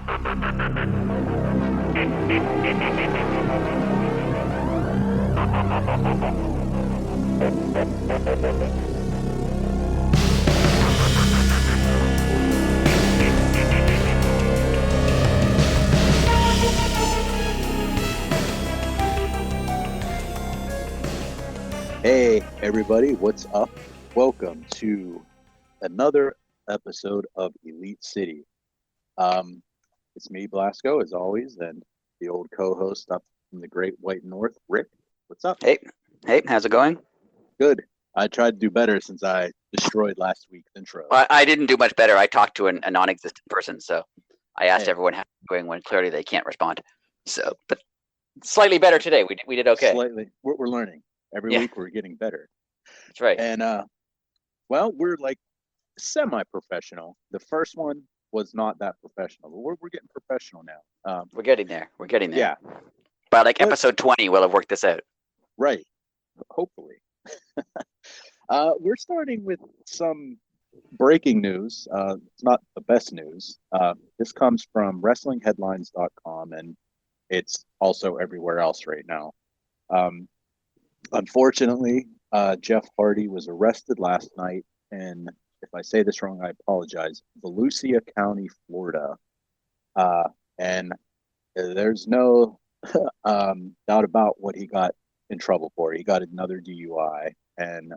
Hey, everybody, what's up? Welcome to another episode of Elite City. It's me, Blasco, as always, and the old co-host up from the Great White North, Rick. What's up? Hey, how's it going? Good. I tried to do better since I destroyed last week's intro. Well, I didn't do much better. I talked to a non-existent person, so I asked everyone how it's going when clearly they can't respond. So, but slightly better today. We did okay. Slightly. We're learning. Every week we're getting better. That's right. And, well, we're like semi-professional. The first one was not that professional, but we're getting professional now. We're getting there. Yeah. By like episode 20, we'll have worked this out. Right. Hopefully. We're starting with some breaking news. It's not the best news. This comes from WrestlingHeadlines.com, and it's also everywhere else right now. Unfortunately, Jeff Hardy was arrested last night in, if I say this wrong, I apologize, Volusia County, Florida. And there's no doubt about what he got in trouble for. He got another DUI, and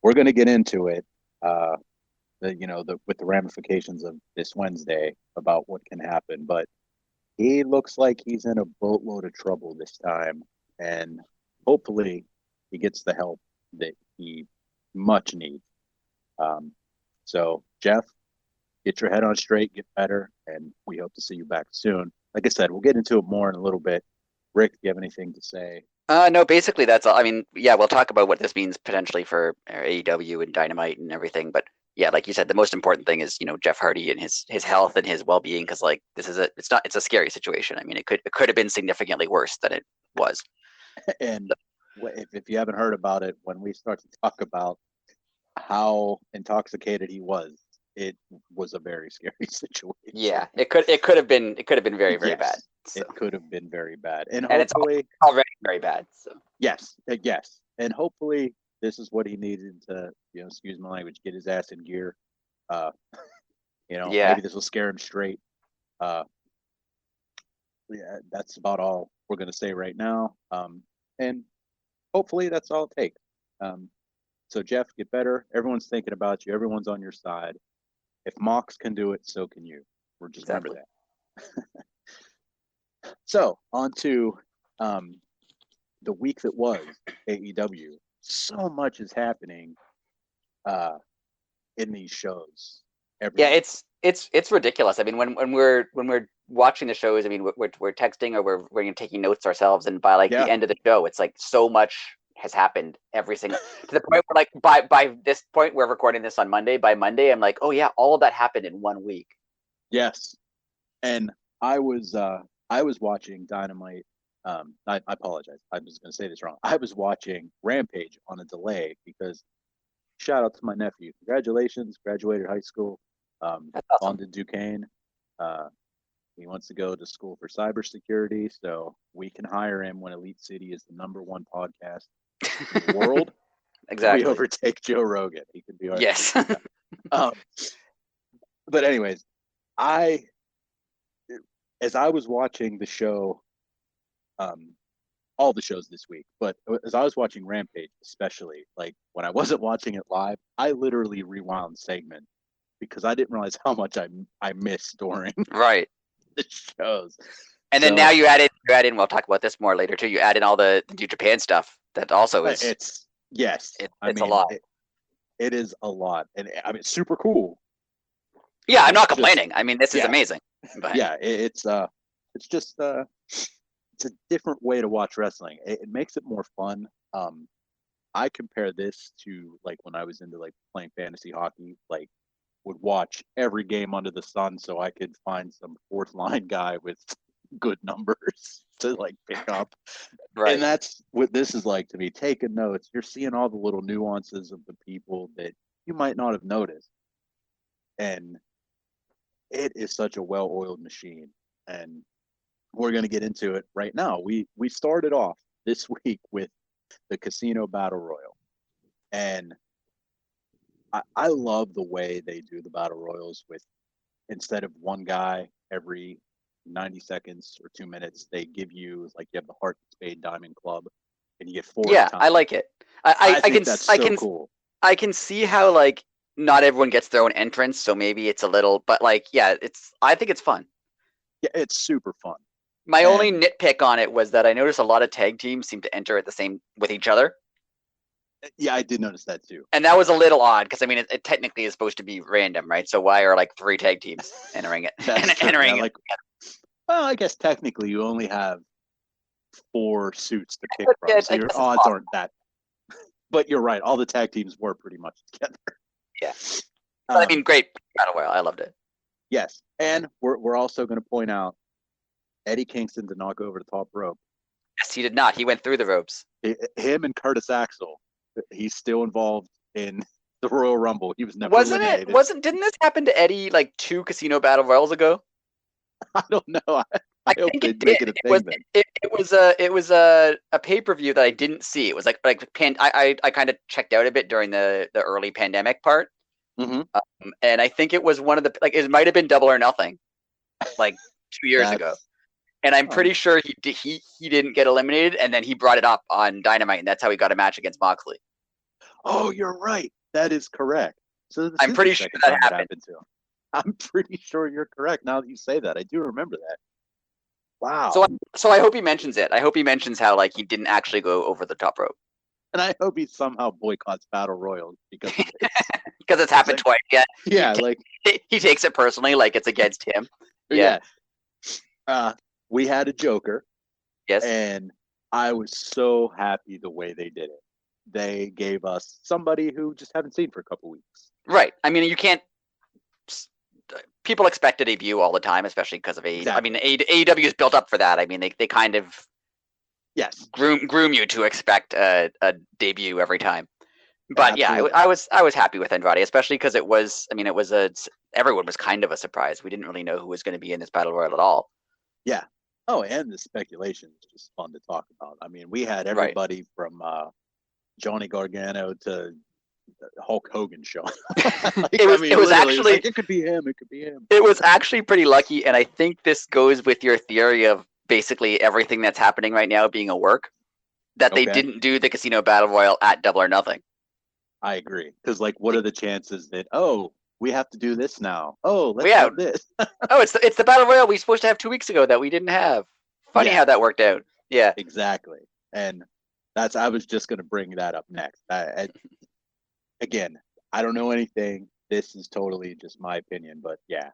we're going to get into it, with the ramifications of this Wednesday about what can happen. But he looks like he's in a boatload of trouble this time, and hopefully he gets the help that he much needs. So, Jeff, get your head on straight, get better, and we hope to see you back soon. Like I said, we'll get into it more in a little bit. Rick, do you have anything to say? No, basically that's all. I mean, yeah, we'll talk about what this means potentially for AEW and Dynamite and everything. But yeah, like you said, the most important thing is, Jeff Hardy and his health and his well-being, because like it's a scary situation. I mean, it could have been significantly worse than it was. And if you haven't heard about it, when we start to talk about how intoxicated he was, it was a very scary situation. Yeah, it could have been very, very bad. So. It could have been very bad, and hopefully it's already very bad. So yes, and hopefully this is what he needed to, excuse my language, get his ass in gear. Maybe this will scare him straight. Yeah, that's about all we're gonna say right now. And hopefully that's all it takes. So Jeff, get better. Everyone's thinking about you. Everyone's on your side. If Mox can do it, so can you. We're just remember that. So on to the week that was AEW. So much is happening in these shows. Yeah, it's ridiculous. I mean, when we're watching the shows, I mean, we're texting or we're taking notes ourselves, and by the end of the show, it's like so much has happened every single to the point where like by this point we're recording this on Monday. By Monday, I'm like, oh yeah, all of that happened in 1 week. Yes, and I was watching Dynamite. I apologize. I was going to say this wrong. I was watching Rampage on a delay because shout out to my nephew. Congratulations, graduated high school. That's awesome. On to Duquesne. He wants to go to school for cybersecurity, so we can hire him when Elite City is the #1 podcast in the world. Exactly. We overtake Joe Rogan. He could be our yes. But anyways, as I was watching the show, all the shows this week, but as I was watching Rampage, especially, like when I wasn't watching it live, I literally rewound segments because I didn't realize how much I missed during right the shows. And then now you add in. We'll talk about this more later too. You add in all the New Japan stuff that also is. It's a lot. It is a lot, and I mean, it's super cool. Yeah, I'm not complaining. I mean, this is amazing. But. Yeah, it's just it's a different way to watch wrestling. It makes it more fun. I compare this to like when I was into like playing fantasy hockey, like would watch every game under the sun so I could find some fourth line guy with good numbers to like pick up. Right. And that's what this is like to me. Taking notes. You're seeing all the little nuances of the people that you might not have noticed. And it is such a well-oiled machine, and we're going to get into it right now. We started off this week with the Casino Battle Royal, and I love the way they do the Battle Royals with, instead of one guy every 90 seconds or 2 minutes, they give you, like, you have the Heart, Spade, Diamond Club, and you get 4 at a time. I like it. I think that's so cool. I can see how, like, not everyone gets their own entrance, so maybe it's a little, but, like, yeah, I think it's fun. Yeah, it's super fun. My only nitpick on it was that I noticed a lot of tag teams seem to enter at the same with each other. Yeah, I did notice that too. And that was a little odd because, I mean, it technically is supposed to be random, right? So why are, like, 3 tag teams entering it? Entering it. Well, I guess technically you only have 4 suits to pick from, so your odds aren't that. But you're right. All the tag teams were pretty much together. Yeah. I mean, great battle royal. I loved it. Yes, and we're also going to point out Eddie Kingston did not go over the top rope. Yes, he did not. He went through the ropes. Him and Curtis Axel. He's still involved in the Royal Rumble. He was never eliminated. Didn't this happen to Eddie like 2 Casino Battle Royals ago? I don't know. I hope they make it a thing. It was a pay-per-view that I didn't see. It was like I kind of checked out a bit during the early pandemic part. Mm-hmm. And I think it was one of the, like, it might have been Double or Nothing, like 2 years ago. And I'm pretty sure he didn't get eliminated, and then he brought it up on Dynamite, and that's how he got a match against Moxley. Oh, you're right. That is correct. So I'm pretty sure that happened to him. I'm pretty sure you're correct. Now that you say that, I do remember that. Wow. So I hope he mentions it. I hope he mentions how, like, he didn't actually go over the top rope. And I hope he somehow boycotts Battle Royals because because it's happened twice. Yeah. Yeah, he takes it personally, like it's against him. Yeah. We had a Joker. Yes. And I was so happy the way they did it. They gave us somebody who just haven't seen for a couple weeks. Right. I mean, you can't. People expect a debut all the time, especially because of AEW. Exactly. I mean, AEW is built up for that. I mean, they kind of groom you to expect a debut every time. But absolutely. Yeah, I was happy with Andrade, especially because it was. I mean, everyone was kind of a surprise. We didn't really know who was going to be in this battle royal at all. Yeah. Oh, and the speculation is just fun to talk about. I mean, we had everybody from Johnny Gargano to Hulk Hogan showing. It was actually it could be him. It could be him. It was actually pretty lucky, and I think this goes with your theory of basically everything that's happening right now being a work. That they didn't do the Casino Battle Royal at Double or Nothing. I agree, because what are the chances that we have to do this now? Let's have this. It's the Battle Royal we were supposed to have 2 weeks ago that we didn't have. Funny how that worked out. Yeah, exactly. And I was just going to bring that up next. Again, I don't know anything. This is totally just my opinion, but yeah,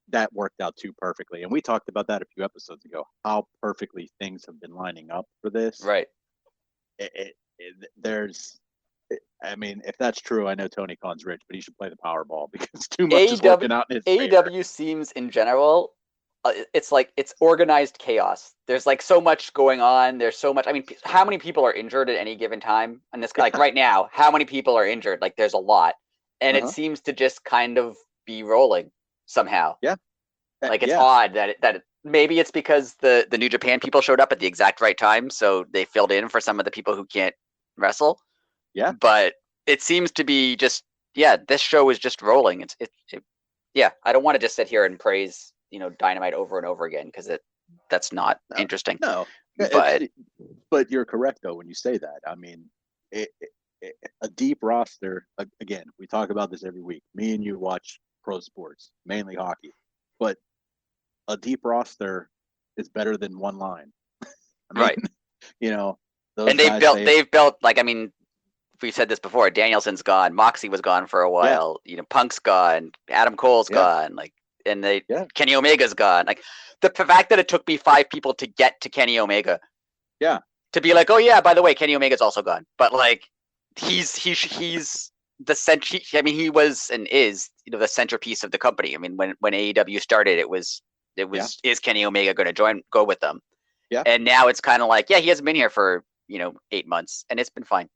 that worked out too perfectly. And we talked about that a few episodes ago, how perfectly things have been lining up for this. Right. I mean, if that's true, I know Tony Khan's rich, but he should play the Powerball because too much is working out in his favor. AEW seems, in general, it's like it's organized chaos. There's like so much going on. There's so much. I mean, how many people are injured at any given time? And this, like right now, how many people are injured? Like, there's a lot, and it seems to just kind of be rolling somehow. Yeah. Like it's odd that maybe it's because the New Japan people showed up at the exact right time, so they filled in for some of the people who can't wrestle. Yeah. But it seems to be just, this show is just rolling. I don't want to just sit here and praise, Dynamite over and over again because that's not interesting. No. But you're correct though when you say that. I mean, a deep roster, again, we talk about this every week. Me and you watch pro sports, mainly hockey. But a deep roster is better than one line. Right. And they've built like, I mean, we said this before, Danielson's gone, Moxie was gone for a while, Punk's gone, Adam Cole's gone, like, and Kenny Omega's gone. Like, the fact that it took me 5 people to get to Kenny Omega. Yeah. To be like, oh yeah, by the way, Kenny Omega's also gone. But like, he's the center. I mean, he was and is, the centerpiece of the company. I mean, when AEW started, it was is Kenny Omega going to go with them? Yeah. And now it's kind of like, he hasn't been here for 8 months, and it's been fine.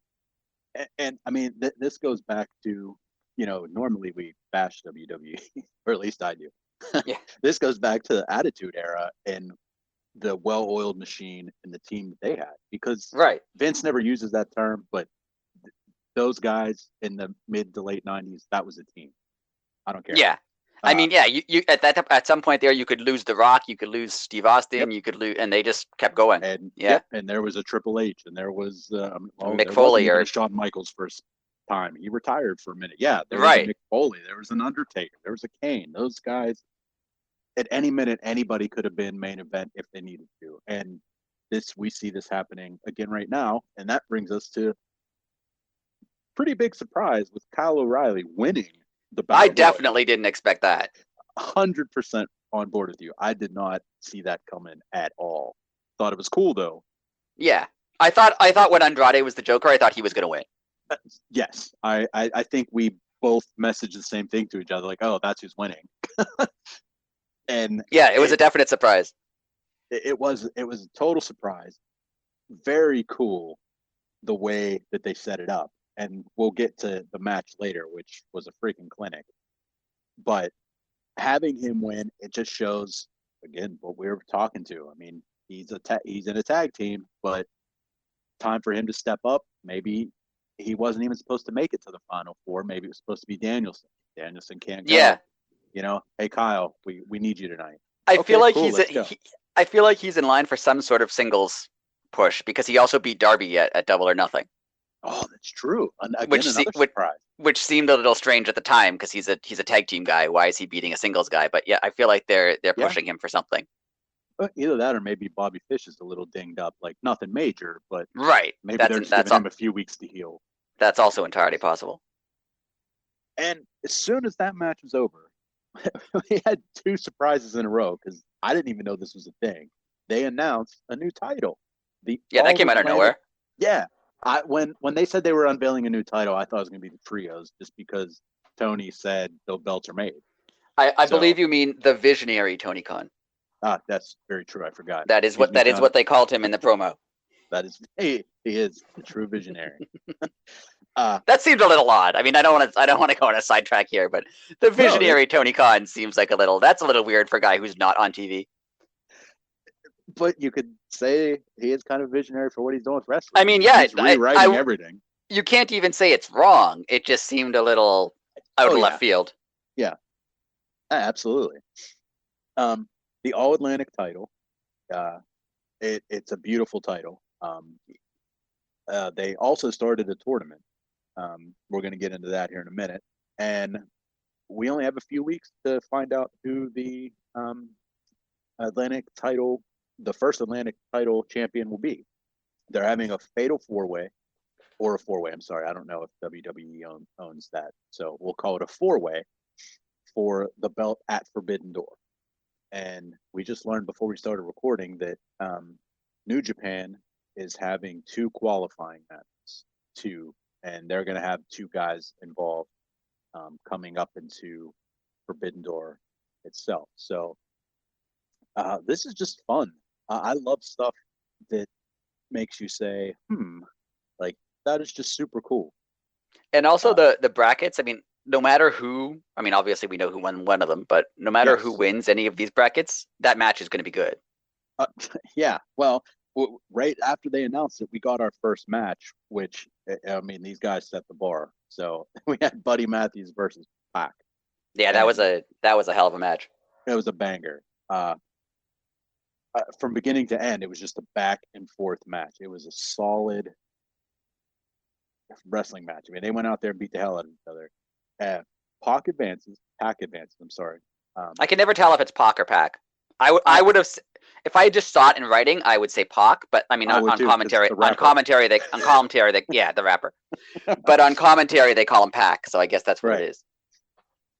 And I mean, this goes back to, normally we bash WWE, or at least I do. Yeah. This goes back to the Attitude Era and the well-oiled machine and the team that they had, because Right. Vince never uses that term, but those guys in the mid to late 90s, that was a team. I don't care. Yeah. I mean, yeah, you at some point there, you could lose The Rock, you could lose Steve Austin, Yep. you could lose, and they just kept going. And yeah, and there was a Triple H, and there was Mick there Foley wasn't even or a Shawn Michaels first time. He retired for a minute. Yeah, there was right. a Mick Foley, there was an Undertaker, there was a Kane. Those guys, at any minute, anybody could have been main event if they needed to. And we see this happening again right now, and that brings us to pretty big surprise with Kyle O'Reilly winning the battle. I definitely didn't expect that. 100% on board with you. I did not see that coming at all. Thought it was cool though. Yeah, I thought when Andrade was the Joker, I thought he was going to win. Yes, I think we both messaged the same thing to each other, like, oh, that's who's winning. And yeah, it was a definite surprise. It was a total surprise. Very cool the way that they set it up, and we'll get to the match later, which was a freaking clinic. But having him win, it just shows again what we were talking to. I mean, he's in a tag team, but time for him to step up. Maybe he wasn't even supposed to make it to the final four. Maybe it was supposed to be Danielson. Danielson can't go. Yeah. Hey Kyle, we need you tonight. I feel like I feel like he's in line for some sort of singles push, because he also beat Darby at Double or Nothing. Oh, that's true. Again, another surprise. Which seemed a little strange at the time, because he's a tag team guy. Why is he beating a singles guy? But yeah, I feel like they're pushing him for something. Either that, or maybe Bobby Fish is a little dinged up, like nothing major, but right. Maybe they're just giving him a few weeks to heal. That's also entirely possible. And as soon as that match was over, we had two surprises in a row, because I didn't even know this was a thing. They announced a new title. That came out of nowhere. Yeah. When they said they were unveiling a new title, I thought it was going to be the trios, just because Tony said the belts are made. I believe you mean the visionary Tony Khan. That's very true. I forgot. That is what they called him in the promo. That is, he is the true visionary. That seemed a little odd. I mean, I don't want to go on a sidetrack here, but the visionary Tony Khan seems like that's a little weird for a guy who's not on TV. But you could say he is kind of visionary for what he's doing with wrestling. I mean, yeah, he's rewriting everything. You can't even say it's wrong. It just seemed a little out of left field. Yeah, absolutely. The All Atlantic title, it's a beautiful title. They also started a tournament. We're going to get into that here in a minute, and we only have a few weeks to find out who the Atlantic title, the first Atlantic title champion, will be. They're having a fatal four-way, or a four-way. I'm sorry, I don't know if WWE owns that, so we'll call it a four-way for the belt at Forbidden Door. And we just learned before we started recording that New Japan is having two qualifying matches, and they're going to have two guys involved coming up into Forbidden Door itself. So this is just fun. I love stuff that makes you say, like, that is just super cool. And also the brackets, I mean, no matter who, I mean, obviously we know who won one of them, but no matter who wins any of these brackets, that match is going to be good. Yeah, well, right after they announced it, we got our first match, which, I mean, these guys set the bar. So we had Buddy Matthews versus Pac. Yeah, that was a hell of a match. It was a banger. From beginning to end, it was just a back and forth match. It was a solid wrestling match. I mean, they went out there and beat the hell out of each other. Pac advances. I'm sorry. I can never tell if it's Pac or Pac. I would have, if I just saw it in writing, I would say Pac, but I mean, on commentary, yeah, the rapper. But on commentary, they call him Pac, so I guess that's what it is.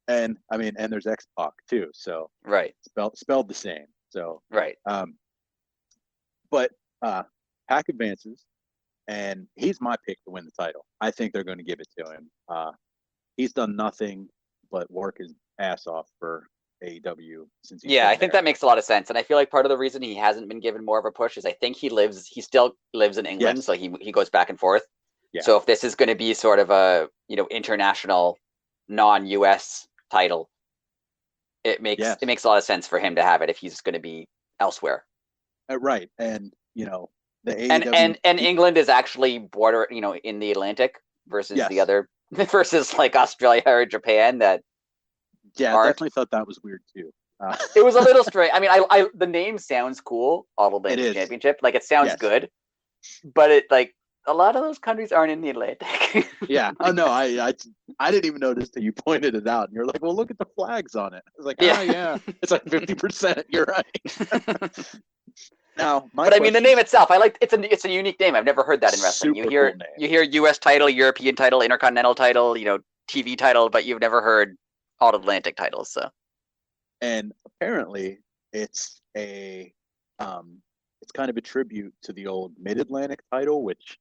And I mean, and there's X-Pac too, so right, spelled the same. So right. But Pac advances, and he's my pick to win the title. I think they're going to give it to him. He's done nothing but work his ass off for AEW since he's I think that makes a lot of sense, and I feel like part of the reason he hasn't been given more of a push is I think he still lives in England, so he goes back and forth. Yeah. So if this is going to be sort of a international non-US title, it makes Yes. it makes a lot of sense for him to have it if he's going to be elsewhere. Right, and the AEW And England is actually border, in the Atlantic versus the yes, other versus like Australia or Japan that yeah, I aren't. definitely thought that was weird too. It was a little strange. I mean, I the name sounds cool, All It Atlantic is. Championship. Like it sounds Yes. good, but it like a lot of those countries aren't in the Atlantic. Yeah. Oh no, I didn't even notice till you pointed it out, and you're like, well, look at the flags on it. I was like, Yeah. yeah, it's like 50%. You're right. Now, my But I mean, the question name is itself, I like. It's a unique name. I've never heard that in wrestling. super cool name. You hear U.S. title, European title, Intercontinental title, TV title, but you've never heard All Atlantic titles. So, And apparently, it's it's kind of a tribute to the old Mid Atlantic title, which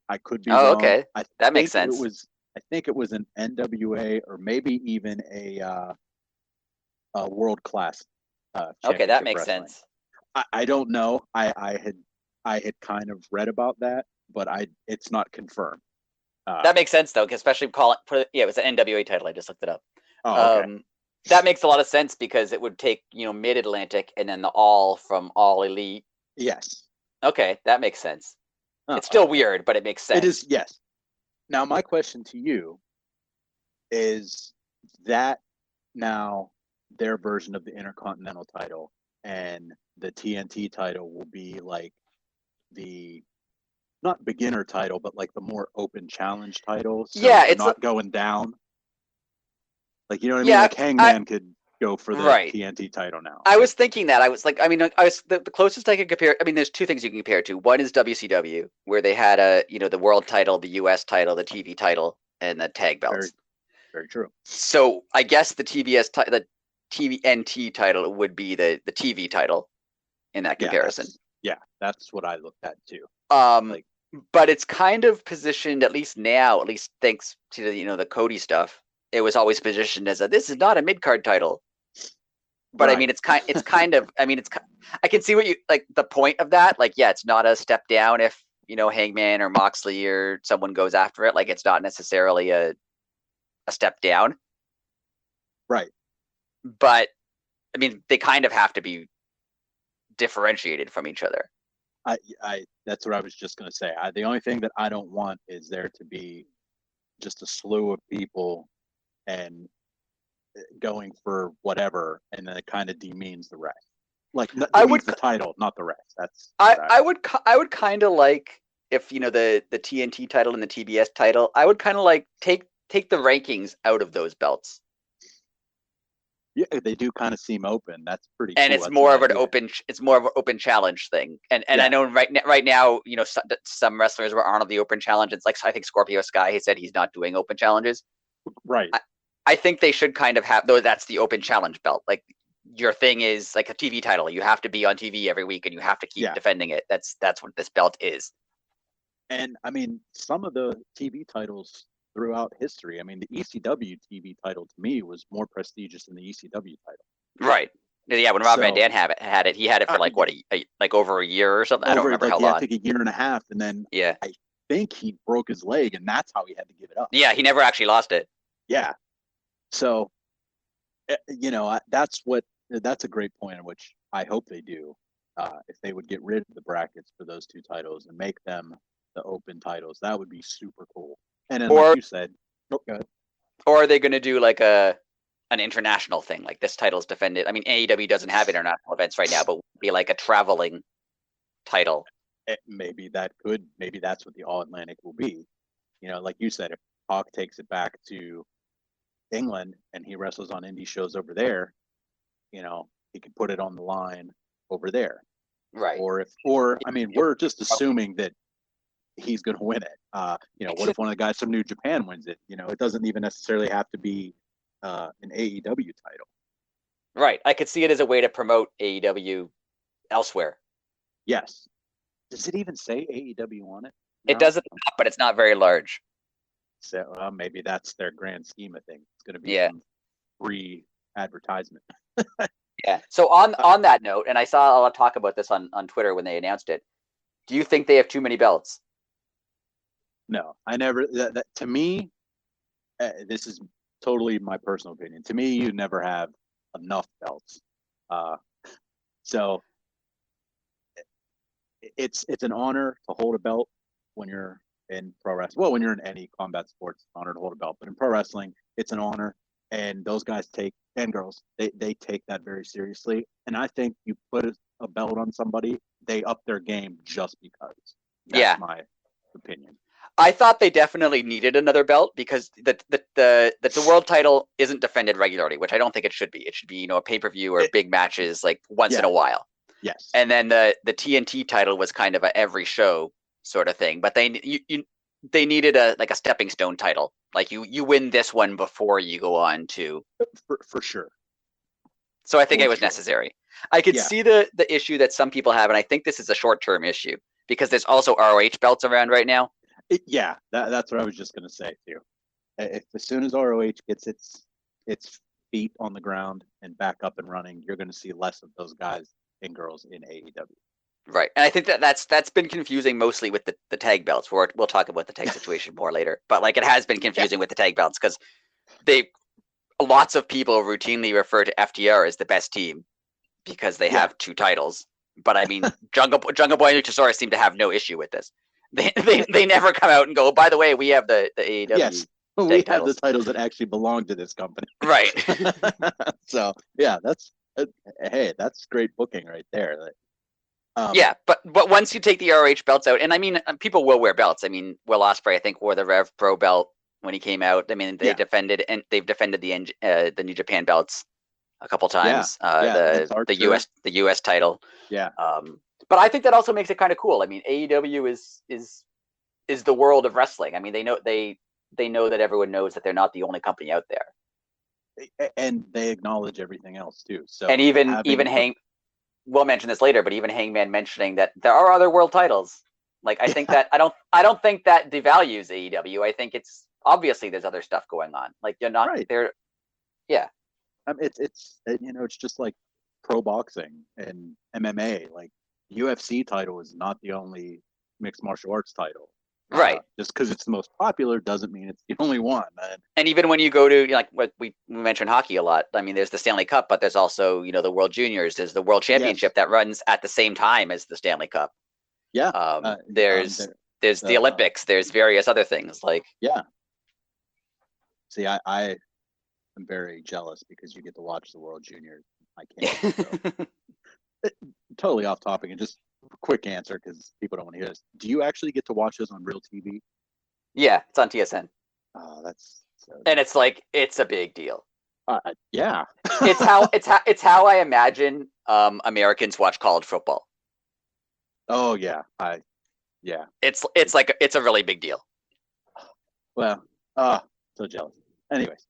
I could be oh, wrong. okay, that makes sense. I think it was an NWA or maybe even a world class Okay, that championship makes wrestling. sense. I don't know. I had kind of read about that, but it's not confirmed. That makes sense though, especially it was an NWA title. I just looked it up. Oh, okay. That makes a lot of sense because it would take Mid Atlantic and then the All from All Elite. Yes. Okay, that makes sense. It's still okay. weird, but it makes sense. It is, yes. Now, my question to you is that now their version of the Intercontinental title and the TNT title will be like the not beginner title, but like the more open challenge title. So Yeah, they're it's not going down. Like, you know what I mean? yeah, Like Hangman could go for the right. TNT title now. I was thinking that. I was like, I mean, the closest I could compare. I mean, there's two things you can compare to. One is WCW, where they had the world title, the US title, the TV title, and the tag Very, belts. very true. So I guess the the TVNT title would be the TV title in that comparison. That's what I looked at too. Like, but it's kind of positioned, at least now, at least thanks to the Cody stuff. It was always positioned as this is not a mid card title. But right. I mean, it's kind of. I mean, I can see what you like. The point of that, like, yeah, it's not a step down if Hangman or Moxley or someone goes after it. Like, it's not necessarily a step down, right? But I mean, they kind of have to be differentiated from each other. That's what I was just going to say. The only thing that I don't want is there to be just a slew of people and going for whatever, and then it kind of demeans the rest. Like demeans the title, not the rest. That's I would kind of like if the TNT title and the TBS title. I would kind of like take the rankings out of those belts. Yeah, they do kind of seem open. That's pretty. And cool. it's more of an open. It's more of an open challenge thing. And yeah. I know right now, some wrestlers were on the open challenge. It's like I think Scorpio Sky. He said he's not doing open challenges. Right. I think they should kind of have though. That's the open challenge belt. Like your thing is like a TV title. You have to be on TV every week, and you have to keep defending it. That's what this belt is. And I mean, some of the TV titles throughout history. I mean, the ECW TV title to me was more prestigious than the ECW title. Right. Yeah, when Rob Van Dam had it, he had it for like what, like over a year or something. I don't remember how long. I think a year and a half, and then I think he broke his leg, and that's how he had to give it up. Yeah, he never actually lost it. Yeah. So, that's a great point in which I hope they do. If they would get rid of the brackets for those two titles and make them the open titles, that would be super cool. And then, like you said, go ahead. Or are they going to do like an international thing? Like this title's defended. I mean, AEW doesn't have international events right now, but would be like a traveling title. Maybe that's what the All Atlantic will be. Like you said, if Hawk takes it back to England and he wrestles on indie shows over there, he could put it on the line over there. Right. I mean, we're just assuming that he's going to win it. What if one of the guys from New Japan wins it? It doesn't even necessarily have to be an AEW title. Right. I could see it as a way to promote AEW elsewhere. Yes. Does it even say AEW on it? No? It doesn't, but it's not very large. So maybe that's their grand scheme of things. It's going to be free advertisement. Yeah. So on that note, and I saw a lot of talk about this on Twitter when they announced it. Do you think they have too many belts? No, I never. To me, this is totally my personal opinion. To me, you never have enough belts. So it's an honor to hold a belt when you're in pro wrestling. Well, when you're in any combat sports, it's an honor to hold a belt. But in pro wrestling, it's an honor, and those guys and girls they take that very seriously. And I think you put a belt on somebody, they up their game just because. That's my opinion. I thought they definitely needed another belt because the world title isn't defended regularly, which I don't think it should be. It should be, a pay-per-view or big matches like once in a while. Yes. And then the TNT title was kind of a every show sort of thing, but they needed a stepping stone title. Like you win this one before you go on to for sure. So I think it was necessary. I could see the issue that some people have, and I think this is a short-term issue because there's also ROH belts around right now. That's what I was just going to say too. As soon as ROH gets its feet on the ground and back up and running, you're going to see less of those guys and girls in AEW. Right, and I think that's been confusing mostly with the tag belts. We'll talk about the tag situation more later, but it has been confusing with the tag belts because lots of people routinely refer to FTR as the best team because they have 2 titles. But I mean, Jungle Boy and Luchasaurus seem to have no issue with this. They never come out and go, oh, by the way, we have the AEW. Yes, we have the titles that actually belong to this company. Right. So that's great booking right there. But once you take the ROH belts out, and I mean, people will wear belts. I mean, Will Ospreay, I think, wore the Rev Pro belt when he came out. I mean, they've defended the New Japan belts a couple times. The US title. Yeah. But I think that also makes it kind of cool. I mean, AEW is the world of wrestling. I mean, they know that everyone knows that they're not the only company out there, and they acknowledge everything else too. So and even we'll mention this later, but even Hangman mentioning that there are other world titles. Like I think that I don't think that devalues AEW. I think it's obviously there's other stuff going on. Like you're not there. Yeah. It's just like pro boxing and MMA. Like UFC title is not the only mixed martial arts title. Right. Just because it's the most popular doesn't mean it's the only one. And even when you go to what we mentioned hockey a lot. I mean, there's the Stanley Cup, but there's also the World Juniors. There's the World Championship that runs at the same time as the Stanley Cup. Yeah. There's the Olympics. There's various other things like. Yeah. See, I am very jealous because you get to watch the World Juniors. I can't. So. Totally off topic and just a quick answer because people don't want to hear this. Do you actually get to watch those on real TV? Yeah, it's on TSN. Oh, that's and it's like it's a big deal. Yeah. it's how I imagine Americans watch college football. Oh yeah, It's like it's a really big deal. Well, so jealous. Anyways,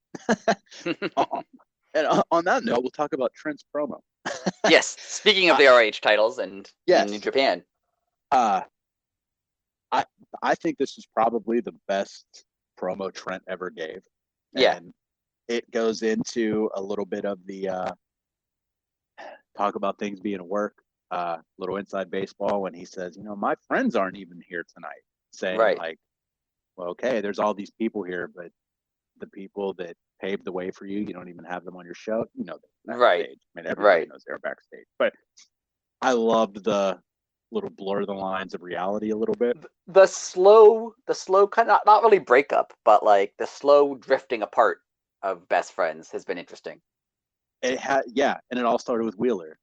and on that note, we'll talk about Trent's promo. Yes, speaking of the ROH titles and New Japan. I think this is probably the best promo Trent ever gave. And it goes into a little bit of the talk about things being at work, little inside baseball when he says, my friends aren't even here tonight. Saying like, well, okay, there's all these people here, but the people that paved the way for you, you don't even have them on your show. Right. I mean, everybody knows they're backstage. But I loved the little blur the lines of reality a little bit. The slow kind of not really breakup, but like the slow drifting apart of best friends has been interesting. It had, and it all started with Wheeler.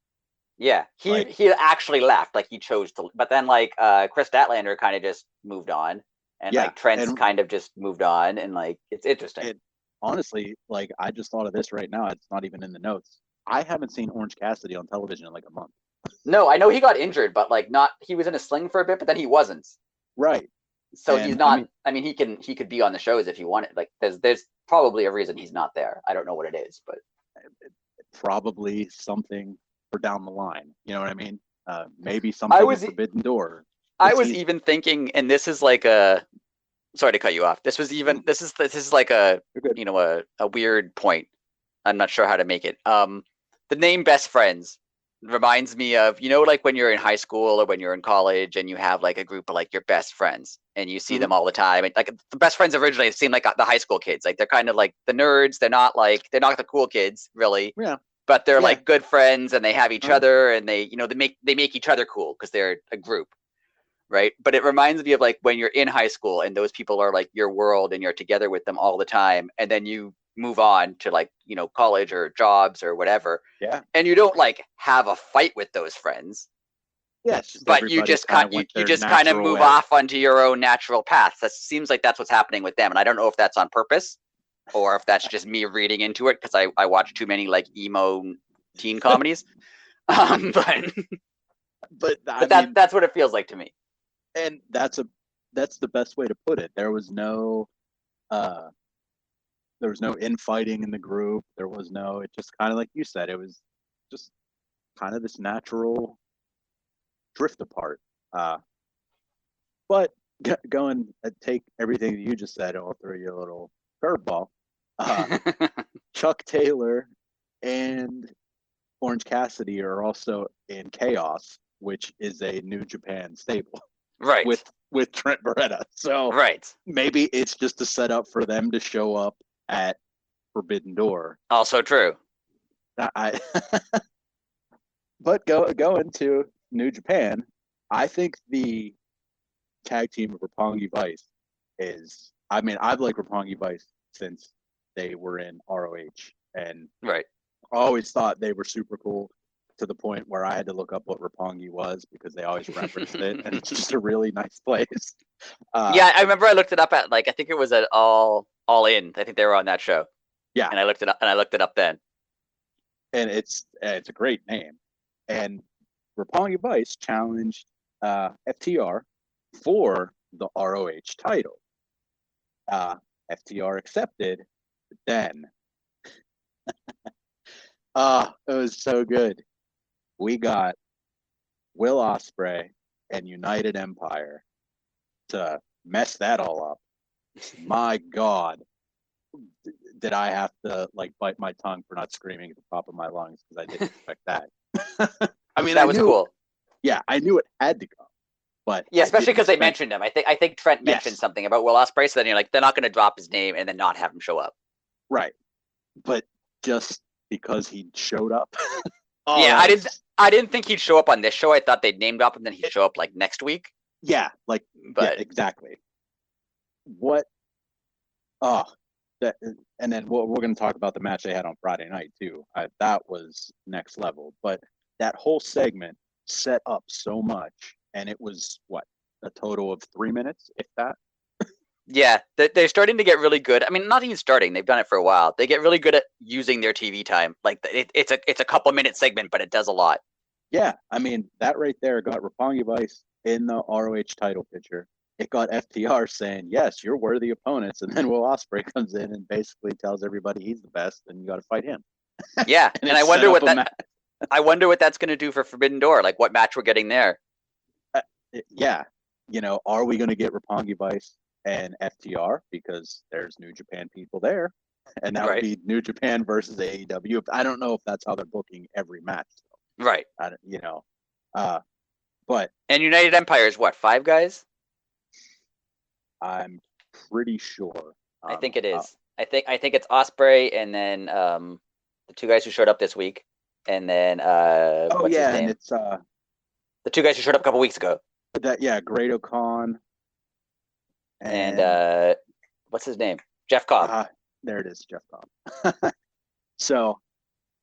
Yeah, he actually left, like he chose to, but then like Chris Statlander kind of just moved on, and like Trent's kind of just moved on, and like it's interesting. Honestly, like I just thought of this right now. It's not even in the notes. I haven't seen Orange Cassidy on television in like a month. No, I know he got injured, but like he was in a sling for a bit, but then he wasn't. Right. So he's not. I mean, he could be on the shows if he wanted. Like there's probably a reason he's not there. I don't know what it is, but probably something for down the line. You know what I mean? Maybe something forbidden door. I was even thinking, and this is like a. Sorry to cut you off. This is like a a weird point. I'm not sure how to make it. The name Best Friends reminds me of like when you're in high school or when you're in college and you have like a group of like your best friends and you see them all the time. And like the best friends originally seem like the high school kids. Like they're kind of like the nerds. They're not the cool kids really. Yeah. but they're like good friends and they have each Uh-huh. other and they make each other cool because they're a group, right? But it reminds me of like when you're in high school and those people are like your world and you're together with them all the time, and then you move on to like college or jobs or whatever, and you don't like have a fight with those friends. Yeah, it's just But everybody kind of went you their just kind of natural move way. off onto your own natural path. That seems like that's what's happening with them, and I don't know if that's on purpose or if that's just me reading into it because I watch too many like emo teen comedies. But I mean, that's what it feels like to me. and that's the best way to put it. There was no infighting in the group. There was no. It just kind of like you said. It was just kind of this natural drift apart. But go and take everything that you just said, and I'll throw you a little curveball. Chuck Taylor and Orange Cassidy are also in Chaos, which is a New Japan stable, right? With Trent Beretta. So right, maybe it's just a setup for them to show up at Forbidden Door. Also true. But going to New Japan, I think the tag team of Roppongi Vice is. I mean, I've liked Roppongi Vice since they were in ROH, and right. I always thought they were super cool to the point where I had to look up what Roppongi was because they always referenced it, and it's just a really nice place. Yeah, I remember I looked it up at like I think it was at All In. I think they were on that show. Yeah, and I looked it up then. And it's a great name. And Roppongi Vice challenged FTR for the ROH title. FTR accepted. Then, it was so good. We got Will Ospreay and United Empire to mess that all up. My God, did I have to like bite my tongue for not screaming at the top of my lungs because I didn't expect that. I mean, that was cool. Yeah, I knew it had to come, but yeah, especially because they mentioned him. I think Trent mentioned something about Will Ospreay, so then you're like, they're not going to drop his name and then not have him show up. Right, but just because he showed up. Yeah, I didn't think he'd show up on this show. I thought they'd name drop him, then he'd show up like next week. Yeah, yeah, exactly. What? And then we're going to talk about the match they had on Friday night too. That was next level. But that whole segment set up so much, and it was what, a total of 3 minutes, if that. Yeah, they're starting to get really good. I mean, not even starting; they've done it for a while. They get really good at using their TV time. Like it's a couple minute segment, but it does a lot. Yeah, I mean that right there got Roppongi Vice in the ROH title picture. It got FTR saying, "Yes, you're worthy opponents," and then Will Ospreay comes in and basically tells everybody he's the best, and you got to fight him. Yeah, and I wonder what that's going to do for Forbidden Door. Like what match we're getting there. Yeah, are we going to get Roppongi Vice and FTR because there's New Japan people there, and that would be New Japan versus AEW. I don't know if that's how they're booking every match, though. Right? But and United Empire is what, 5 guys? I'm pretty sure. I think it is. I think it's Ospreay and then the 2 guys who showed up this week, and then what's his name? And it's the 2 guys who showed up a couple weeks ago. Great O'Con. And what's his name? Jeff Cobb. There it is, Jeff Cobb. So.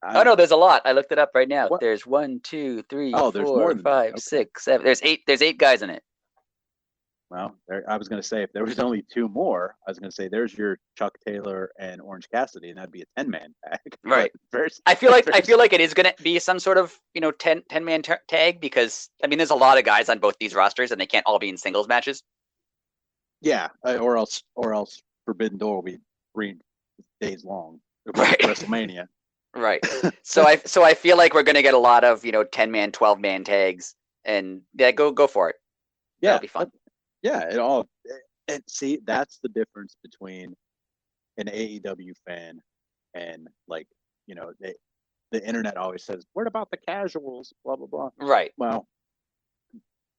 Oh no, there's a lot. I looked it up right now. What? There's 1, 2, 3, 4, 5, 6, 7. There's 8 guys in it. Well, I was going to say if there was only 2 more, I was going to say there's your Chuck Taylor and Orange Cassidy, and that'd be a 10-man tag. Right. I feel like it is going to be some sort of 10-man tag because I mean there's a lot of guys on both these rosters and they can't all be in singles matches. Yeah, or else Forbidden Door will be 3 days long. Right. WrestleMania. Right. So I feel like we're going to get a lot of 10-man, 12-man tags, and yeah, go for it. Yeah, that'll be fun. And see, that's the difference between an AEW fan and the internet always says, "What about the casuals?" Blah blah blah. Right. Well,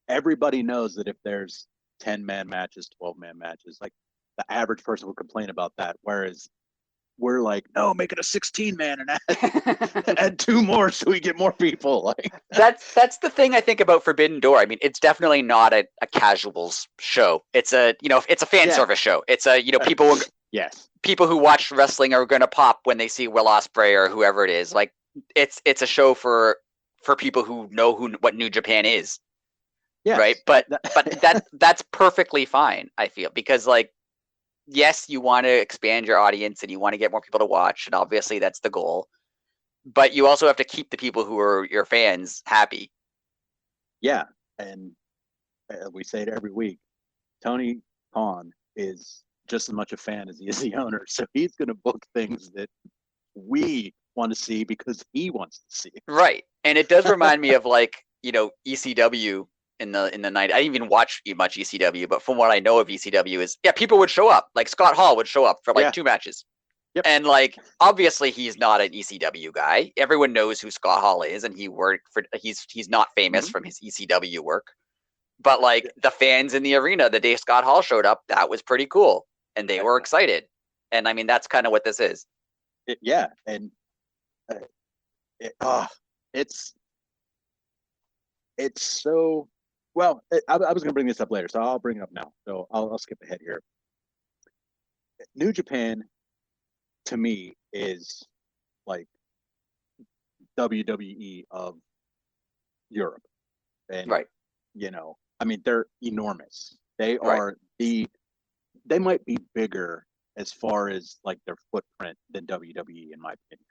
everybody knows that if there's 10-man matches, 12-man matches, like the average person will complain about that. Whereas we're like, no, make it a 16 man and add 2 more so we get more people. Like that's the thing I think about Forbidden Door. I mean, it's definitely not a casuals show. It's a it's a fan service show. It's a people yes, people who watch wrestling are going to pop when they see Will Ospreay or whoever it is. Like it's a show for people who know what New Japan is. Yes. Right. But that's perfectly fine, I feel, because like, yes, you want to expand your audience and you want to get more people to watch. And obviously that's the goal, but you also have to keep the people who are your fans happy. Yeah. And we say it every week. Tony Khan is just as much a fan as he is the owner. So he's going to book things that we want to see because he wants to see. Right. And it does remind me of like, ECW in the 90s. I didn't even watch much ECW, but from what I know of ECW is, people would show up. Like Scott Hall would show up for like 2 matches. Yep. And like, obviously he's not an ECW guy. Everyone knows who Scott Hall is, and he's not famous from his ECW work. But like the fans in the arena the day Scott Hall showed up, that was pretty cool. And they were excited. And I mean, that's kind of what this is. And it's so well. I was going to bring this up later, so I'll bring it up now. So I'll skip ahead here. New Japan, to me, is like WWE of Europe, and right. I mean, they're enormous. They are they might be bigger as far as like their footprint than WWE, in my opinion.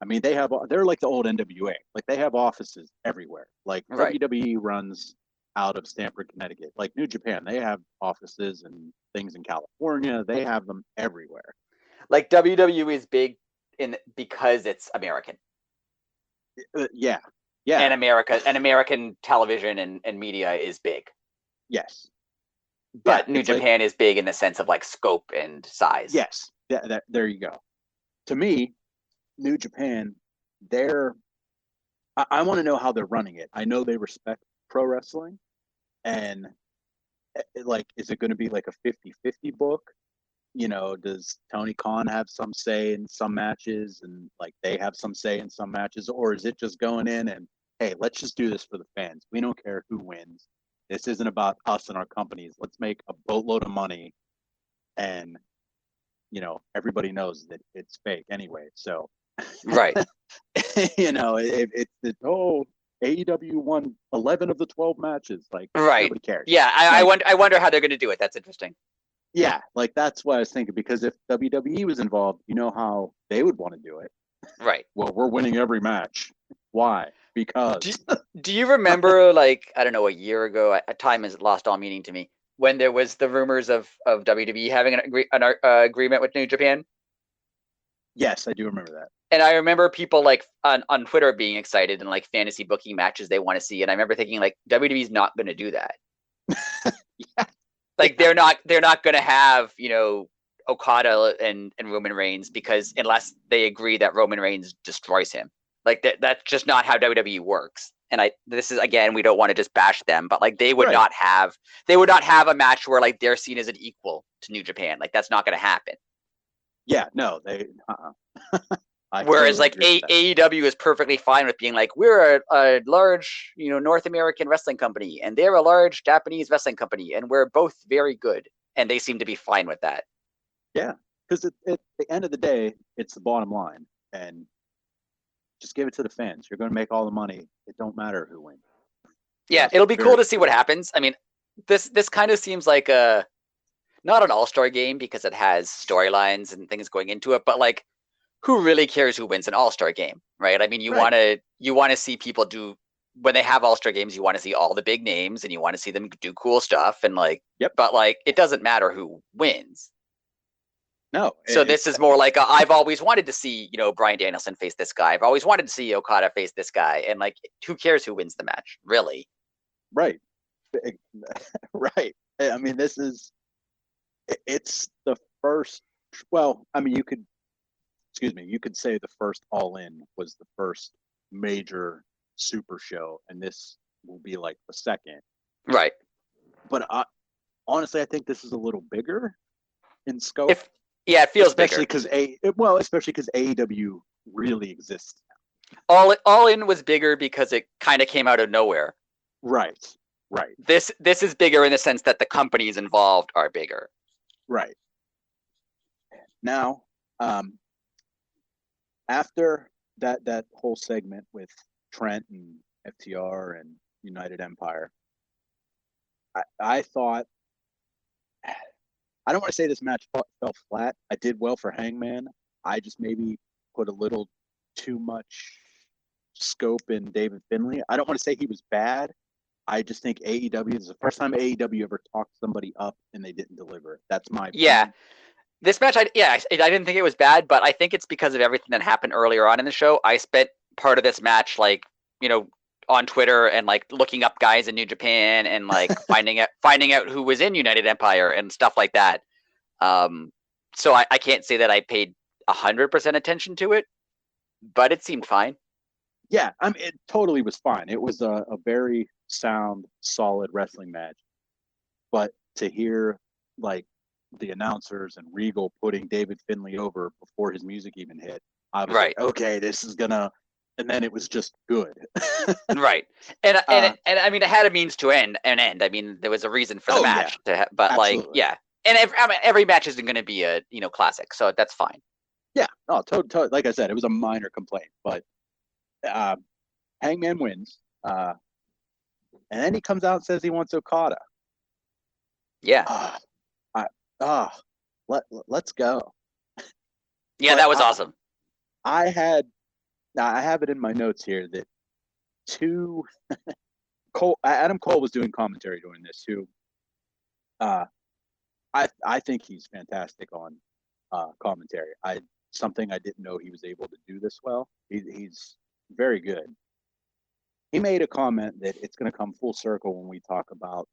I mean, they're like the old NWA. Like they have offices everywhere. Like WWE runs out of Stamford, Connecticut. Like New Japan, they have offices and things in California. They have them everywhere. Like WWE is big because it's American. Yeah. And American television and media is big. Yes. But New Japan is big in the sense of like scope and size. Yes. There you go. To me, New Japan, I want to know how they're running it. I know they respect pro wrestling, and like, is it going to be like a 50-50 book? Does Tony Khan have some say in some matches, and like they have some say in some matches, or is it just going in and, hey, let's just do this for the fans. We don't care who wins. This isn't about us and our companies. Let's make a boatload of money, and everybody knows that it's fake anyway. So right. it's AEW won 11 of the 12 matches. Like, nobody cares. Yeah, I wonder how they're going to do it. That's interesting. Yeah, like that's what I was thinking, because if WWE was involved, how they would want to do it. Right. Well, we're winning every match. Why? Because. Do you remember, like, I don't know, a year ago, time has lost all meaning to me, when there was the rumors of WWE having an agreement with New Japan? Yes, I do remember that. And I remember people like on Twitter being excited and like fantasy booking matches they want to see. And I remember thinking like WWE's not going to do that. Yeah. Like they're not going to have, Okada and Roman Reigns, because unless they agree that Roman Reigns destroys him, like that's just not how WWE works. And this is, again, we don't want to just bash them, but like they would not have a match where like they're seen as an equal to New Japan. Like that's not going to happen. Yeah, no, they. Whereas totally like AEW is perfectly fine with being like, we're a large, North American wrestling company, and they're a large Japanese wrestling company, and we're both very good, and they seem to be fine with that. Yeah, because at the end of the day, it's the bottom line, and just give it to the fans. You're going to make all the money. It don't matter who wins. Yeah, it'll be cool to see what happens. I mean, this kind of seems like not an all-star game because it has storylines and things going into it, but like, who really cares who wins an all-star game, right? I mean, you want to see people do, when they have all-star games, you want to see all the big names and you want to see them do cool stuff, and like, but like, it doesn't matter who wins. No. So this is more like I've always wanted to see, Bryan Danielson face this guy. I've always wanted to see Okada face this guy, and like, who cares who wins the match, really? Right. Right. I mean, it's the first. Well, I mean, you could say the first All In was the first major super show, and this will be like the second. Right. But honestly, I think this is a little bigger in scope. Yeah, it feels especially bigger. Especially because AEW really exists. All In was bigger because it kind of came out of nowhere. Right. This is bigger in the sense that the companies involved are bigger. Right. Now, after that whole segment with Trent and FTR and United Empire, I thought, I don't want to say this match fell flat. I did well for Hangman. I just maybe put a little too much scope in David Finlay. I don't want to say he was bad. I just think AEW is the first time AEW ever talked somebody up and they didn't deliver. That's my opinion. This match, I didn't think it was bad, but I think it's because of everything that happened earlier on in the show. I spent part of this match on Twitter and looking up guys in New Japan and finding out who was in United Empire and stuff like that. So I can't say that I paid 100% attention to it, but it seemed fine. Yeah, it totally was fine. It was a very sound, solid wrestling match. But to hear the announcers and Regal putting David Finlay over before his music even hit, I was like, okay, this is gonna, and then it was just good. Right, and I mean, it had a means to end. I mean, there was a reason for the match, but absolutely. And every match isn't going to be a classic, so that's fine. Yeah, no, totally. Like I said, it was a minor complaint, but Hangman wins, and then he comes out and says he wants Okada. Yeah. Let's go. Yeah, but that was awesome. I have it in my notes here that Adam Cole was doing commentary during this too. I think he's fantastic on commentary. Something I didn't know he was able to do this well. He's very good. He made a comment that it's going to come full circle when we talk about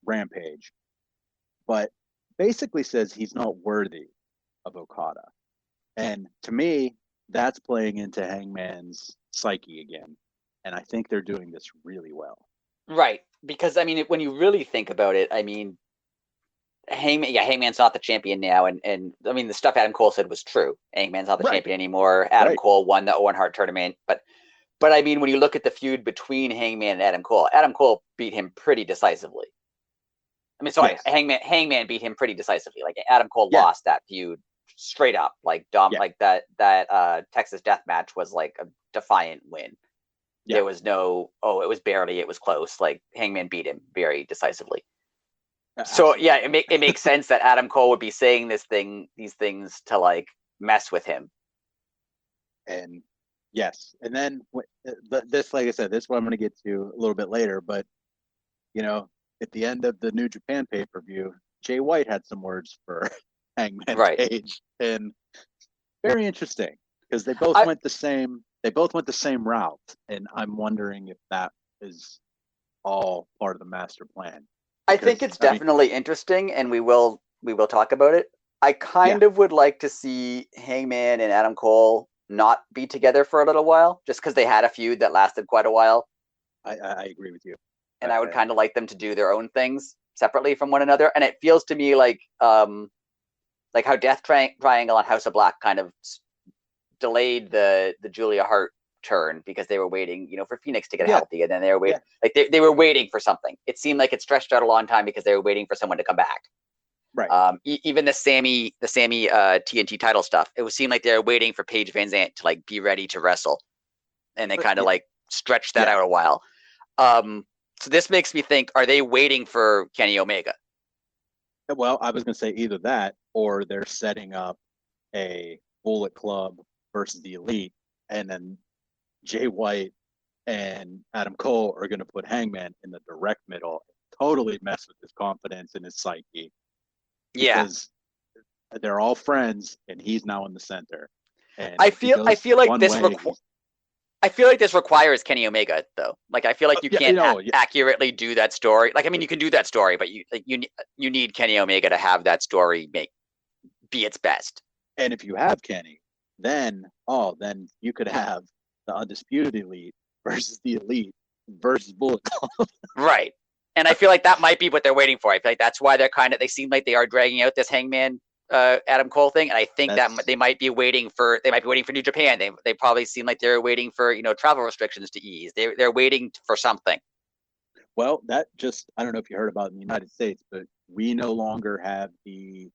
Rampage, but basically says he's not worthy of Okada. And to me, that's playing into Hangman's psyche again. And I think they're doing this really well. Right. Because, I mean, when you really think about it, I mean, Hangman's not the champion now. And I mean, the stuff Adam Cole said was true. Hangman's not the champion anymore. Adam Cole won the Owen Hart tournament. But I mean, when you look at the feud between Hangman and Adam Cole beat him pretty decisively. I mean, sorry, yes. Hangman beat him pretty decisively. Adam Cole lost that feud straight up. That Texas Death Match was a defiant win. Yeah. There was no, it was barely, it was close. Hangman beat him very decisively. Absolutely. So yeah, it makes sense that Adam Cole would be saying these things to mess with him. And yes, and then this, like I said, this one I'm going to get to a little bit later, but at the end of the New Japan pay-per-view, Jay White had some words for Hangman Page, and very interesting because they both went the same route, and I'm wondering if that is all part of the master plan. I think it's definitely interesting, and we will talk about it. I kind of would like to see Hangman and Adam Cole not be together for a little while, just because they had a feud that lasted quite a while. I agree with you. And I would kind of like them to do their own things separately from one another. And it feels to me like how Death Triangle on House of Black kind of delayed the Julia Hart turn because they were waiting, for Phoenix to get healthy, and then they were waiting. They were waiting for something. It seemed like it stretched out a long time because they were waiting for someone to come back. Right. Even the Sammy TNT title stuff, it would seem like they were waiting for Paige Van Zandt to be ready to wrestle, and they kind of stretched that out a while. So this makes me think: are they waiting for Kenny Omega? Well, I was going to say either that, or they're setting up a Bullet Club versus the Elite, and then Jay White and Adam Cole are going to put Hangman in the direct middle, totally mess with his confidence and his psyche. Because they're all friends, and he's now in the center. And I feel like this requires Kenny Omega, though. I feel like you can't accurately do that story. I mean, you can do that story, but you need Kenny Omega to have that story be its best. And if you have Kenny, then you could have the Undisputed Elite versus the Elite versus Bullet Club. Right. And I feel like that might be what they're waiting for. I feel like that's why they seem like they are dragging out this Hangman Adam Cole thing, and I think that they might be waiting for New Japan. They probably seem like they're waiting for travel restrictions to ease. They're waiting for something. Well, that just I don't know if you heard about it in the United States, but we no longer have the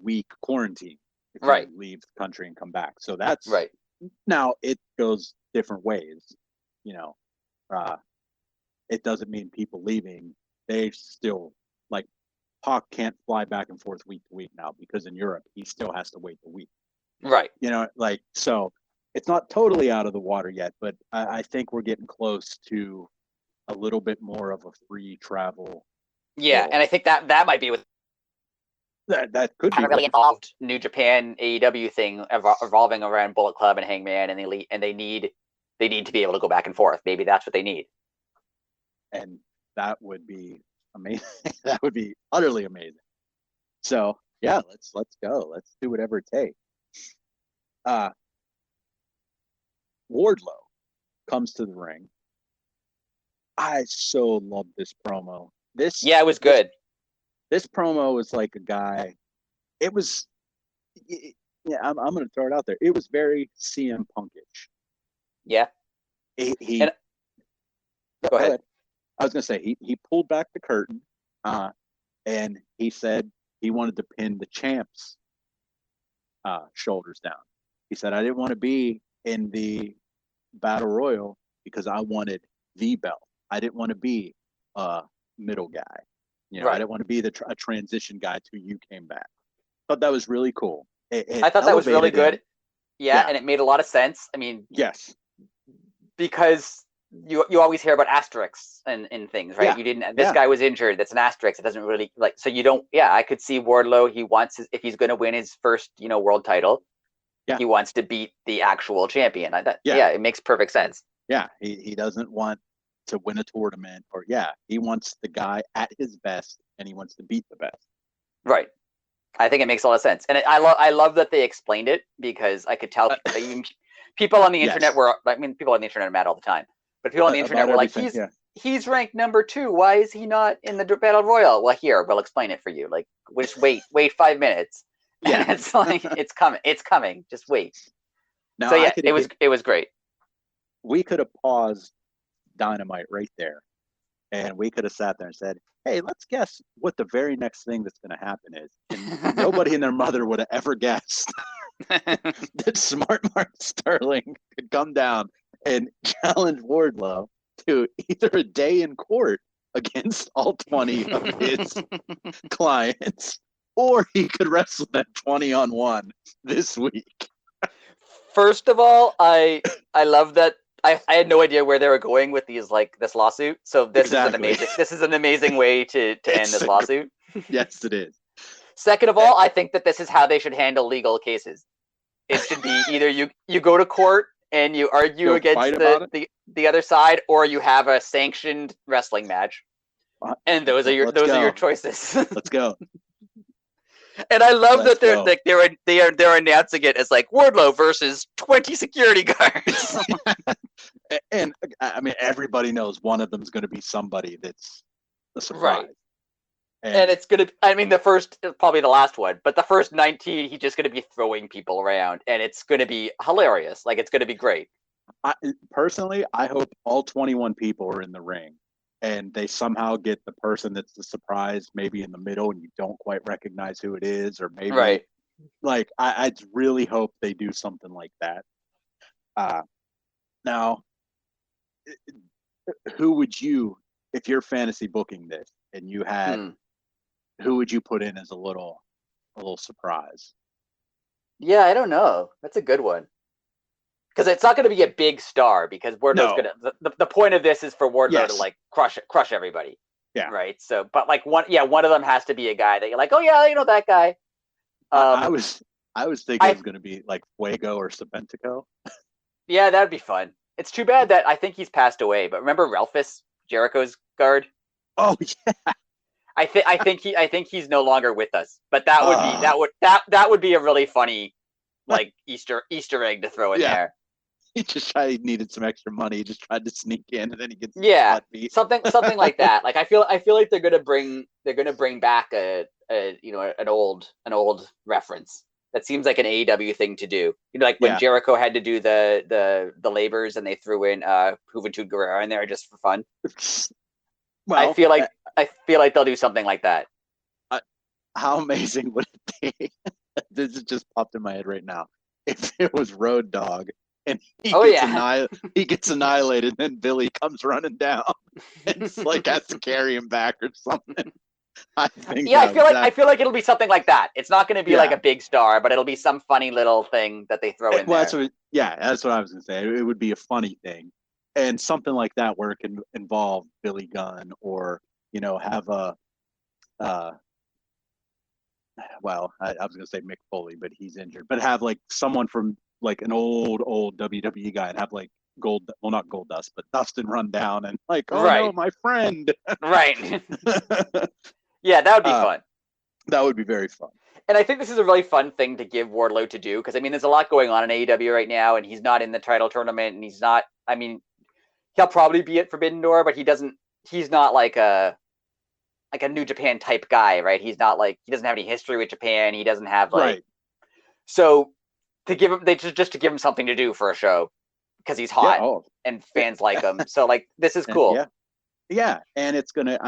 week quarantine if you leave the country and come back. So that's right. Now it goes different ways. It doesn't mean people leaving. They still like Pac can't fly back and forth week to week now because in Europe he still has to wait the week. Right. So it's not totally out of the water yet, but I think we're getting close to a little bit more of a free travel. Yeah, and I think that might be with that could be really involved New Japan AEW thing evolving around Bullet Club and Hangman and the Elite, and they need to be able to go back and forth. Maybe that's what they need. And that would be amazing. That would be utterly amazing. So yeah, let's go. Let's do whatever it takes. Wardlow comes to the ring. I so love this promo. It was good. This promo was like a guy. It was, I'm going to throw it out there. It was very CM Punkish. Yeah. Go ahead. I was going to say he pulled back the curtain, and he said he wanted to pin the champ's shoulders down. He said, I didn't want to be in the battle royal because I wanted the belt. I didn't want to be a middle guy. I didn't want to be a transition guy till you came back. Thought that was really cool. I thought that was really good. Yeah, and it made a lot of sense. I mean, yes, because you always hear about asterisks and things, right? Yeah. You didn't. This guy was injured. That's an asterisk. It doesn't really so you don't. Yeah, I could see Wardlow. He wants if he's going to win his first world title. Yeah. He wants to beat the actual champion. It makes perfect sense. Yeah, he doesn't want to win a tournament he wants the guy at his best and he wants to beat the best. Right. I think it makes a lot of sense. And I love that they explained it because I could tell people on the internet people on the internet are mad all the time, but people on the internet were like, he's ranked number 2. Why is he not in the Battle Royal? Well, here, we'll explain it for you. Like, just wait 5 minutes. Yeah. And it's like, it's coming. Just wait. Now, so yeah, it was great. We could have paused Dynamite right there, and we could have sat there and said, hey, let's guess what the very next thing that's going to happen is. And nobody and their mother would have ever guessed that Smart Mark Sterling could come down and challenge Wardlow to either a day in court against all 20 of his clients, or he could wrestle them 20-on-1 this week. First of all, I love that. I had no idea where they were going with this lawsuit. So this is an amazing way to end this lawsuit. Yes, it is. Second of all, I think that this is how they should handle legal cases. It should be either you go to court and you argue against the other side, or you have a sanctioned wrestling match. And those are your choices. Let's go. And I love that they're announcing it as like Wardlow versus 20 security guards. And I mean, everybody knows one of them is going to be somebody that's a surprise. Right. And it's going to, I mean, the first, probably the last one, but the first 19, he's just going to be throwing people around, and it's going to be hilarious. Like, it's going to be great. Personally, I hope all 21 people are in the ring, and they somehow get the person that's the surprise maybe in the middle, and you don't quite recognize who it is, or maybe, right. Like, I really hope they do something like that. Now, who would you, if you're fantasy booking this, and you had, who would you put in as a little surprise? Yeah, I don't know. That's a good one. Because it's not going to be a big star, because Wardlow's going to. The point of this is for Wardlow to like crush everybody. Yeah. Right. So, but like one of them has to be a guy that you're like, oh yeah, you know that guy. I was thinking it was going to be like Fuego or Sabentico. Yeah, that'd be fun. It's too bad that I think he's passed away. But remember Ralphus, Jericho's guard? Oh yeah. I think he's no longer with us. But that would be a really funny like Easter egg to throw in there. He needed some extra money. He just tried to sneak in, and then he gets Yeah, beat. something like that. Like I feel like they're gonna bring back an old reference. That seems like an AEW thing to do. Like when Jericho had to do the labors and they threw in Juventud Guerrera in there just for fun. Well, I feel like they'll do something like that. How amazing would it be? This has just popped in my head right now. If it was Road Dogg and he gets annihilated, and then Billy comes running down and has to carry him back or something. I feel like it'll be something like that. It's not going to be like a big star, but it'll be some funny little thing that they throw in there. That's what I was going to say. It would be a funny thing, and something like that where it can involve Billy Gunn or have a. Well, I was going to say Mick Foley, but he's injured. But have someone from an old WWE guy and have not Goldust, but Dustin run down and no, my friend. Right. Yeah, that would be fun. That would be very fun. And I think this is a really fun thing to give Wardlow to do because there's a lot going on in AEW right now, and he's not in the title tournament, and he's not. He'll probably be at Forbidden Door, but he's not like a New Japan type guy, right? He's not he doesn't have any history with Japan. He doesn't have right. So to give him, just to give him something to do for a show because he's hot and fans like him. So this is cool. Yeah, and it's gonna.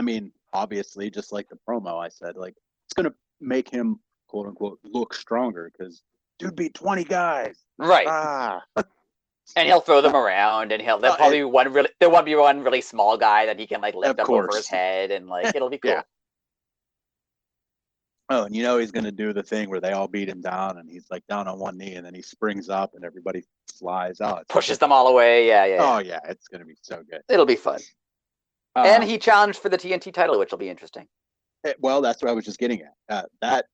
Obviously, just like the promo I said, it's gonna make him quote unquote look stronger because dude beat 20 guys. Right. And he'll throw them around, and there'll probably be one really small guy that he can lift up over his head, and it'll be cool. Yeah. Oh, and he's gonna do the thing where they all beat him down, and he's down on one knee, and then he springs up, and everybody flies out, pushes them all away. Yeah. Oh yeah, it's gonna be so good. It'll be fun. And he challenged for the TNT title, which will be interesting. Well, that's what I was just getting at. That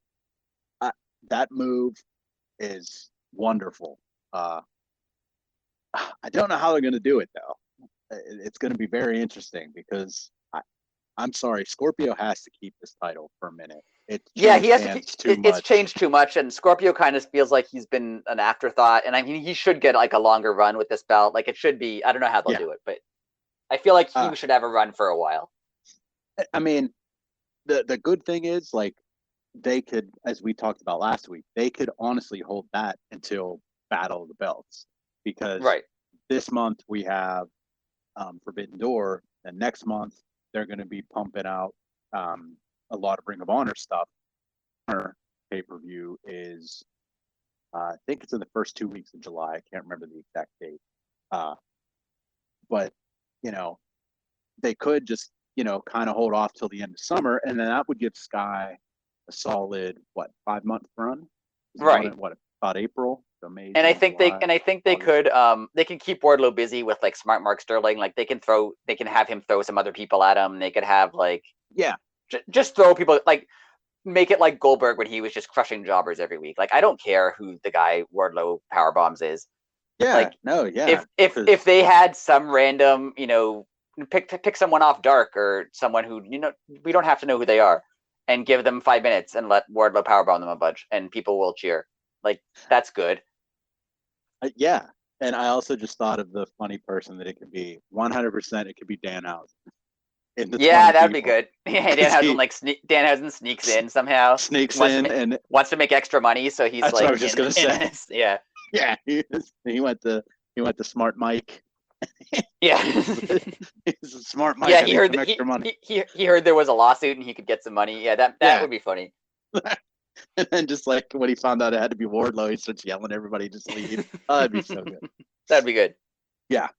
move is wonderful. I don't know how they're going to do it, though. It's going to be very interesting because I'm sorry, Scorpio has to keep this title for a minute. He has to. It's changed too much, and Scorpio kind of feels like he's been an afterthought. And he should get a longer run with this belt. It should be. I don't know how they'll do it, but I feel like he should have a run for a while. The good thing is they could, as we talked about last week, they could honestly hold that until Battle of the Belts. Because this month we have Forbidden Door, and next month they're going to be pumping out a lot of Ring of Honor stuff. Our pay-per-view is, I think it's in the first 2 weeks of July. I can't remember the exact date. But, they could just, kind of hold off till the end of summer, and then that would give Sky a solid, 5-month run? Right. About April? May, and I think they could they can keep Wardlow busy with Smart Mark Sterling. They can have him throw some other people at him. They could have just throw people make it like Goldberg when he was just crushing jobbers every week. I don't care who the guy Wardlow power bombs is. Yeah, if they had some random pick someone off Dark or someone who we don't have to know who they are, and give them 5 minutes and let Wardlow powerbomb them a bunch, and people will cheer. That's good. Yeah, and I also just thought of the funny person that it could be. 100%, it could be Danhausen. That'd be good. Yeah, Danhausen sneaks in somehow. And wants to make extra money, so he's that's what I was just gonna say. Yeah. Yeah, he went to Smart Mike. Yeah, he's a Smart Mike. Yeah, he heard extra money. He heard there was a lawsuit and he could get some money. Yeah, that would be funny. And then just when he found out it had to be Wardlow, he starts yelling at everybody just leave. Oh, that'd be so good. That'd be good. Yeah.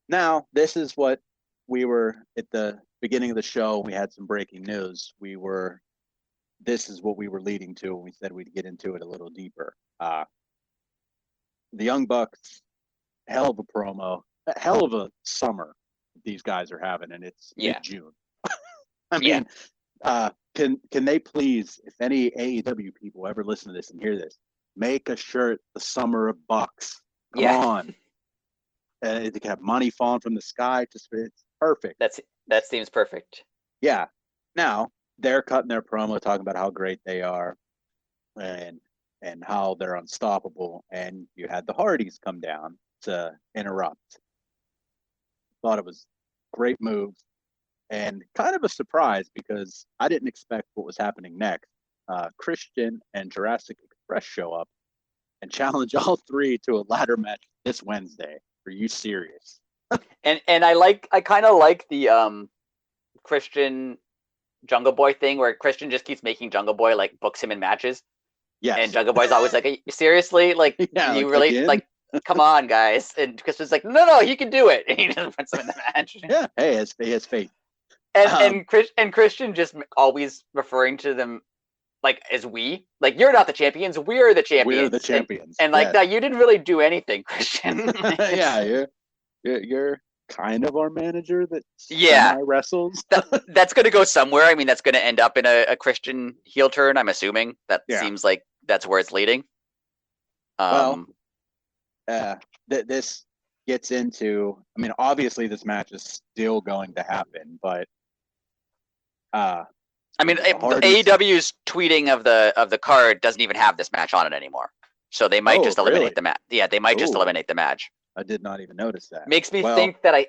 Now this is what we were at the beginning of the show. We had some breaking news. This is what we were leading to, and we said we'd get into it a little deeper. The Young Bucks, hell of a promo, hell of a summer these guys are having, and it's mid-June. Can they please, if any AEW people ever listen to this and hear this, make a shirt the Summer of Bucks? Come on. They can have money falling from the sky. It's perfect. That seems perfect. Yeah. Now they're cutting their promo talking about how great they are, and and how they're unstoppable. And you had the Hardys come down to interrupt. Thought it was a great move and kind of a surprise because I didn't expect what was happening next. Christian and Jurassic Express show up and challenge all three to a ladder match this Wednesday. Are you serious? And I kind of like the Christian Jungle Boy thing where Christian just keeps making Jungle Boy like books him in matches. Yes. And Jungle Boy's always like, seriously? Like, yeah, you really again? like? Come on, guys! And Christian's like, no, he can do it. And he just puts him in the match. Yeah, hey, he has faith. And Christian just always referring to them like as we, like, you're not the champions, we're the champions. We're the champions. And like that, you didn't really do anything, Christian. Yeah, you're kind of our manager that wrestles. That's going to go somewhere. I mean, that's going to end up in a Christian heel turn. I'm assuming that seems like that's where it's leading. This gets into. I mean, obviously, this match is still going to happen, but I mean, AEW's tweeting of the card doesn't even have this match on it anymore, so they might just eliminate the match. Yeah, they might just eliminate the match. I did not even notice that. Makes me think that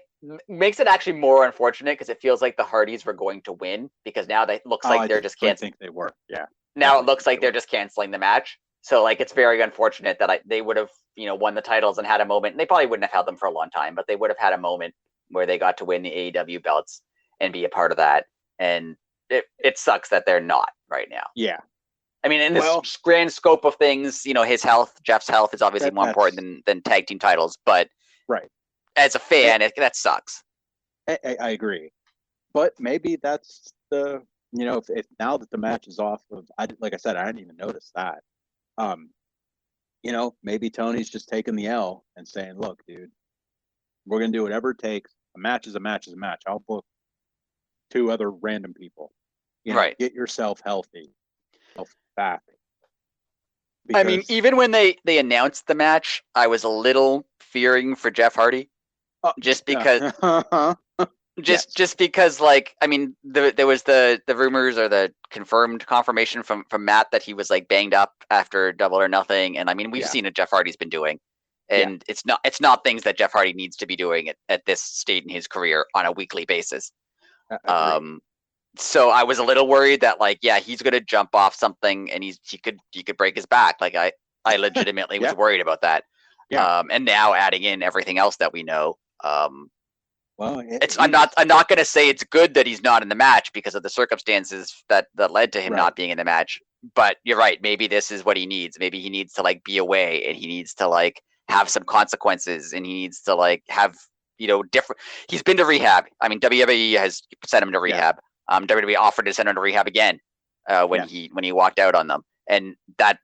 makes it actually more unfortunate because it feels like the Hardys were going to win because now it looks like they're just canceling. I think they were. Yeah. Now it looks like they're just canceling the match. So like it's very unfortunate that they would have won the titles and had a moment. And they probably wouldn't have held them for a long time, but they would have had a moment where they got to win the AEW belts and be a part of that. And it sucks that they're not right now. Yeah. I mean, in this grand scope of things, his health, Jeff's health is obviously more important than tag team titles. But as a fan, that sucks. I agree. But maybe that's the, if now that the match is off of, like I said, I didn't even notice that. Maybe Tony's just taking the L and saying, look, dude, we're going to do whatever it takes. A match is a match is a match. I'll book 2 other random people. Get yourself healthy. Back. I mean, even when they announced the match, I was a little fearing for Jeff Hardy, just because, just because, like, I mean, there was the rumors or the confirmed confirmation from Matt that he was like banged up after Double or Nothing, and I mean, we've seen what Jeff Hardy's been doing, and it's not things that Jeff Hardy needs to be doing at this state in his career on a weekly basis. So I was a little worried that he's going to jump off something and he could break his back. Like I legitimately was worried about that. Yeah. And now adding in everything else that we know. I'm not going to say it's good that he's not in the match because of the circumstances that led to him not being in the match. But you're right. Maybe this is what he needs. Maybe he needs to be away and he needs to have some consequences and he needs to have, different. He's been to rehab. I mean, WWE has sent him to rehab. WWE offered to send him to rehab again when he walked out on them, and that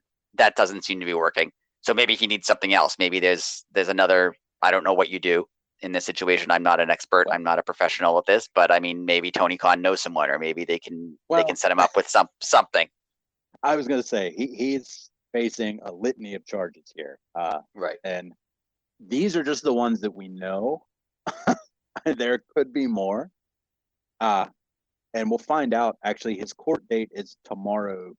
doesn't seem to be working. So maybe he needs something else. Maybe there's another. I don't know what you do in this situation. I'm not an expert. I'm not a professional at this, but I mean, maybe Tony Khan knows someone, or maybe they can set him up with something. I was going to say he's facing a litany of charges here, and these are just the ones that we know. There could be more. And we'll find out. Actually, his court date is tomorrow,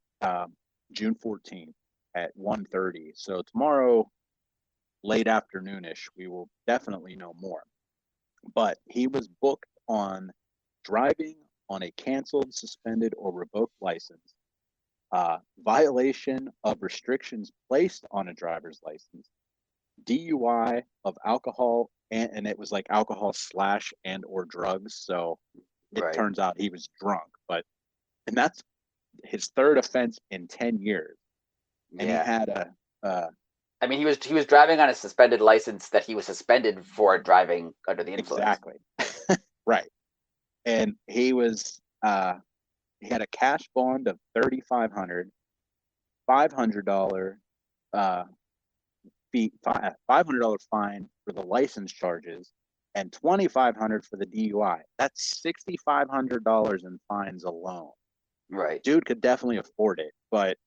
June 14th at 1:30. So tomorrow, late afternoonish, we will definitely know more. But he was booked on driving on a canceled, suspended, or revoked license, violation of restrictions placed on a driver's license, DUI of alcohol, and it was alcohol / and or drugs. So it turns out he was drunk, and that's his 3rd offense in 10 years. And he had I mean, he was driving on a suspended license that he was suspended for driving under the influence. Exactly. Right. And he was he had a cash bond of $3,500, $500 $500 fine for the license charges, and $2,500 for the DUI. That's $6,500 in fines alone. Right. Dude could definitely afford it, but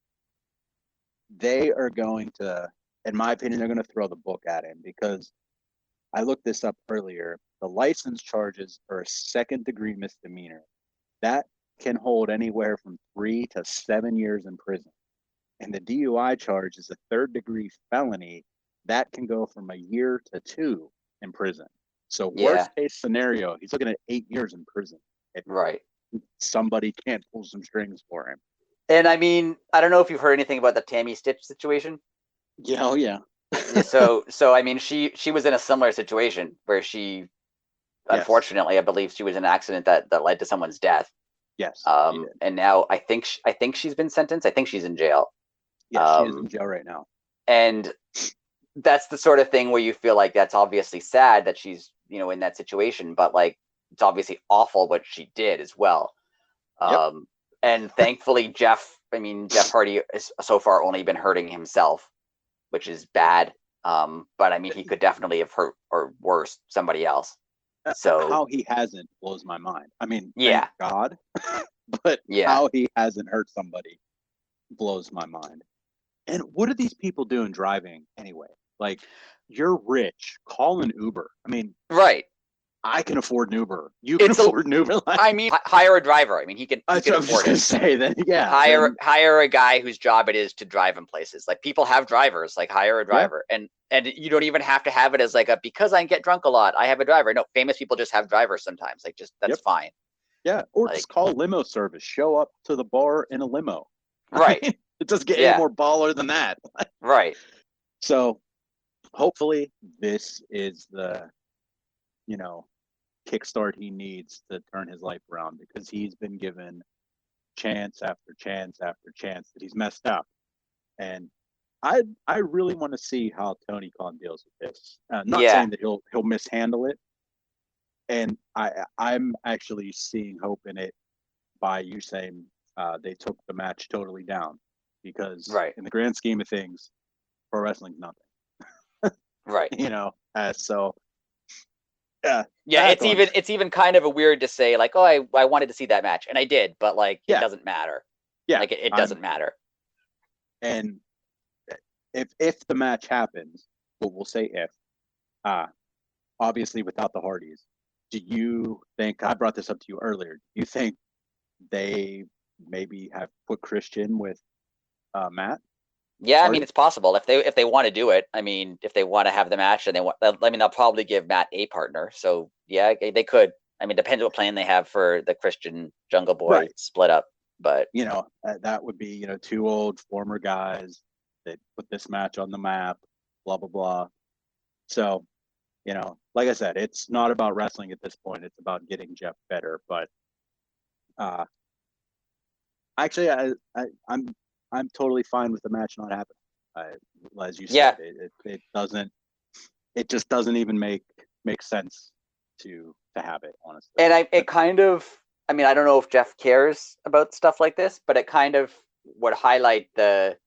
they are going to, in my opinion, they're going to throw the book at him because I looked this up earlier. The license charges are a 2nd-degree misdemeanor. That can hold anywhere from 3 to 7 years in prison. and the DUI charge is a third-degree felony, that can go from a year to 2 in prison. So worst case scenario, he's looking at 8 years in prison. If somebody can't pull some strings for him. And I mean, I don't know if you've heard anything about the Tammy Stitch situation. Yeah, oh yeah. So I mean, she was in a similar situation where she, unfortunately, I believe she was in an accident that led to someone's death. Yes. And now I think she's been sentenced. I think she's in jail. Yeah, she is in jail right now. And that's the sort of thing where you feel like that's obviously sad that she's, in that situation, but like it's obviously awful what she did as well. And thankfully Jeff Hardy has so far only been hurting himself, which is bad. But I mean, he could definitely have hurt, or worse, somebody else. So how he hasn't blows my mind. I mean, thank God, but how he hasn't hurt somebody blows my mind. And what are these people doing driving anyway? Like, you're rich, call an Uber. I mean, right. I can afford an Uber. You can afford an Uber. I mean, hire a driver. I mean, he can. That's what I was just gonna say. Then hire a guy whose job it is to drive in places. Like, people have drivers. Like, hire a driver, and you don't even have to have it as like because I get drunk a lot, I have a driver. No, famous people just have drivers sometimes. Like, just that's fine. Yeah, or just call limo service. Show up to the bar in a limo. Right. I mean, it doesn't get any more baller than that. Right. So, hopefully, this is the, kickstart he needs to turn his life around, because he's been given chance after chance after chance that he's messed up. And I really want to see how Tony Khan deals with this. Not saying that he'll mishandle it. And I'm actually seeing hope in it by you saying they took the match totally down, because in the grand scheme of things, pro wrestling's nothing. Right. So it's even kind of a weird to say like, oh, I wanted to see that match, and I did, but like it doesn't matter. Like it doesn't matter. And if the match happens, we'll say if, obviously without the Hardys, do you think, I brought this up to you earlier, do you think they maybe have put Christian with Matt? Yeah, Hardy? I mean, it's possible if they want to do it. I mean, if they want to have the match, and they'll probably give Matt a partner. So yeah, they could. I mean, depends what plan they have for the Christian Jungle Boy split up. But that would be 2 old former guys that put this match on the map. Blah blah blah. So like I said, it's not about wrestling at this point. It's about getting Jeff better. But actually, I'm totally fine with the match not happening. As you said, it doesn't. It just doesn't even make sense to have it, honestly. And it kind of. I mean, I don't know if Jeff cares about stuff like this, but it kind of would highlight the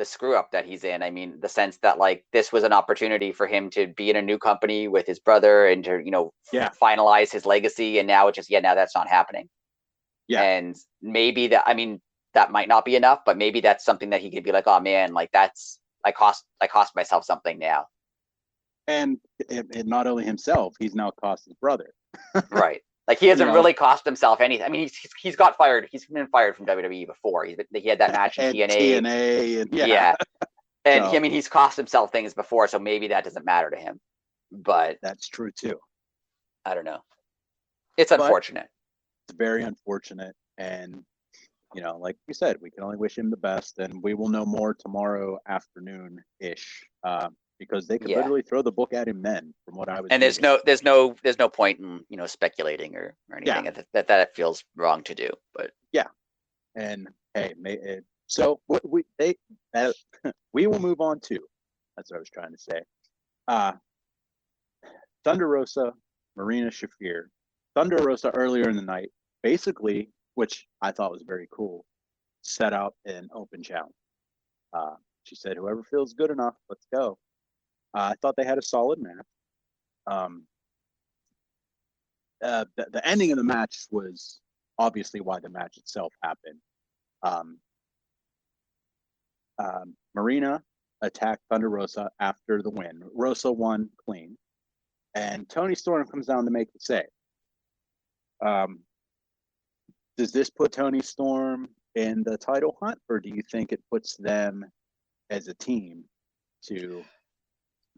screw up that he's in. I mean, the sense that like this was an opportunity for him to be in a new company with his brother and to finalize his legacy, and now it's just now that's not happening. Yeah, and maybe that might not be enough, but maybe that's something that he could be like, oh man, like that's I cost myself something now. And not only himself, he's now cost his brother. Right. Like he hasn't really cost himself anything. I mean, he's got fired. He's been fired from WWE before. He had that match in TNA. And he's cost himself things before, so maybe that doesn't matter to him. But that's true too. I don't know. It's unfortunate. It's very unfortunate, and like you said, we can only wish him the best, and we will know more tomorrow afternoon ish. Because they could literally throw the book at him then, from what I was. And there's no point in speculating or anything that feels wrong to do. But and hey, so we will move on to. That's what I was trying to say. Thunder Rosa, Marina Shafir. Thunder Rosa earlier in the night, basically, which I thought was very cool, set out an open challenge. She said, "Whoever feels good enough, let's go." I thought they had a solid match. The ending of the match was obviously why the match itself happened. Marina attacked Thunder Rosa after the win. Rosa won clean. And Tony Storm comes down to make the save. Does this put Tony Storm in the title hunt, or do you think it puts them as a team to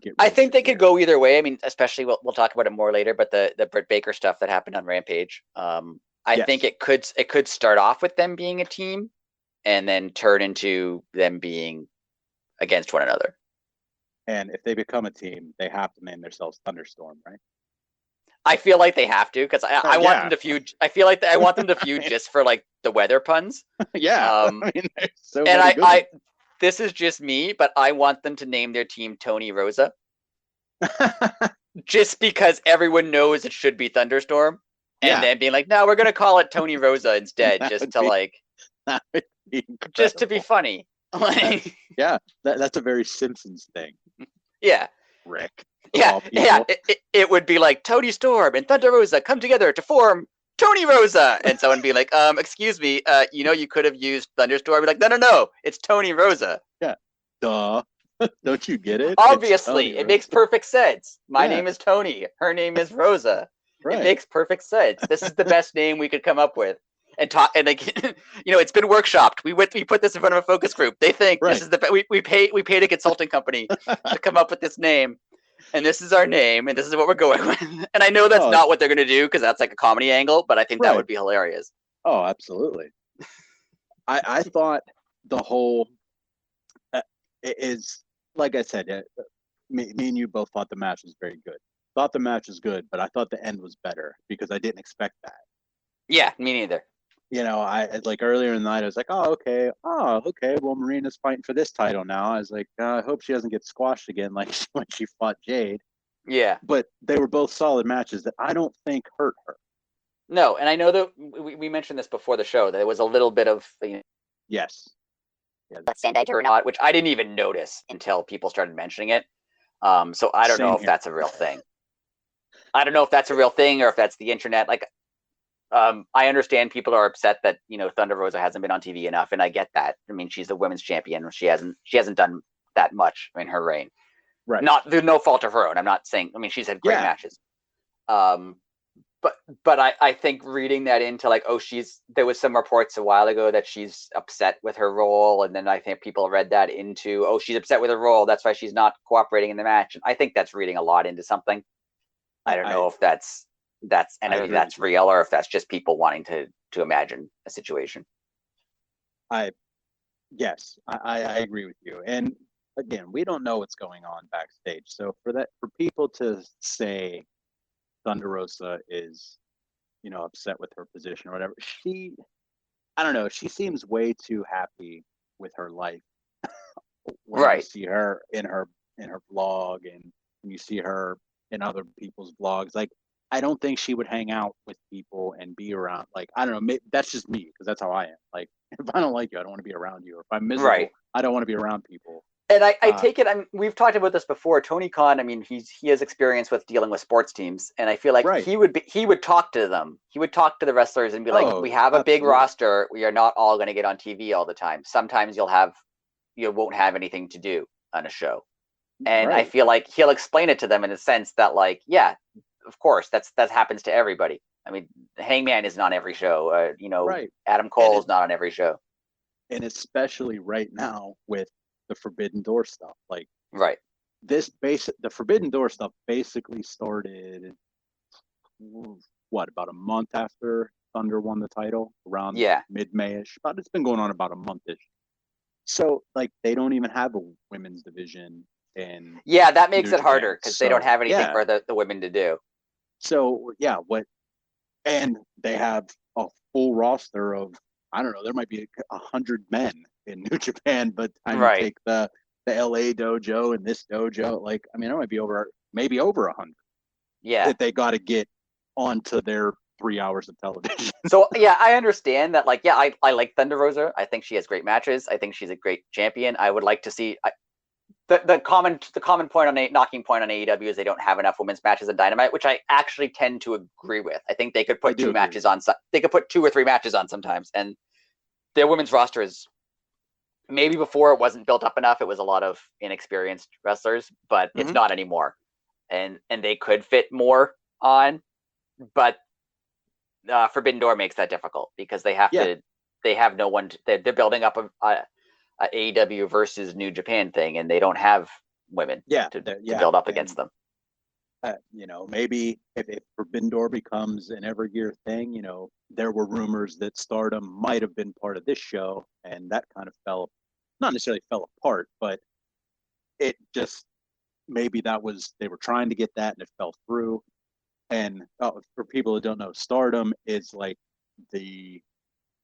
get I think they here? could go either way. I mean, especially we'll talk about it more later, but the Britt Baker stuff that happened on Rampage. I think it could start off with them being a team and then turn into them being against one another. And if they become a team, they have to name themselves Thunderstorm, right? I feel like they have to, because I want them to feud. I feel like I want them to feud just for like the weather puns. Yeah, I mean, there's so and many good ones. This is just me, but I want them to name their team Tony Rosa. Just because everyone knows it should be Thunderstorm, and then being like, no, we're gonna call it Tony Rosa instead, just to just to be funny. Yeah, that's a very Simpsons thing. Yeah, Rick. Yeah. It would be like Tony Storm and Thunder Rosa come together to form Tony Rosa, and someone be like, excuse me, you could have used Thunderstorm. Be like, no, it's Tony Rosa. Yeah, duh. Don't you get it? Obviously, it makes perfect sense. My name is Tony. Her name is Rosa. Right. It makes perfect sense. This is the best name we could come up with. And talk, and like, it's been workshopped. We put this in front of a focus group. They think this is the we paid a consulting company to come up with this name, and this is our name, and this is what we're going with. And I know that's not what they're going to do, because that's like a comedy angle, but I think that would be hilarious. Oh, absolutely. I thought the whole is, like I said, me and you both thought the match was very good. Thought the match was good, but I thought the end was better because I didn't expect that. Yeah, me neither. I like earlier in the night, I was like, oh, okay. Well, Marina's fighting for this title now. I was like, I hope she doesn't get squashed again like when she fought Jade. Yeah. But they were both solid matches that I don't think hurt her. No, and I know that we mentioned this before the show, that it was a little bit of, yes. Yeah, Sandbag or not, which I didn't even notice until people started mentioning it. So I don't know if that's a real thing. I don't know if that's a real thing or if that's the internet. Like, I understand people are upset that Thunder Rosa hasn't been on TV enough, and I get that. I mean, she's the women's champion. She hasn't done that much in her reign. Right. There's no fault of her own. I'm not saying. I mean, she's had great matches. But I think reading that into like, there was some reports a while ago that she's upset with her role, and then I think people read that into, she's upset with her role, that's why she's not cooperating in the match. And I think that's reading a lot into something. I don't know if that's real, or if that's just people wanting to imagine a situation. I agree with you. And again, we don't know what's going on backstage. So for people to say Thunder Rosa is, upset with her position or whatever, I don't know, she seems way too happy with her life. When you see her in her vlog, and you see her in other people's vlogs, like, I don't think she would hang out with people and be around. Like, I don't know, maybe that's just me, because that's how I am. Like, if I don't like you, I don't want to be around you. Or if I'm miserable, I don't want to be around people. And I take it, we've talked about this before. Tony Khan, I mean, he has experience with dealing with sports teams, and I feel like he would talk to them. He would talk to the wrestlers and be like, "We have a big roster. We are not all going to get on TV all the time. Sometimes you won't have anything to do on a show." And I feel like he'll explain it to them in a sense that, like, yeah, of course, that happens to everybody. I mean, Hangman isn't on every show. Adam Cole is not on every show. And especially right now with the Forbidden Door stuff, like, the Forbidden Door stuff basically started about a month after Thunder won the title, around mid-May-ish. But it's been going on about a month-ish. So, like, they don't even have a women's division. And that makes it harder, because they don't have anything for the women to do. So and they have a full roster of, I don't know, there might be 100 men in New Japan, but you take the LA dojo and this dojo, like, I mean, it might be maybe over 100. Yeah, that they got to get onto their 3 hours of television. So I understand that. Like, I like Thunder Rosa. I think she has great matches. I think she's a great champion. I would like to see. The common point knocking point on AEW is they don't have enough women's matches in Dynamite, which I actually tend to agree with. I think they could put two matches on. They could put 2 or 3 matches on sometimes, and their women's roster is, maybe before it wasn't built up enough. It was a lot of inexperienced wrestlers, but it's not anymore, and they could fit more on, but Forbidden Door makes that difficult, because they have to they have no one. They're building up a AEW versus New Japan thing, and they don't have women to build up against them. Maybe if Forbidden Door becomes an every year thing, there were rumors that Stardom might have been part of this show, and that kind of not necessarily fell apart, but it just, maybe they were trying to get that and it fell through. And for people who don't know, Stardom is like the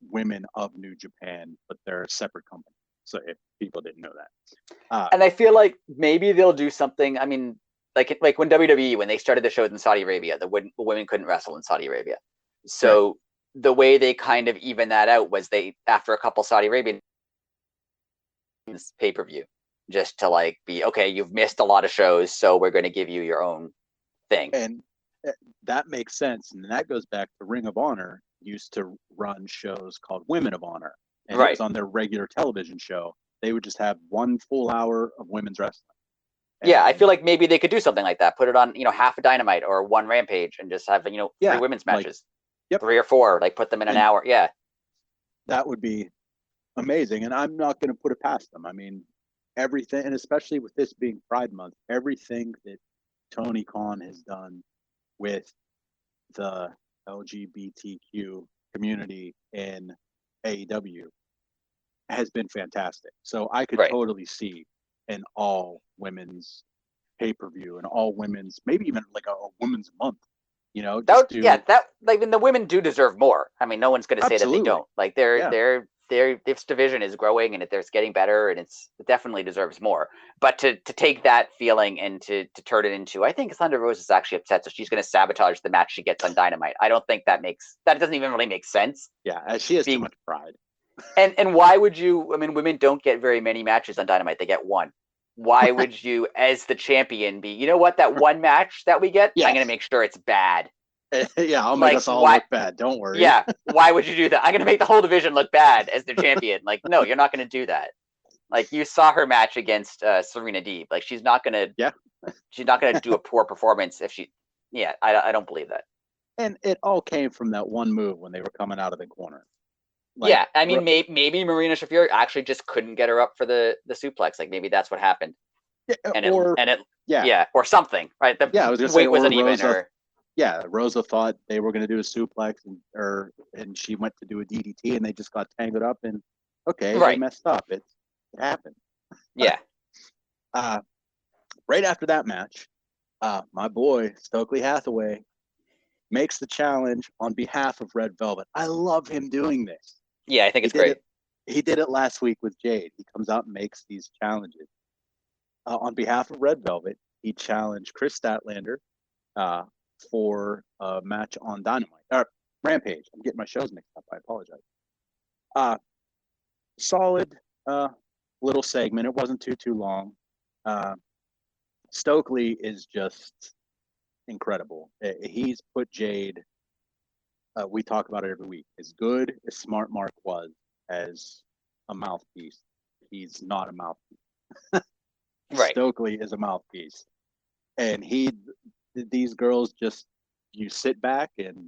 women of New Japan, but they're a separate company. So if people didn't know that. And I feel like maybe they'll do something. I mean, like when WWE, when they started the shows in Saudi Arabia, the women couldn't wrestle in Saudi Arabia. So the way they kind of even that out was after a couple Saudi Arabian pay-per-view, just to like be, okay, you've missed a lot of shows, so we're going to give you your own thing. And that makes sense. And that goes back to Ring of Honor used to run shows called Women of Honor. And it was on their regular television show. They would just have 1 full hour of women's wrestling. Yeah, I feel like maybe they could do something like that. Put it on, half a Dynamite or 1 Rampage, and just have 3 women's matches, 3 or 4. Like put them in an hour. Yeah, that would be amazing. And I'm not going to put it past them. I mean, everything, and especially with this being Pride Month, everything that Tony Khan has done with the LGBTQ community in AEW has been fantastic. So I could totally see an all women's pay-per-view and all women's, maybe even like a women's month, the women do deserve more. I mean, no one's going to say that they don't. Like this division is growing and it's getting better, and it definitely deserves more. But to take that feeling and to turn it into, I think Thunder Rose is actually upset, so she's going to sabotage the match she gets on Dynamite. I don't think that doesn't even really make sense. Yeah, she has too much pride. And why would you? I mean, women don't get very many matches on Dynamite; they get 1. Why would you, as the champion, be? You know what? That 1 match that we get, I'm going to make sure it's bad. Yeah, I'll make us all look bad. Don't worry. Yeah, why would you do that? I'm going to make the whole division look bad as the champion. Like, no, you're not going to do that. Like, you saw her match against Serena Deeb. Like, she's not going to. Yeah. She's not going to do a poor performance if she. Yeah, I don't believe that. And it all came from that one move when they were coming out of the corner. I mean, maybe Marina Shafir actually just couldn't get her up for the suplex. Like, maybe that's what happened. Yeah, or something, right? I was going to say, wasn't even. Rosa thought they were going to do a suplex, and she went to do a DDT, and they just got tangled up, and they messed up. It happened. Yeah. Right after that match, my boy Stokely Hathaway makes the challenge on behalf of Red Velvet. I love him doing this. Yeah, I think it's great. He did it last week with Jade. He comes out and makes these challenges. On behalf of Red Velvet, he challenged Chris Statlander for a match on Dynamite. Rampage. I'm getting my shows mixed up. I apologize. Solid little segment. It wasn't too long. Stokely is just incredible. He's put Jade, we talk about it every week, as good as Smart Mark was as a mouthpiece. He's not a mouthpiece. Stokely is a mouthpiece. And these girls just, you sit back and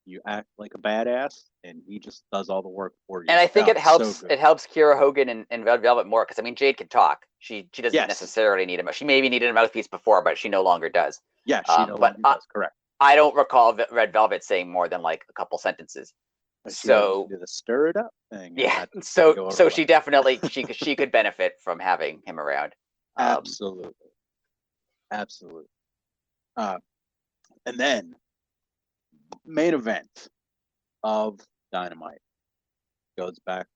you act like a badass, and he just does all the work for you. And I think it helps Kiera Hogan and Red Velvet more, because I mean, Jade can talk. She doesn't necessarily need she maybe needed a mouthpiece before, but she no longer does. Yeah, she no longer does. Correct. I don't recall Red Velvet saying more than like a couple sentences. So did a stir it up thing. Yeah. So she definitely she could benefit from having him around. Absolutely. And then main event of Dynamite goes back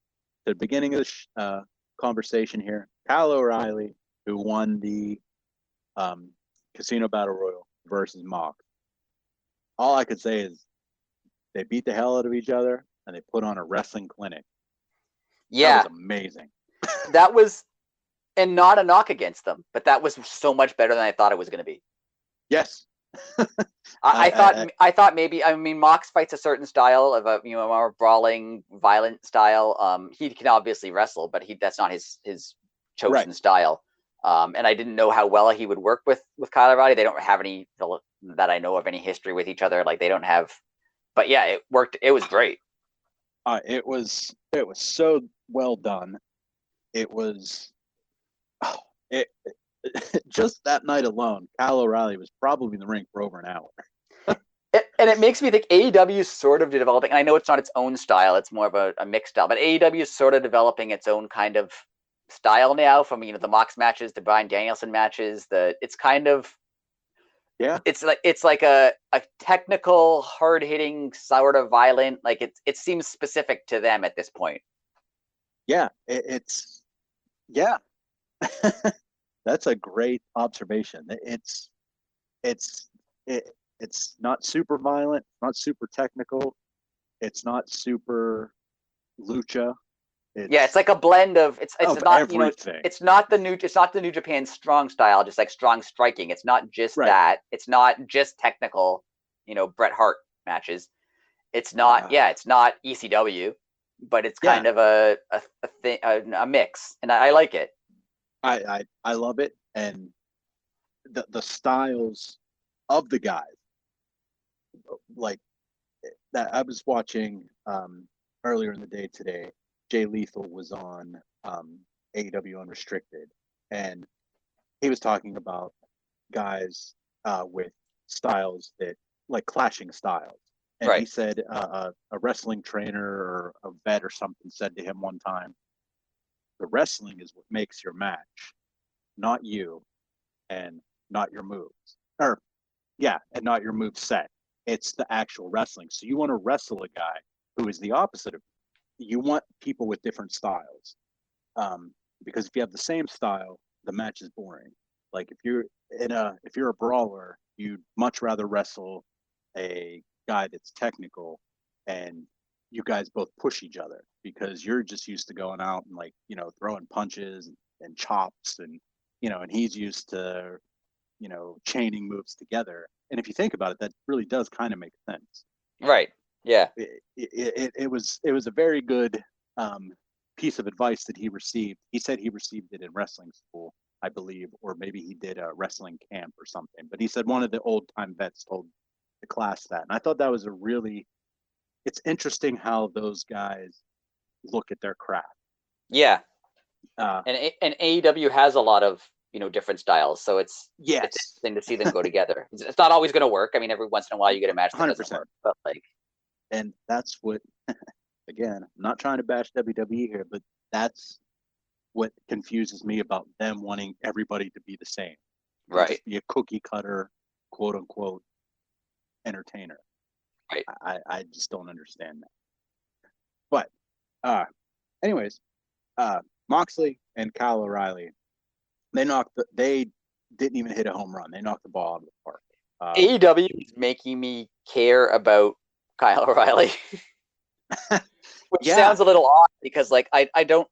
to the beginning of the conversation here. Kyle O'Reilly, who won the Casino Battle Royal versus Mox. All I could say is they beat the hell out of each other and they put on a wrestling clinic. Yeah. That was amazing. That was, and not a knock against them, but that was so much better than I thought it was going to be. Yes. I thought maybe, I mean, Mox fights a certain style of a more brawling, violent style. He can obviously wrestle, but that's not his chosen style. And I didn't know how well he would work with Kyle O'Reilly. They don't have any that I know of any history with each other. Like they don't have, but yeah, it worked. It was great. It was so well done. It was it just that night alone. Kyle O'Reilly was probably in the ring for over an hour. And it makes me think AEW is sort of developing, and I know it's not its own style, it's more of a mixed style, but AEW is sort of developing its own kind of style now, from the Mox matches, the Bryan Danielson matches, it's kind of, yeah, it's like a technical, hard-hitting, sort of violent, like it seems specific to them at this point. Yeah, yeah. That's a great observation. It's not super violent, not super technical, it's not super lucha. It's like a blend of it's not everything. It's not the New Japan strong style, just like strong striking. It's not just that. It's not just technical, Bret Hart matches. It's not it's not ECW, but it's kind of a thing, a mix, and I like it. I love it, and the styles of the guys, like that. I was watching earlier in the day today. Jay Lethal was on AEW Unrestricted, and he was talking about guys with styles that like clashing styles. And he said a wrestling trainer or a vet or something said to him one time, "The wrestling is what makes your match, not you, and not your moves, or and not your move set. It's the actual wrestling. So you want to wrestle a guy who is the opposite of you. You want people with different styles, because if you have the same style, the match is boring. Like if you're a brawler, you'd much rather wrestle a guy that's technical, and you guys both push each other because you're just used to going out and throwing punches and chops, and and he's used to chaining moves together. And if you think about it, that really does kind of make sense. Right. Yeah. It was a very good piece of advice that he received. He said he received it in wrestling school, I believe, or maybe he did a wrestling camp or something. But he said one of the old time vets told the class that, and I thought that was it's interesting how those guys look at their craft. Yeah. And AEW has a lot of different styles, so it's interesting to see them go together. It's not always going to work. I mean, every once in a while you get a match that doesn't work, but and that's what again, I'm not trying to bash WWE here, but that's what confuses me about them wanting everybody to be the same, right? Just be a cookie cutter, quote unquote, entertainer. Right. I just don't understand that. But anyways, Moxley and Kyle O'Reilly, they didn't even hit a home run. They knocked the ball out of the park. AEW is making me care about Kyle O'Reilly, which sounds a little odd because I didn't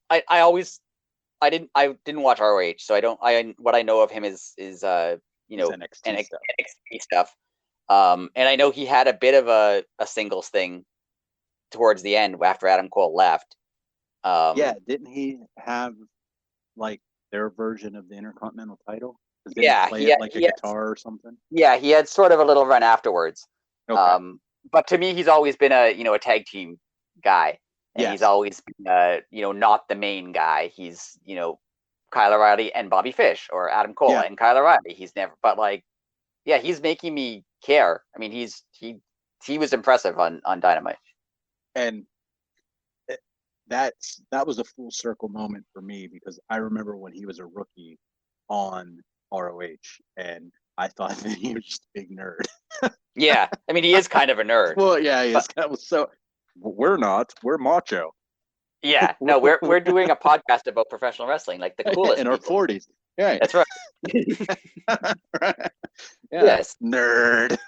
watch ROH, so what I know of him is NXT stuff. And I know he had a bit of a singles thing towards the end after Adam Cole left. Didn't he have their version of the Intercontinental title? He play a guitar or something? Yeah, he had sort of a little run afterwards. Okay. But to me, he's always been a tag team guy, and he's always been not the main guy. He's Kyle O'Reilly and Bobby Fish, or Adam Cole and Kyle O'Reilly. He's never, but he's making me care. I mean, he was impressive on Dynamite, and that was a full circle moment for me, because I remember when he was a rookie on ROH, and I thought that he was just a big nerd. Yeah, I mean, he is kind of a nerd. Well, yeah, he is. So we're not. We're macho. Yeah, no, we're doing a podcast about professional wrestling, like the coolest in our 40s. Yeah, that's right. Right. Yeah. Yes, nerd.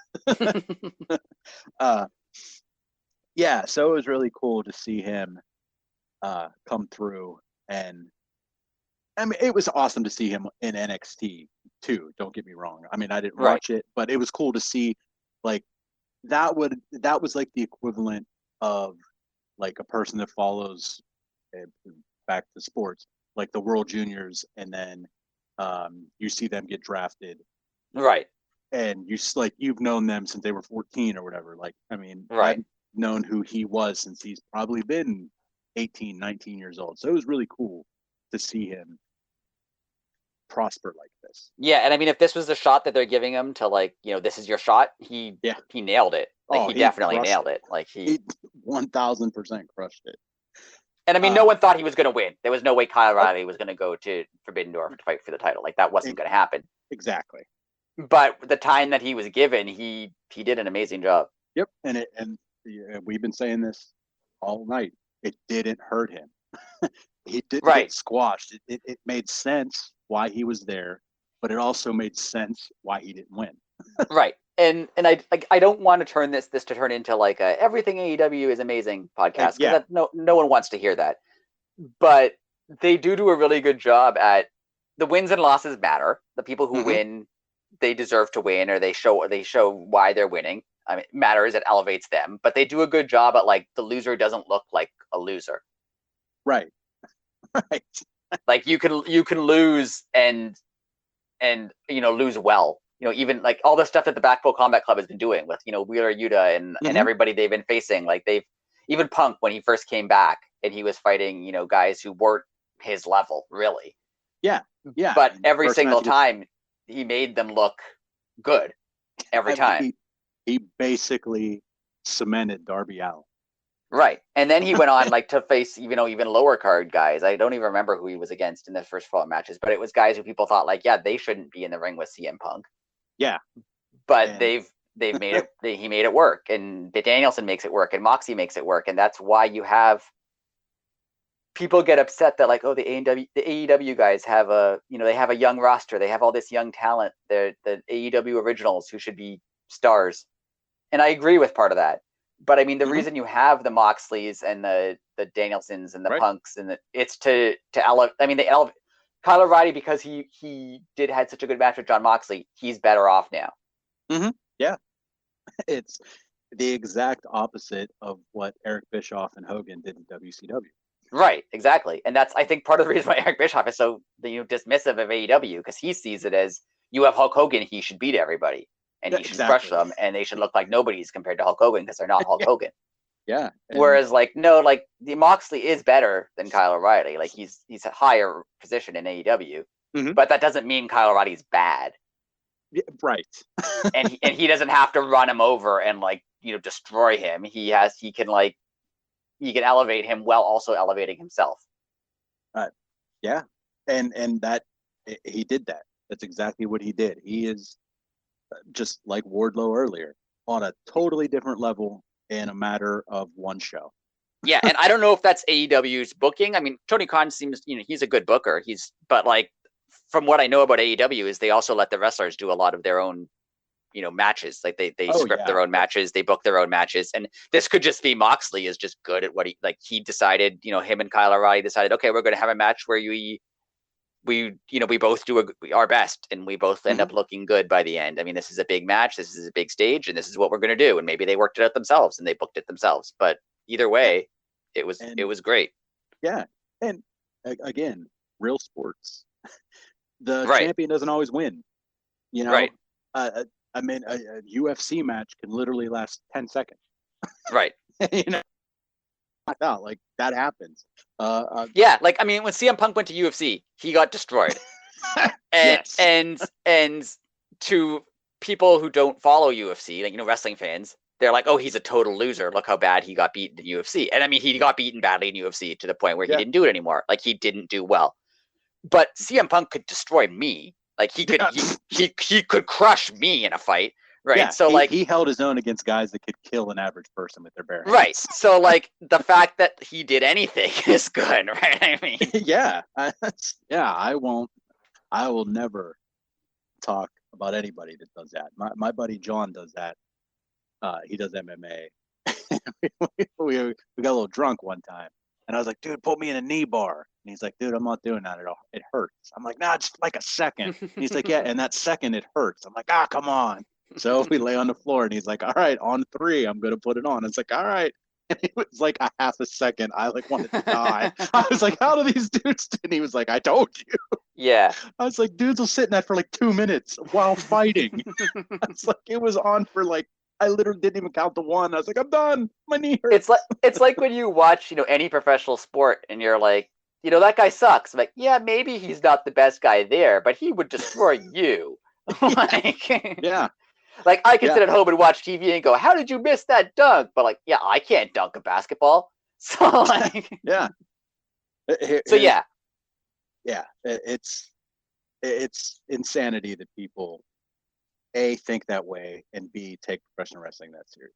So it was really cool to see him come through, and I mean, it was awesome to see him in NXT too. Don't get me wrong. I mean, I didn't watch it, but it was cool to see that was like the equivalent of a person that follows back to sports, like the World Juniors, and then you see them get drafted, right? And you've known them since they were 14 or whatever. I mean, right? known who he was since he's probably been 18, 19 years old. So it was really cool to see him prosper like this. Yeah, and I mean, if this was the shot that they're giving him to, like, this is your shot, he nailed it. Like, he definitely nailed it. Like, he 1000% crushed it. And I mean, no one thought he was going to win. There was no way Kyle O'Reilly was going to go to Forbidden Door to fight for the title. Like, that wasn't going to happen. Exactly. But the time that he was given, he did an amazing job. Yep, and we've been saying this all night. It didn't hurt him. He didn't get squashed. It made sense why he was there, but it also made sense why he didn't win. Right. And I don't want to turn this to turn into like a everything AEW is amazing podcast, because no one wants to hear that. But they do a really good job at the wins and losses matter. The people who win, they deserve to win, or they show why they're winning. I mean, it matters. It elevates them. But they do a good job at, like, the loser doesn't look like a loser. Right. Right. Like, you can lose and lose well. Even like all the stuff that the Backbone Combat Club has been doing with, Wheeler Yuta and everybody they've been facing. Like, even Punk, when he first came back and he was fighting, guys who weren't his level, really. Yeah. Yeah. But every single time he made them look good. Every time. He basically cemented Darby Allin. Right. And then he went on, like, to face, even lower card guys. I don't even remember who he was against in the first 4 matches, but it was guys who people thought, like, yeah, they shouldn't be in the ring with CM Punk. Yeah. But they've made it, he made it work, and Danielson makes it work, and Moxie makes it work. And that's why you have people get upset that, like, oh, the AEW guys have they have a young roster. They have all this young talent. They're the AEW originals who should be stars. And I agree with part of that. But I mean, the reason you have the Moxleys and the Danielsons and the Punks, and it's to elevate. I mean, they elevate Kyle O'Reilly, because he had such a good match with Jon Moxley. He's better off now. Yeah, it's the exact opposite of what Eric Bischoff and Hogan did in WCW. Right, exactly, and that's, I think, part of the reason why Eric Bischoff is so dismissive of AEW, because he sees it as, you have Hulk Hogan, he should beat everybody. And he should crush them, and they should look like nobodies compared to Hulk Hogan, because they're not Hulk Hogan. Yeah. Whereas, like, no, like, the Moxley is better than Kyle O'Reilly. Like, he's a higher position in AEW, but that doesn't mean Kyle O'Reilly's bad. Yeah, right. and he doesn't have to run him over and, like, destroy him. He can elevate him while also elevating himself. Yeah, and that he did that. That's exactly what he did. He is, just like Wardlow earlier, on a totally different level in a matter of one show. Yeah, and I don't know if that's AEW's booking. I mean, Tony Khan seems, he's a good booker. But, like, from what I know about AEW is they also let the wrestlers do a lot of their own, matches. Like, they script their own matches, they book their own matches. And this could just be Moxley is just good at what he decided, him and Kyle O'Reilly decided, okay, we're going to have a match where we both do our best, and we both end up looking good by the end. I mean, this is a big match, this is a big stage, and this is what we're going to do. And maybe they worked it out themselves and they booked it themselves. But either way, it was great. Yeah, and again, real sports. The champion doesn't always win. Right. I mean, a UFC match can literally last 10 seconds. Right. No, like, that happens. Yeah, like, I mean, when CM Punk went to UFC, he got destroyed. and to people who don't follow UFC, like, wrestling fans, they're like, oh, he's a total loser. Look how bad he got beaten in UFC. And I mean, he got beaten badly in UFC to the point where he didn't do it anymore. Like, he didn't do well. But CM Punk could destroy me. Like, he could he could crush me in a fight. Right. Yeah, so he held his own against guys that could kill an average person with their bare hands. Right. So, like, the fact that he did anything is good, right? I mean, I will never talk about anybody that does that. My buddy John does that. He does MMA. we got a little drunk one time, and I was like, dude, put me in a knee bar. And he's like, dude, I'm not doing that at all. It hurts. I'm like, nah, just like a second. And he's like, yeah, and that second it hurts. I'm like, come on. So we lay on the floor, and he's like, all right, on 3, I'm going to put it on. It's like, all right. And it was like a half a second. I, like, wanted to die. I was like, how do these dudes do? And he was like, I told you. Yeah. I was like, dudes will sit in that for like 2 minutes while fighting. It's like, it was on for like I literally didn't even count the one. I was like, I'm done. My knee hurts. It's like when you watch, any professional sport and you're like, that guy sucks. I'm like, yeah, maybe he's not the best guy there, but he would destroy you. Yeah. Like I can sit at home and watch TV and go, how did you miss that dunk? But like, yeah, I can't dunk a basketball. So like, yeah. So yeah. Yeah. It's insanity that people A, think that way, and B, take professional wrestling that serious.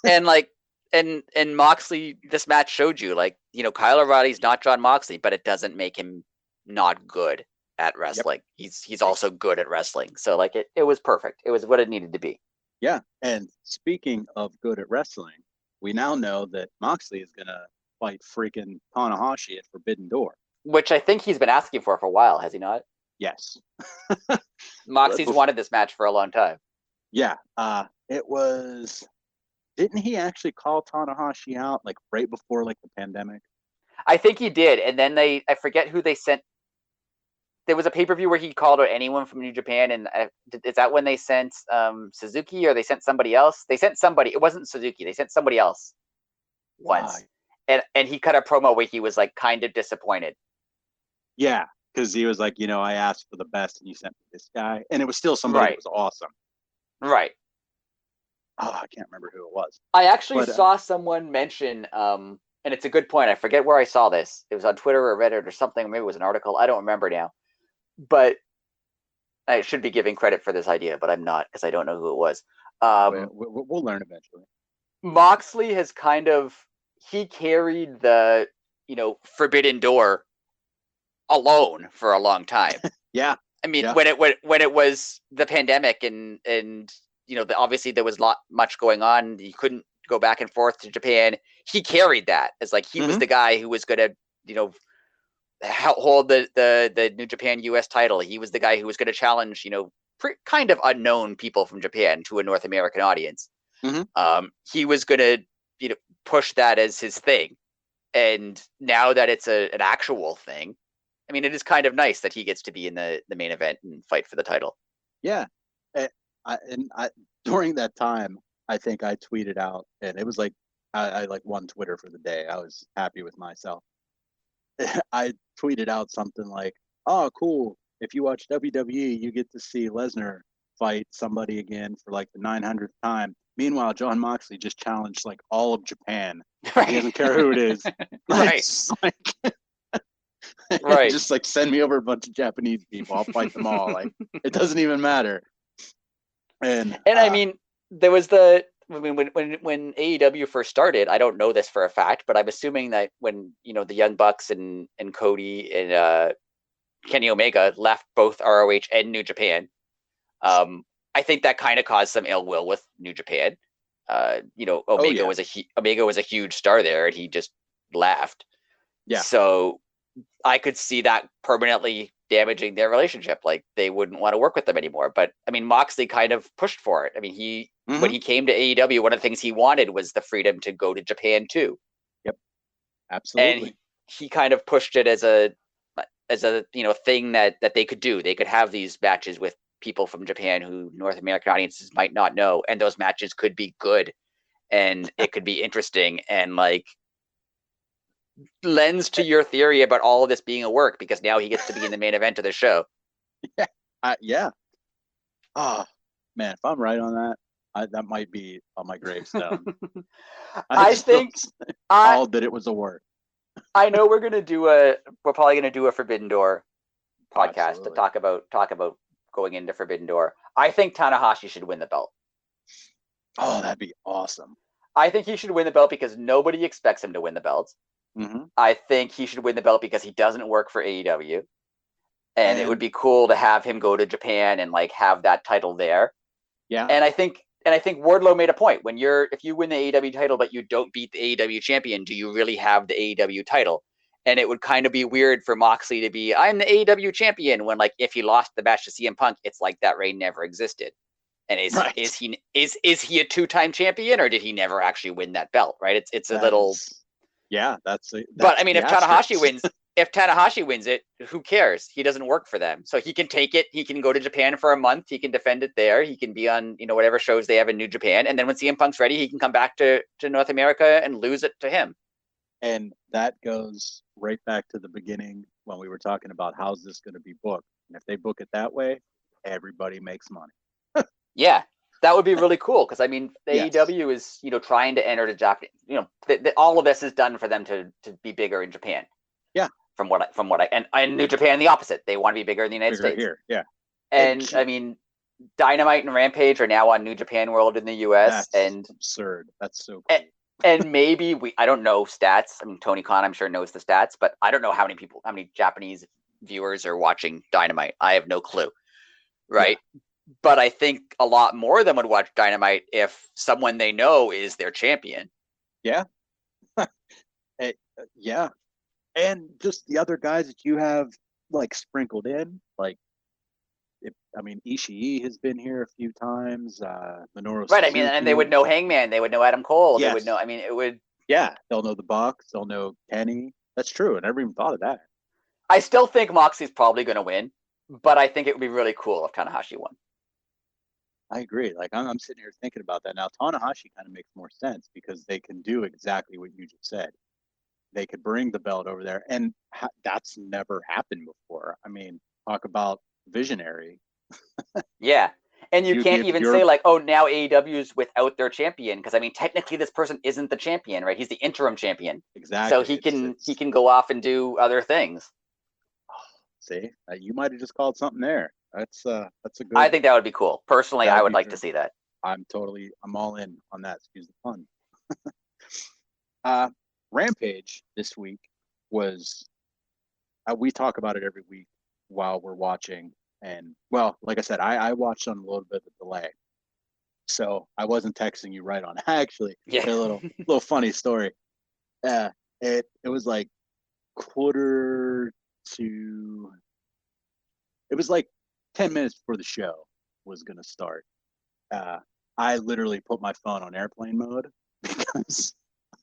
And like, and Moxley, this match showed you, like, Kyle O'Reilly's not Jon Moxley, but it doesn't make him not good at wrestling. Yep. He's also good at wrestling. So like it was perfect. It was what it needed to be. Yeah. And speaking of good at wrestling, we now know that Moxley is gonna fight freaking Tanahashi at Forbidden Door. Which I think he's been asking for a while, has he not? Yes. Moxley's wanted this match for a long time. Yeah. It was. Didn't he actually call Tanahashi out like right before like the pandemic? I think he did, and then I forget who they sent. There was a pay-per-view where he called out anyone from New Japan, and is that when they sent Suzuki, or they sent somebody else? They sent somebody. It wasn't Suzuki. They sent somebody else once, and he cut a promo where he was like kind of disappointed. Yeah, because he was like, I asked for the best, and you sent me this guy, and it was still somebody that was awesome. Right. Oh, I can't remember who it was. I actually saw someone mention, and it's a good point. I forget where I saw this. It was on Twitter or Reddit or something. Maybe it was an article. I don't remember now. But I should be giving credit for this idea, but I'm not because I don't know who it was. We'll learn eventually. Moxley has he carried the, Forbidden Door alone for a long time. Yeah. I mean, when it was the pandemic and obviously there was much going on. You couldn't go back and forth to Japan. He carried that as like he was the guy who was going to, hold the New Japan US title. He was the guy who was going to challenge, kind of unknown people from Japan to a North American audience. He was going to, push that as his thing. And now that it's an actual thing, I mean, it is kind of nice that he gets to be in the main event and fight for the title. Yeah. During that time, I think I tweeted out, and it was like I like won Twitter for the day. I was happy with myself. I tweeted out something like, "Oh, cool! If you watch WWE, you get to see Lesnar fight somebody again for like the 900th time." Meanwhile, Jon Moxley just challenged like all of Japan. Right. He doesn't care who it is. Right. Right. Just like send me over a bunch of Japanese people. I'll fight them all. Like it doesn't even matter. And I mean, there was when AEW first started, I don't know this for a fact, but I'm assuming that when the Young Bucks and Cody and Kenny Omega left both ROH and New Japan, I think that kind of caused some ill will with New Japan. Omega was a huge star there, and he just left. Yeah. So I could see that permanently damaging their relationship. Like they wouldn't want to work with them anymore. But I mean, Moxley kind of pushed for it. I mean, when he came to AEW, one of the things he wanted was the freedom to go to Japan too. Yep, absolutely. And he kind of pushed it as a thing that they could do. They could have these matches with people from Japan who North American audiences might not know, and those matches could be good, and it could be interesting, and like lends to your theory about all of this being a work because now he gets to be in the main event of the show. Yeah. Yeah. Oh man, if I'm right on that, that might be on my gravestone. I think all that it was a work. I know we're probably gonna do a Forbidden Door podcast to talk about going into Forbidden Door. I think Tanahashi should win the belt. Oh, that'd be awesome. I think he should win the belt because nobody expects him to win the belt. I think he should win the belt because he doesn't work for AEW, and it would be cool to have him go to Japan and like have that title there. Yeah. And I think Wardlow made a point if you win the AEW title but you don't beat the AEW champion, do you really have the AEW title? And it would kind of be weird for Moxley to be, I'm the AEW champion, when like if he lost the match to CM Punk, it's like that reign never existed. And is he a two-time champion, or did he never actually win that belt? Right? It's a little. Yeah, that's but I mean, if Tanahashi wins, if Tanahashi wins it, who cares? He doesn't work for them. So he can take it. He can go to Japan for a month. He can defend it there. He can be on, whatever shows they have in New Japan. And then when CM Punk's ready, he can come back to North America and lose it to him. And that goes right back to the beginning when we were talking about how's this going to be booked. And if they book it that way, everybody makes money. Yeah, that would be really cool. Because, Yes. AEW is, trying to enter the Japan. All of this is done for them to be bigger in Japan. Yeah. From what I and New Japan the opposite. They want to be bigger in the United States. Here, yeah. And Dynamite and Rampage are now on New Japan World in the US. That's absurd. That's so cool. And maybe I don't know stats. Tony Khan, I'm sure, knows the stats, but I don't know how many Japanese viewers are watching Dynamite. I have no clue. Right. Yeah. But I think a lot more of them would watch Dynamite if someone they know is their champion. Yeah. Yeah. And just the other guys that you have sprinkled in, Ishii has been here a few times. Minoru right. Suzuki. And they would know Hangman. They would know Adam Cole. Yes. They would know. It would. Yeah, they'll know the Bucks. They'll know Kenny. That's true. I never even thought of that. I still think Moxley's probably going to win, but I think it would be really cool if Tanahashi won. I agree. I'm sitting here thinking about that now. Tanahashi kind of makes more sense because they can do exactly what you just said. They could bring the belt over there, and that's never happened before. Talk about visionary. Yeah, and you can't even say now AEW is without their champion because technically this person isn't the champion, right? He's the interim champion. Exactly. So he can go off and do other things. See, you might have just called something there. That's a good. I think that would be cool. Personally, I would like to see that. I'm all in on that. Excuse the pun. Rampage this week was. We talk about it every week while we're watching, and like I said, I watched on a little bit of delay, so I wasn't texting you right on. Actually, yeah, a little funny story. It was like quarter to. It was like 10 minutes before the show was going to start. I literally put my phone on airplane mode because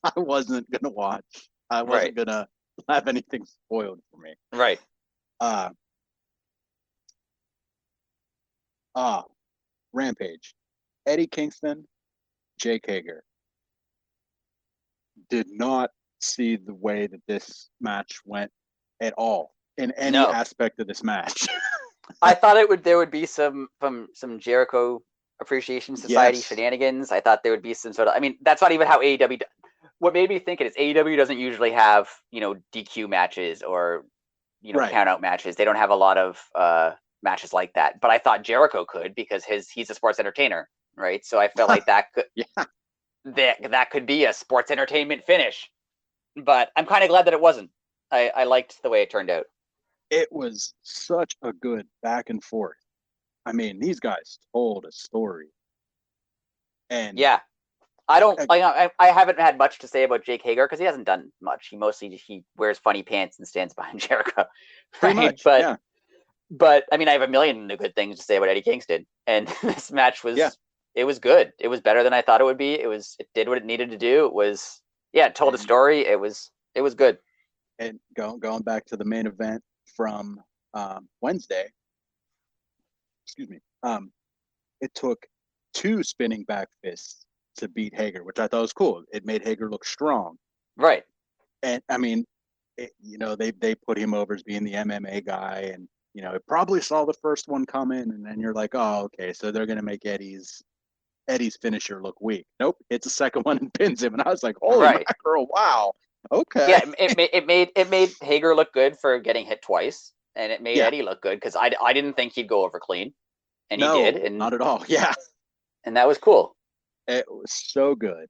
I wasn't going to watch. I wasn't going to have anything spoiled for me. Right. Rampage. Eddie Kingston, Jake Hager. Did not see the way that this match went at all in any aspect of this match. I thought there would be some Jericho Appreciation Society shenanigans. I thought there would be some sort of. That's not even how AEW. What made me think it is AEW doesn't usually have DQ matches or count out matches. They don't have a lot of matches like that. But I thought Jericho could because he's a sports entertainer, right? So I felt like that could that could be a sports entertainment finish. But I'm kind of glad that it wasn't. I liked the way it turned out. It was such a good back and forth. These guys told a story. And yeah, I haven't had much to say about Jake Hager because he hasn't done much. He wears funny pants and stands behind Jericho. Pretty much, but I have a million good things to say about Eddie Kingston, and this match was it was good. It was better than I thought it would be. It did what it needed to do. It told a story. It was good. And going back to the main event from Wednesday. Excuse me. It took 2 spinning back fists to beat Hager, which I thought was cool. It made Hager look strong. Right. And they put him over as being the MMA guy, and it probably saw the first one coming, and then you're like, oh, okay, so they're gonna make Eddie's finisher look weak. Nope, it's the second one and pins him, and I was like, holy mackerel, wow, okay. Yeah, it made Hager look good for getting hit twice, and it made Eddie look good because I didn't think he'd go over clean, and he did, and not at all. Yeah, and that was cool. It was so good.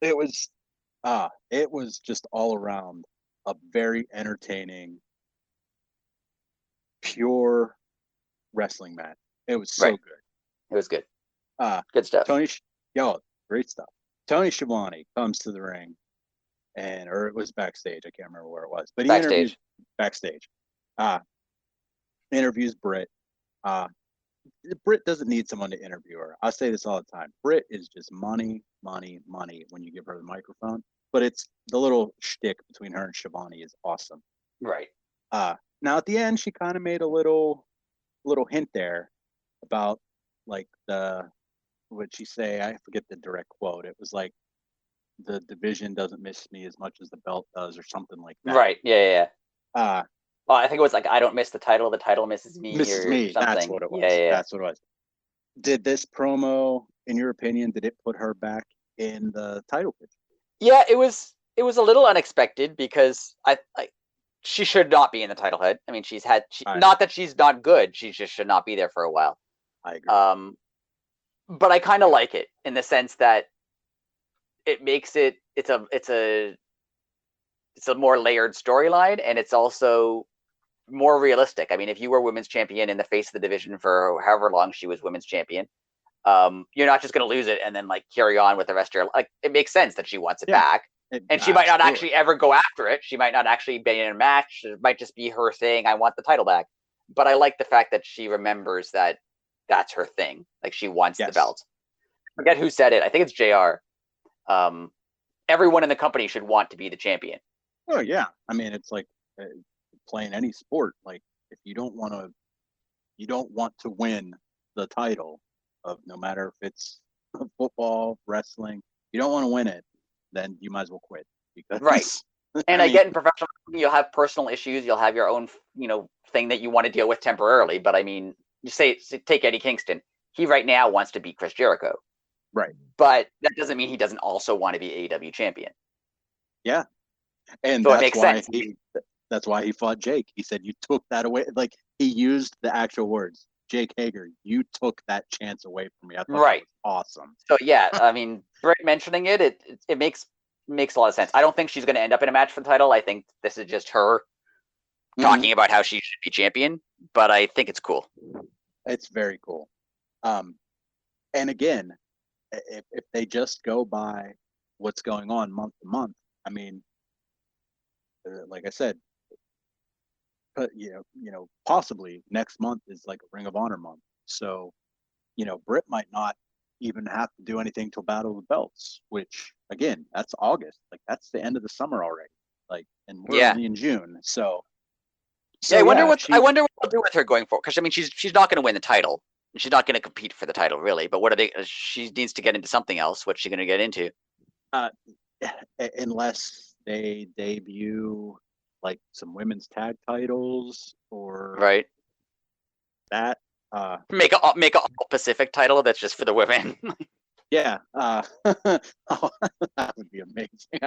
It was just all around a very entertaining, pure wrestling match. It was so good. It was good. Good stuff. Great stuff. Tony Schiavone comes to the ring, or it was backstage. I can't remember where it was, but he interviews backstage. Interviews Britt. Britt doesn't need someone to interview her. I say this all the time. Britt is just money, money, money when you give her the microphone. but it's the little shtick between her and Shivani is awesome. Right. Now at the end, she kind of made a little hint there about like what'd she say? I forget the direct quote. It was like the division doesn't miss me as much as the belt does, or something like that. Right. Yeah. Well, I think it was like, I don't miss the title misses me, misses or me. something. That's what it was. Yeah. That's what it was. Did this promo, in your opinion, did it put her back in the title picture? Yeah, it was a little unexpected, because she should not be in the title head. I mean, not that she's not good, she just should not be there for a while. I agree. But I kind of like it, in the sense that it makes it's a more layered storyline, and it's also more realistic. I mean, if you were women's champion in the face of the division for however long she was women's champion, you're not just going to lose it and then like carry on with the rest of your life. It makes sense that she wants it back. And she might not actually ever go after it. She might not actually be in a match. It might just be her saying, I want the title back. But I like the fact that she remembers that that's her thing. Like, she wants the belt. I forget who said it. I think it's JR. Everyone in the company should want to be the champion. Oh yeah. I mean, it's like playing any sport. Like, if you don't want to win the title of, no matter if it's football, wrestling, you don't want to win it, then you might as well quit. Because, right. And I get in professional, you'll have personal issues, you'll have your own, thing that you want to deal with temporarily. But I mean, take Eddie Kingston. He right now wants to beat Chris Jericho. Right. But that doesn't mean he doesn't also want to be AEW champion. Yeah. And so it makes sense. That's why he fought Jake. He said, you took that away. Like, he used the actual words. Jake Hager, you took that chance away from me. I thought that was awesome. So yeah, I mean, Britt mentioning it makes a lot of sense. I don't think she's going to end up in a match for the title. I think this is just her talking about how she should be champion. But I think it's cool. It's very cool. And again, if they just go by what's going on month to month, I mean, like I said, possibly next month is like a Ring of Honor month. So, Britt might not even have to do anything till Battle of the Belts, which, again, that's August. Like, that's the end of the summer already. Like, and we're only in June. So I wonder what they'll do with her going forward. Because I mean, she's not going to win the title. She's not going to compete for the title, really. But what are they? She needs to get into something else. What's she going to get into? Unless they debut like some women's tag titles, or that. Make a all Pacific title that's just for the women. Yeah. Oh, that would be amazing.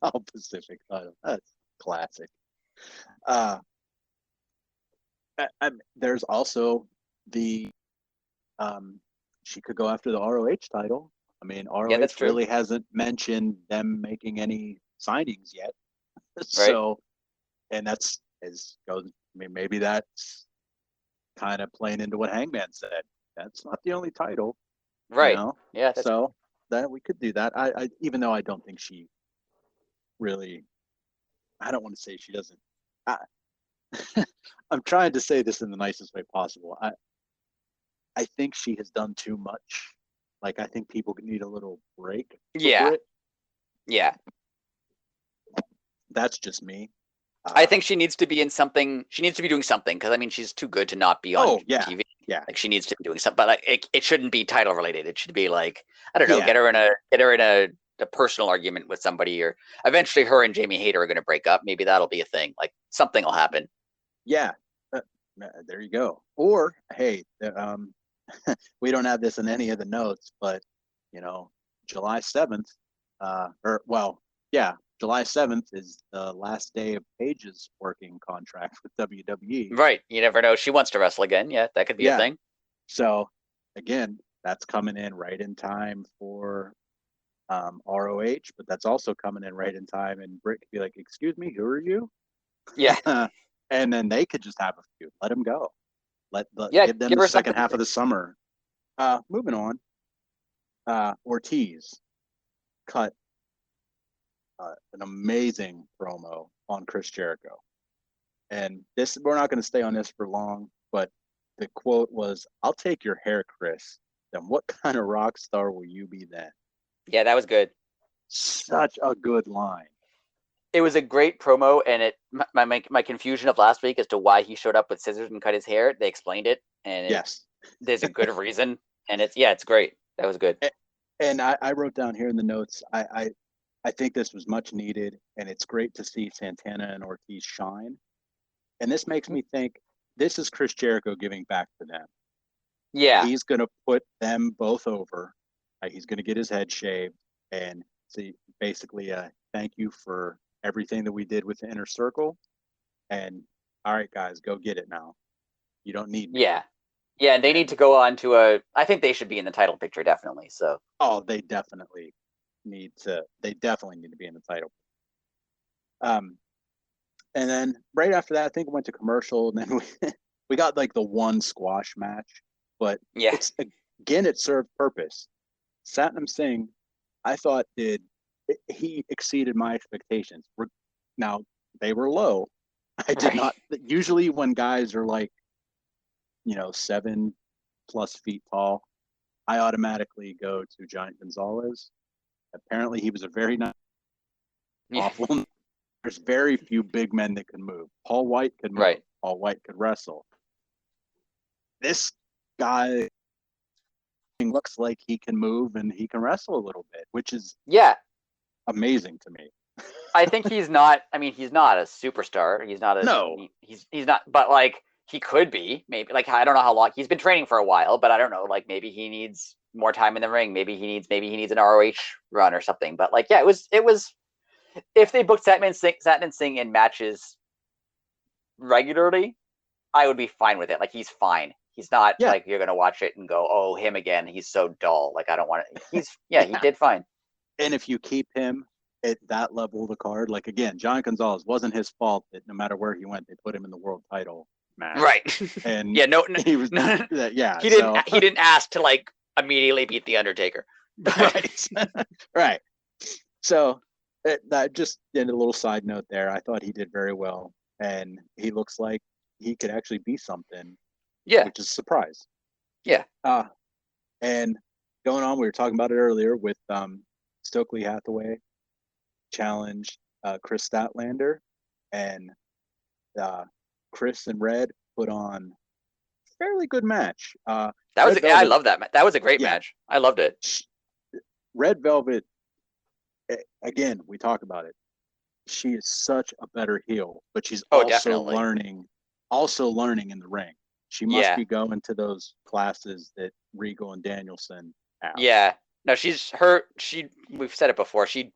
All Pacific title. That's classic. There's also the she could go after the ROH title. I mean, ROH really hasn't mentioned them making any signings yet. So, and that's maybe that's kind of playing into what Hangman said. That's not the only title. Right. Yeah. So that we could do that. I even though I don't think she really, I don't want to say she doesn't. I'm trying to say this in the nicest way possible. I think she has done too much. Like, I think people need a little break. Yeah. That's just me. I think she needs to be in something. She needs to be doing something, because I mean, she's too good to not be on TV. Yeah. Like, she needs to be doing something, but like it shouldn't be title related. It should be like, I don't know, get her in a personal argument with somebody, or eventually her and Jamie Hayter are going to break up. Maybe that'll be a thing. Like, something will happen. Yeah. There you go. Or, hey, we don't have this in any of the notes, but July 7th, July 7th is the last day of Paige's working contract with WWE. Right. You never know. She wants to wrestle again. Yeah, that could be a thing. So, again, that's coming in right in time for ROH, but that's also coming in right in time. And Britt could be like, excuse me, who are you? Yeah. And then they could just have a feud. Let them go. Give them the second half of the summer. Moving on. Ortiz cut an amazing promo on Chris Jericho. And we're not going to stay on this for long, but the quote was, "I'll take your hair, Chris. Then what kind of rock star will you be then?" Yeah, that was good. such a good line. It was a great promo, and my confusion of last week as to why he showed up with scissors and cut his hair, they explained it, and there's a good reason, and it's great. That was good. And I wrote down here in the notes, I think this was much needed, and it's great to see Santana and Ortiz shine. And this makes me think this is Chris Jericho giving back to them. Yeah. He's going to put them both over. He's going to get his head shaved and see basically thank you for everything that we did with the Inner Circle. And all right, guys, go get it now. You don't need me. Yeah. Yeah, and they need to go on to I think they should be in the title picture, definitely. So. Oh, they definitely need to be in the title. And then right after that, I think we went to commercial, and then we got like the one squash match, but it served purpose. Satnam Singh, I thought he exceeded my expectations. Now they were low. I did not. Usually when guys are like, 7+ feet tall, I automatically go to Giant Gonzalez. Apparently he was a very nice, awful. There's very few big men that can move. Paul White could move. Right. Paul White could wrestle. This guy looks like he can move and he can wrestle a little bit, which is amazing to me. I think he's not. I mean, he's not a superstar. He's not He's not. But like he could be. Maybe like I don't know how long he's been training for a while, but I don't know. Like maybe he needs more time in the ring. Maybe he needs an ROH run or something. But like it was. If they booked Satnam Singh in matches regularly, I would be fine with it. Like he's fine. He's not like you're gonna watch it and go, "Oh, him again. He's so dull." Like I don't want it. He did fine. And if you keep him at that level of the card, like again, John Gonzalez wasn't his fault that no matter where he went, they put him in the world title match. Right. And he was He didn't ask to like immediately beat the Undertaker. Right. Right. So. That just in a little side note there, I thought he did very well, and he looks like he could actually be something. Yeah, which is a surprise. Yeah. And going on, we were talking about it earlier with Stokely Hathaway challenged Chris Statlander, and Chris and Red put on a fairly good match. I love that. That was a great match. I loved it. Red Velvet. Again, we talk about it. She is such a better heel, but she's also learning in the ring. She must be going to those classes that Regal and Danielson have. Yeah. No, we've said it before. She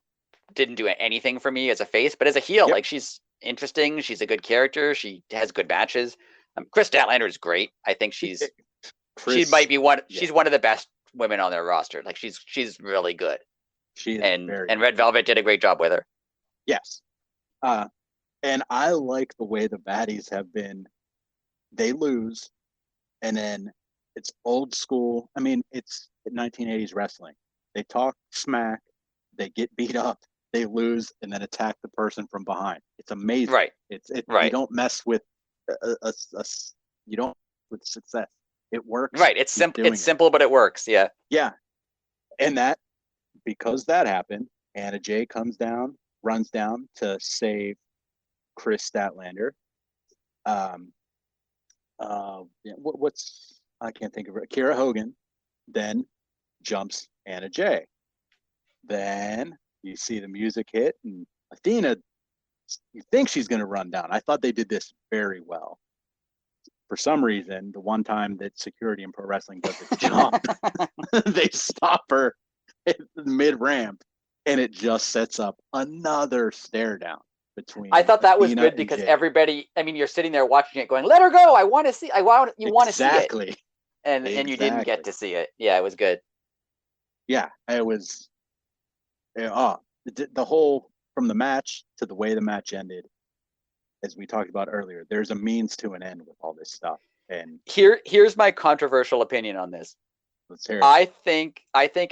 didn't do anything for me as a face, but as a heel, like she's interesting. She's a good character. She has good matches. Chris Statlander is great. I think she might be she's one of the best women on their roster. Like she's really good. She is and Red Velvet did a great job with her. Yes. And I like the way the baddies have been. They lose, and then it's old school. I mean, it's 1980s wrestling. They talk smack, they get beat up, they lose, and then attack the person from behind. It's amazing. Right. You don't mess with you don't with success. It works. Right. It's simple. It's simple, but it works. Yeah. Yeah. And because that happened, Anna Jay runs down to save Chris Statlander. I can't think of it. Kiera Hogan then jumps Anna Jay. Then you see the music hit, and Athena, you think she's going to run down. I thought they did this very well. For some reason, the one time that security in pro wrestling does a jump, they stop her mid-ramp, and it just sets up another stare down between. I thought that was good because everybody, I mean, you're sitting there watching it going, let her go. I want to see, you want to see it. Exactly. And you didn't get to see it. Yeah, it was good. Yeah, it was, the whole, from the match to the way the match ended, as we talked about earlier, there's a means to an end with all this stuff. And here's my controversial opinion on this. Let's hear it. I think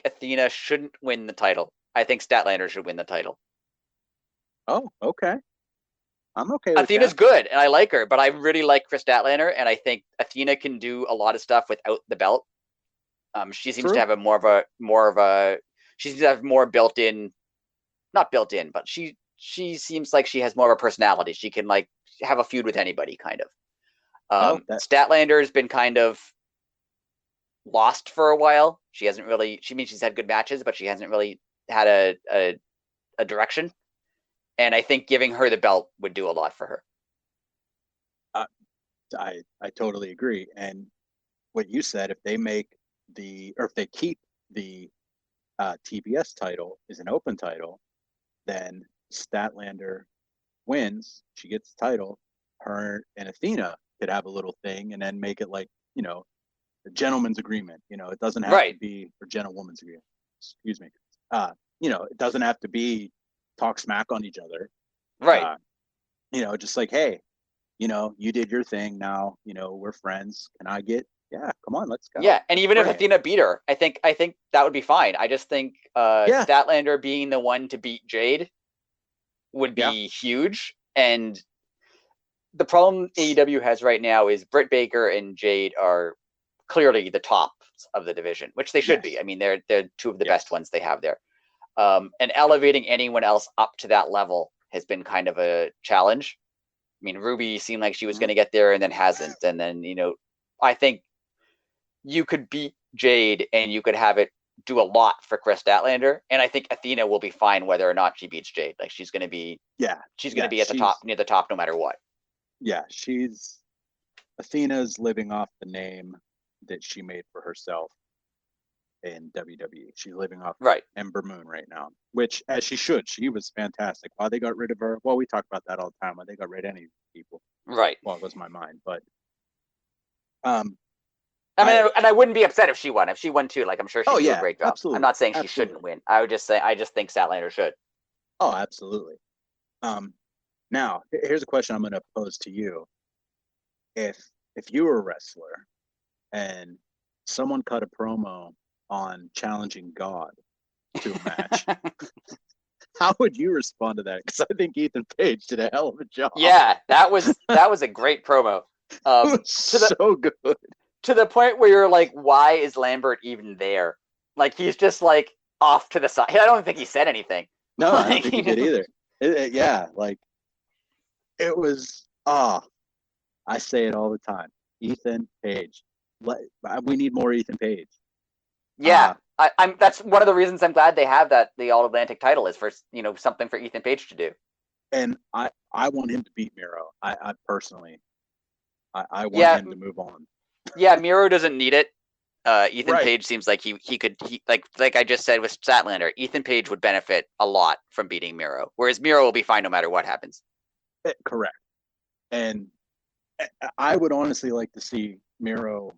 Athena shouldn't win the title. I think Statlander should win the title. Oh, okay. I'm okay with Athena's that. good, and I like her, but I really like Chris Statlander, and I think Athena can do a lot of stuff without the belt. She seems to have more built-in not built in, but she seems like she has more of a personality. She can like have a feud with anybody, kind of. Statlander has been kind of lost for a while. She hasn't really. She means she's had good matches, but she hasn't really had a direction. And I think giving her the belt would do a lot for her. I totally agree. And what you said, if they keep the TBS title is an open title, then Statlander wins. She gets the title. Her and Athena could have a little thing, and then make it like a gentleman's agreement. It doesn't have to be or gentlewoman's agreement. Excuse me. It doesn't have to be talk smack on each other. Right. Just like, hey, you did your thing. Now, we're friends. Can I get? Yeah, come on, let's go. Yeah, and even if Athena beat her, I think that would be fine. I just think Statlander being the one to beat Jade would be huge. And the problem AEW has right now is Britt Baker and Jade are clearly the top of the division, which they should be. I mean, they're two of the best ones they have there. And elevating anyone else up to that level has been kind of a challenge. I mean, Ruby seemed like she was going to get there and then hasn't. And then, I think you could beat Jade and you could have it do a lot for Chris Statlander. And I think Athena will be fine whether or not she beats Jade. Like she's going to be, she's going to be at the top, near the top, no matter what. Yeah. Athena's living off the name that she made for herself in WWE. She's living off Ember Moon right now, which as she should. She was fantastic. Why they got rid of her? Well, we talk about that all the time. Why they got rid of any people? Right. Well, it was my mind, but I wouldn't be upset if she won. If she won too, like I'm sure she'd do a great job. Absolutely. I'm not saying she shouldn't win. I would just say I just think Statlander should. Oh, absolutely. Now here's a question I'm going to pose to you. If you were a wrestler and someone cut a promo on challenging God to a match, how would you respond to that? Because I think Ethan Page did a hell of a job. Yeah, that was a great promo. So good. To the point where you're like, why is Lambert even there? Like he's just like off to the side. I don't think he said anything. No, I don't think he did either. It was. I say it all the time. Ethan Page. We need more Ethan Page. Yeah, I'm. That's one of the reasons I'm glad they have the All Atlantic title is for something for Ethan Page to do. And I want him to beat Miro. I personally, I want him to move on. Yeah, Miro doesn't need it. Ethan Page seems like he could like I just said with Statlander. Ethan Page would benefit a lot from beating Miro, whereas Miro will be fine no matter what happens. Correct. And I would honestly like to see Miro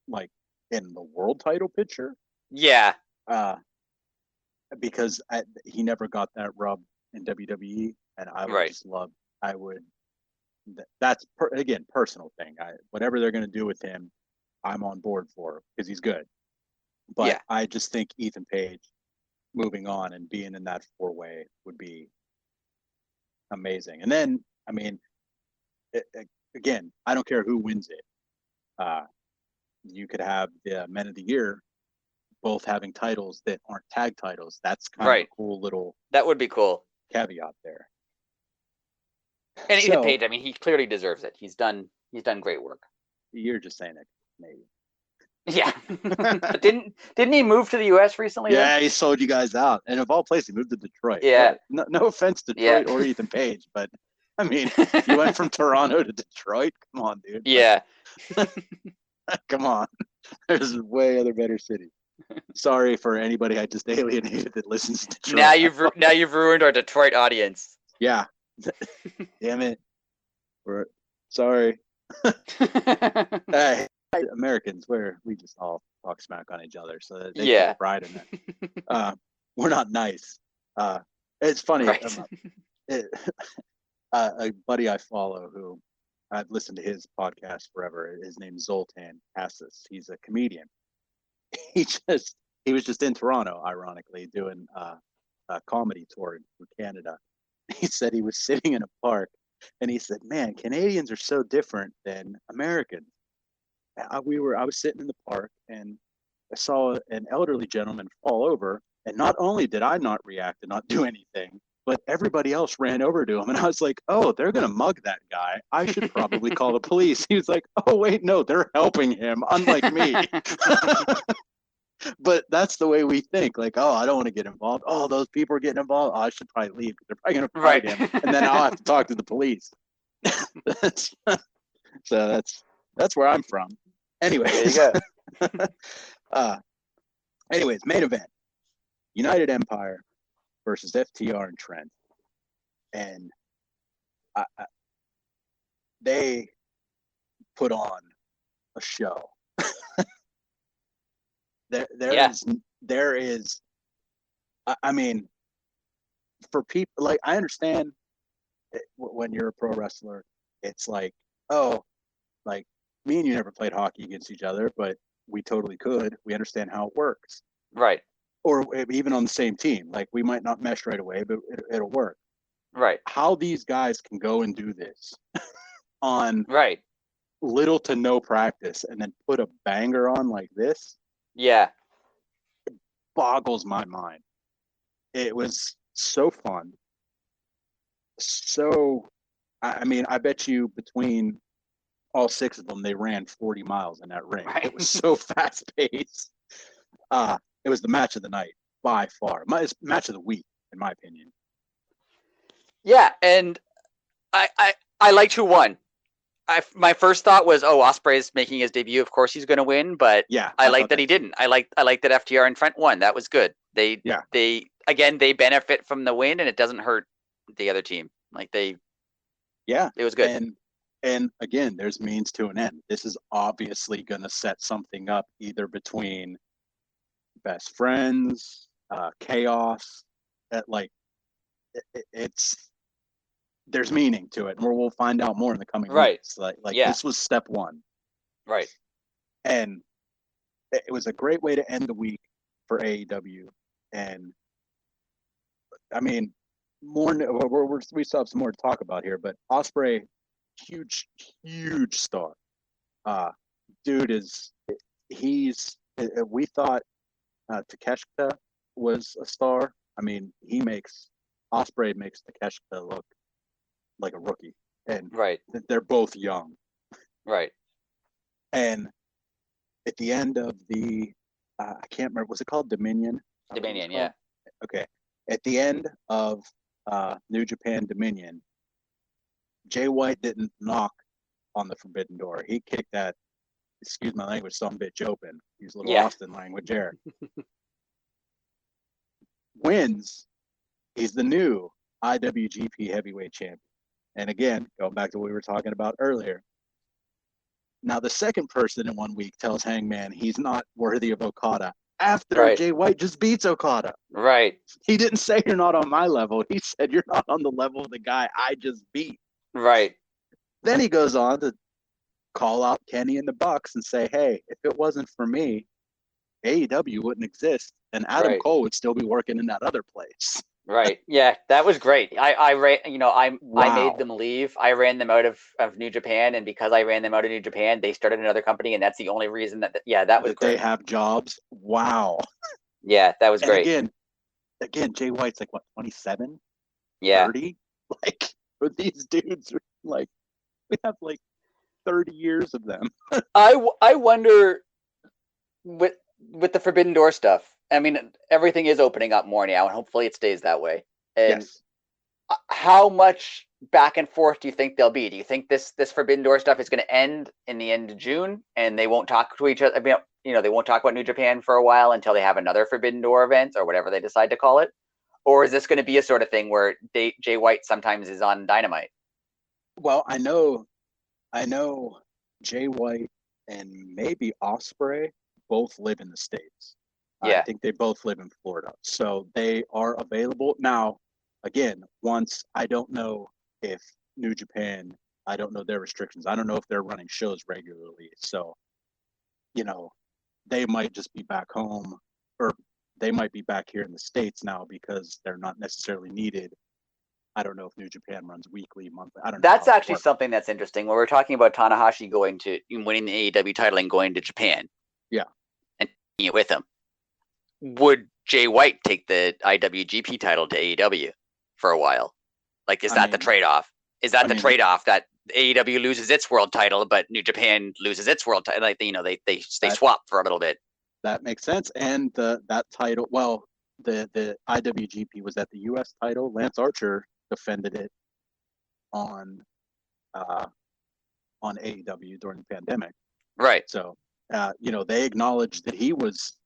like in the world title picture. Yeah. Because he never got that rub in WWE, and I would just love. I would. That's again personal thing. Whatever they're going to do with him, I'm on board for because he's good. But I just think Ethan Page moving on and being in that 4-way would be amazing. And then, I mean, again, I don't care who wins it. You could have the Men of the Year both having titles that aren't tag titles. That's kind of a cool little. That would be cool. Caveat there. And Ethan Page, I mean, he clearly deserves it. He's done great work. You're just saying it, maybe. Yeah. But didn't he move to the US recently? Yeah, he sold you guys out. And of all places, he moved to Detroit. Yeah. No offense to Detroit or Ethan Page, but I mean, you went from Toronto to Detroit. Come on, dude. Yeah. Come on. There's way other better cities. Sorry for anybody I just alienated that listens to Detroit. Now you've ruined our Detroit audience. Yeah. Damn it. We're sorry. Hey, Americans, we just all talk smack on each other, so they take pride in that. We're not nice. It's funny. A buddy I follow who I've listened to his podcast forever. His name's Zoltan Cassis. He's a comedian. He was just in Toronto, ironically, doing a comedy tour in Canada. He said he was sitting in a park, and he said, "Man, Canadians are so different than Americans." I was sitting in the park, and I saw an elderly gentleman fall over, And not only did I not react and not do anything, but everybody else ran over to him. And I was like, oh, they're going to mug that guy. I should probably call the police. He was like, oh, wait, no, they're helping him, unlike me. But that's the way we think. Like, oh, I don't want to get involved. Oh, those people are getting involved. Oh, I should probably leave because they're probably going to fight him. And then I'll have to talk to the police. So that's where I'm from. Anyway. There you go. Anyways, main event. United Empire versus FTR and Trent. And they put on a show. There is, I mean, for people, like, I understand when you're a pro wrestler, it's like, oh, like, me and you never played hockey against each other, but we totally could. We understand how it works. Right. Or even on the same team. Like, we might not mesh right away, but it'll work. Right. How these guys can go and do this on little to no practice and then put a banger on like this. Yeah. It boggles my mind. It was so fun. So, I mean, I bet you between all 6 of them, they ran 40 miles in that ring. Right. It was so fast paced. It was the match of the night by far. Match of the week, in my opinion. Yeah, and I liked who won. My first thought was, oh, Ospreay's making his debut. Of course, he's going to win. But yeah, I like that he didn't. I like that FTR and Trent won. That was good. They benefit from the win, and it doesn't hurt the other team. It was good. And again, there's means to an end. This is obviously going to set something up either between best friends, chaos. There's meaning to it, and we'll find out more in the coming weeks. This was step one, right? And it was a great way to end the week for AEW. And I mean, we still have some more to talk about here, but Ospreay, huge star. Dude we thought Takeshita was a star. I mean, Ospreay makes Takeshita look like a rookie, and they're both young, right? And at the end of the, I can't remember, was it called Dominion? Dominion, yeah. Okay, at the end of New Japan Dominion, Jay White didn't knock on the forbidden door. He kicked that, excuse my language, some bitch open. Use a little Austin language there. Wins. He's the new IWGP Heavyweight Champion. And again, going back to what we were talking about earlier. Now, the second person in 1 week tells Hangman he's not worthy of Okada after Jay White just beats Okada. Right. He didn't say you're not on my level. He said you're not on the level of the guy I just beat. Right. Then he goes on to call out Kenny and the Bucks and say, hey, if it wasn't for me, AEW wouldn't exist, and Adam Cole would still be working in that other place. Right. Yeah, that was great. I made them leave. I ran them out of New Japan, and because I ran them out of New Japan, they started another company, and that's the only reason that was great. They have jobs. Wow. Yeah, that was great. Again, Jay White's like what, 27? Yeah. 30? Like, with these dudes, like, we have like 30 years of them. I wonder with the Forbidden Door stuff. I mean, everything is opening up more now, and hopefully it stays that way. And how much back and forth do you think there'll be? Do you think this Forbidden Door stuff is going to end in the end of June, and they won't talk to each other? I mean, they won't talk about New Japan for a while until they have another Forbidden Door event or whatever they decide to call it? Or is this going to be a sort of thing where Jay White sometimes is on Dynamite? Well, I know Jay White and maybe Ospreay both live in the States. Yeah. I think they both live in Florida. So they are available. Now, again, I don't know if New Japan, I don't know their restrictions. I don't know if they're running shows regularly. So, they might just be back home, or they might be back here in the States now because they're not necessarily needed. I don't know if New Japan runs weekly, monthly. I don't know. That's actually something that's interesting. When we're talking about Tanahashi winning the AEW title and going to Japan. Yeah. And taking it with him. Would Jay White take the IWGP title to AEW for a while? Like, is that the trade-off? Is that the trade-off that AEW loses its world title, but New Japan loses its world title? Like, they swap for a little bit. That makes sense. And that title, well, the IWGP was that the U.S. title. Lance Archer defended it on AEW during the pandemic. Right. So, they acknowledged that he was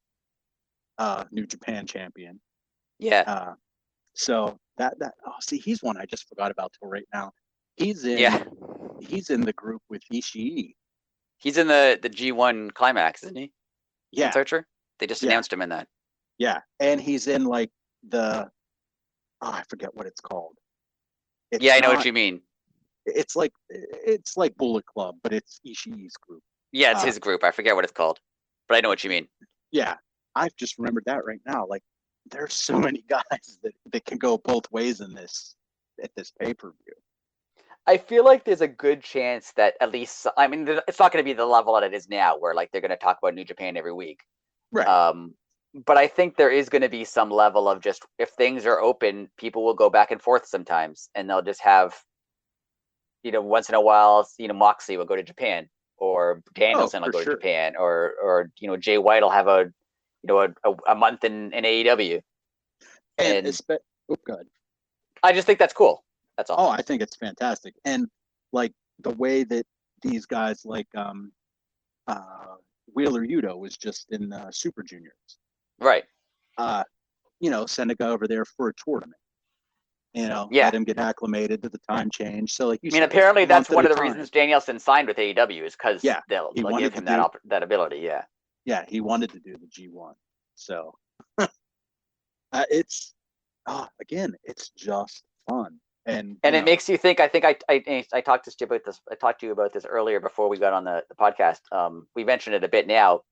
New Japan champion. Yeah. So see, he's one I just forgot about till right now. He's in the group with Ishii. He's in the G1 Climax, isn't he? Yeah. Searcher. They just announced him in that. Yeah, and he's in like I forget what it's called. I know what you mean. It's like Bullet Club, but it's Ishii's group. Yeah, it's his group. I forget what it's called, but I know what you mean. Yeah, I've just remembered that right now. Like, there's so many guys that can go both ways at this pay-per-view. I feel like there's a good chance that at least, I mean, it's not going to be the level that it is now, where like they're going to talk about New Japan every week. Right. But I think there is going to be some level of just, if things are open, people will go back and forth sometimes, and they'll just have, once in a while, Moxley will go to Japan, or Danielson will go to Japan, or Jay White will have a month in AEW. And good. I just think that's cool. That's all. Oh, I think it's fantastic. And like the way that these guys like Wheeler Yuta was just in Super Juniors. Right. Send a guy over there for a tournament. Let him get acclimated to the time change. So like apparently that's one of the reasons Danielson signed with AEW is because they'll give him that ability. Yeah. Yeah, he wanted to do the G1. So it's just fun. And it makes you think. I think I talked to you about this. I talked to you about this earlier before we got on the podcast. We mentioned it a bit now.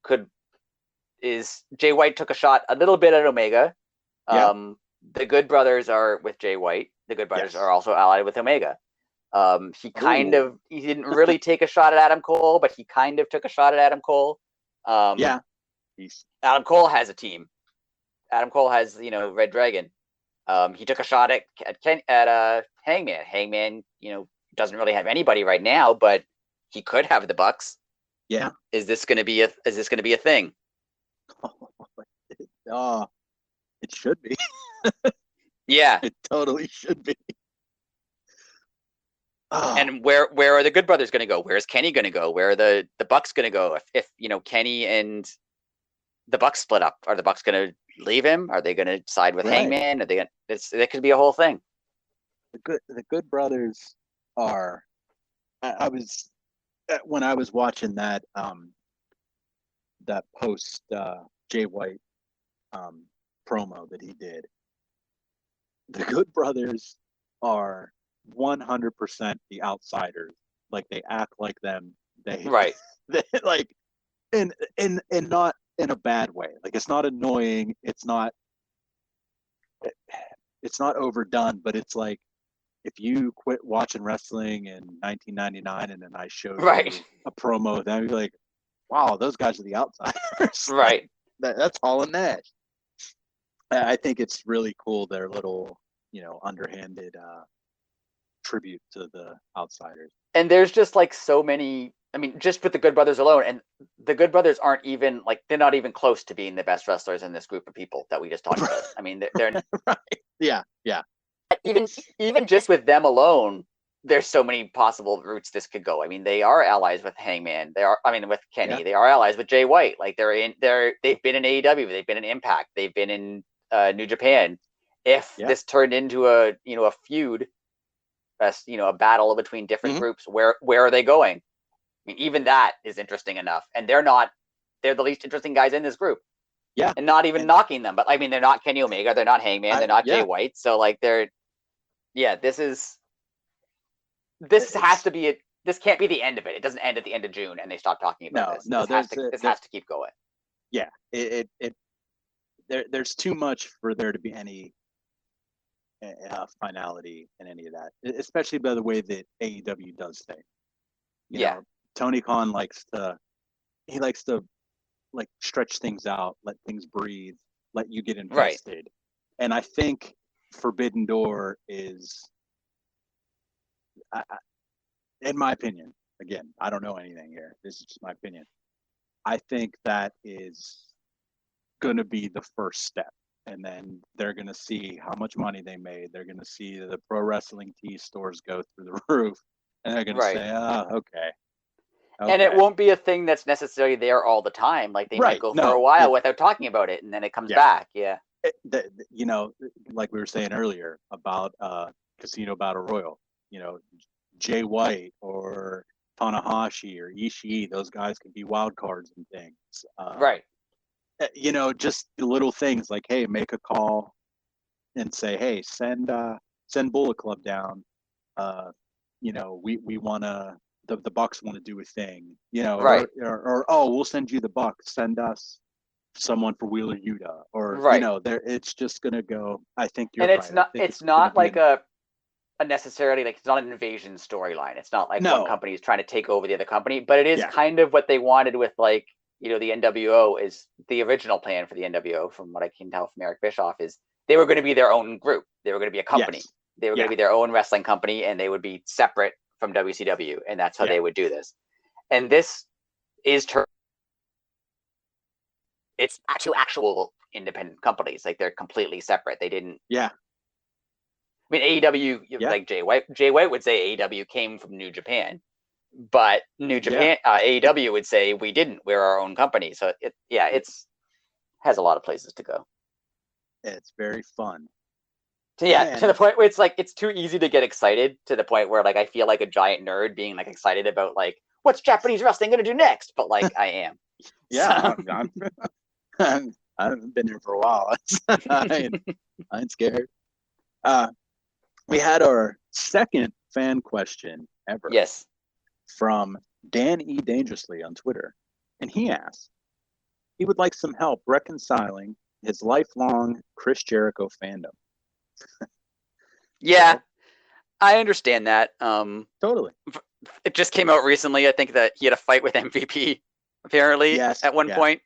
Is Jay White took a shot a little bit at Omega. The Good Brothers are with Jay White. The Good Brothers are also allied with Omega. He didn't really take a shot at Adam Cole, but he kind of took a shot at Adam Cole. Adam Cole has a team. Adam Cole has Red Dragon. He took a shot at Hangman. Hangman, doesn't really have anybody right now, but he could have the Bucks. Yeah. Is this going to be a thing? It should be. Yeah. It totally should be. And where are the Good Brothers going to go? Where's Kenny going to go? Where are the Bucks going to go? If Kenny and the Bucks split up, are the Bucks going to leave him? Are they going to side with Hangman? Are they going? That could be a whole thing. The Good Brothers are. I was when I was watching that post Jay White promo that he did. The Good Brothers are 100% the outsiders. Like, they act like them. They like, and not in a bad way. Like, it's not annoying. It's not overdone, but it's like, if you quit watching wrestling in 1999 and then I showed you a promo of them, you'd be like, wow, those guys are the outsiders. Right. That's Hall and Nash. I think it's really cool, their little, underhanded tribute to the outsiders. And there's just like so many, just with the Good Brothers alone, and the Good Brothers aren't even like, they're not even close to being the best wrestlers in this group of people that we just talked about. They're right. Yeah. Even just with them alone, there's so many possible routes this could go. They are allies with Hangman. With Kenny. Yeah. They are allies with Jay White. Like, they've been in AEW. They've been in Impact. They've been in New Japan. If this turned into a feud, a battle between different groups, where are they going? Even that is interesting enough. And they're the least interesting guys in this group. Yeah. And not even knocking them, but they're not Kenny Omega, they're not Hangman, they're not Jay White. So like this has to be this can't be the end of it. It doesn't end at the end of June and they stop talking about this. No, this has to keep going. Yeah. There's too much for there to be any finality in any of that, especially by the way that AEW does things. You know, Tony Khan likes to like stretch things out, let things breathe. let you get Right. invested. And I think Forbidden Door is, in my opinion, again, I don't know anything here. This is just my opinion. I think that is going to be the first step. And then they're going to see how much money they made. They're going to see the pro wrestling tee stores go through the roof. And they're going to say, okay. And it won't be a thing that's necessarily there all the time. Like they might go for a while without talking about it, and then it comes back. Yeah. You know, like we were saying earlier about Casino Battle Royal, you know, Jay White or Tanahashi or Ishii, those guys could be wild cards and things. Right. You know, just little things like, hey, make a call and say, hey, send Bullet Club down. You know, we want to. The Bucks want to do a thing, you know, right. or oh, we'll send you the Bucks. Send us someone for Wheeler Yuta, or right. you know, there. It's just gonna go. I think you're and it's right. not. It's not like a necessarily like it's not an invasion storyline. It's not like one company is trying to take over the other company, but it is kind of what they wanted with like the NWO is the original plan for the NWO. From what I can tell from Eric Bischoff, is they were going to be their own group. They were going to be a company. Yes. They were going to be their own wrestling company, and they would be separate from WCW, and that's how they would do this. And this is it's actual independent companies. Like they're completely separate. They didn't. Yeah. I mean, AEW, like Jay White would say AEW came from New Japan, but New Japan, AEW would say we didn't. We're our own company. So it's has a lot of places to go. It's very fun. So to the point where it's like it's too easy to get excited to the point where like I feel like a giant nerd being like excited about like what's Japanese wrestling going to do next, but like I am. Yeah, I haven't been here for a while. I ain't scared. We had our second fan question ever. Yes. From Dan E. Dangerously on Twitter. And he asked, he would like some help reconciling his lifelong Chris Jericho fandom. Yeah, I understand that. Totally. It just came out recently. I think that he had a fight with MVP apparently at one point.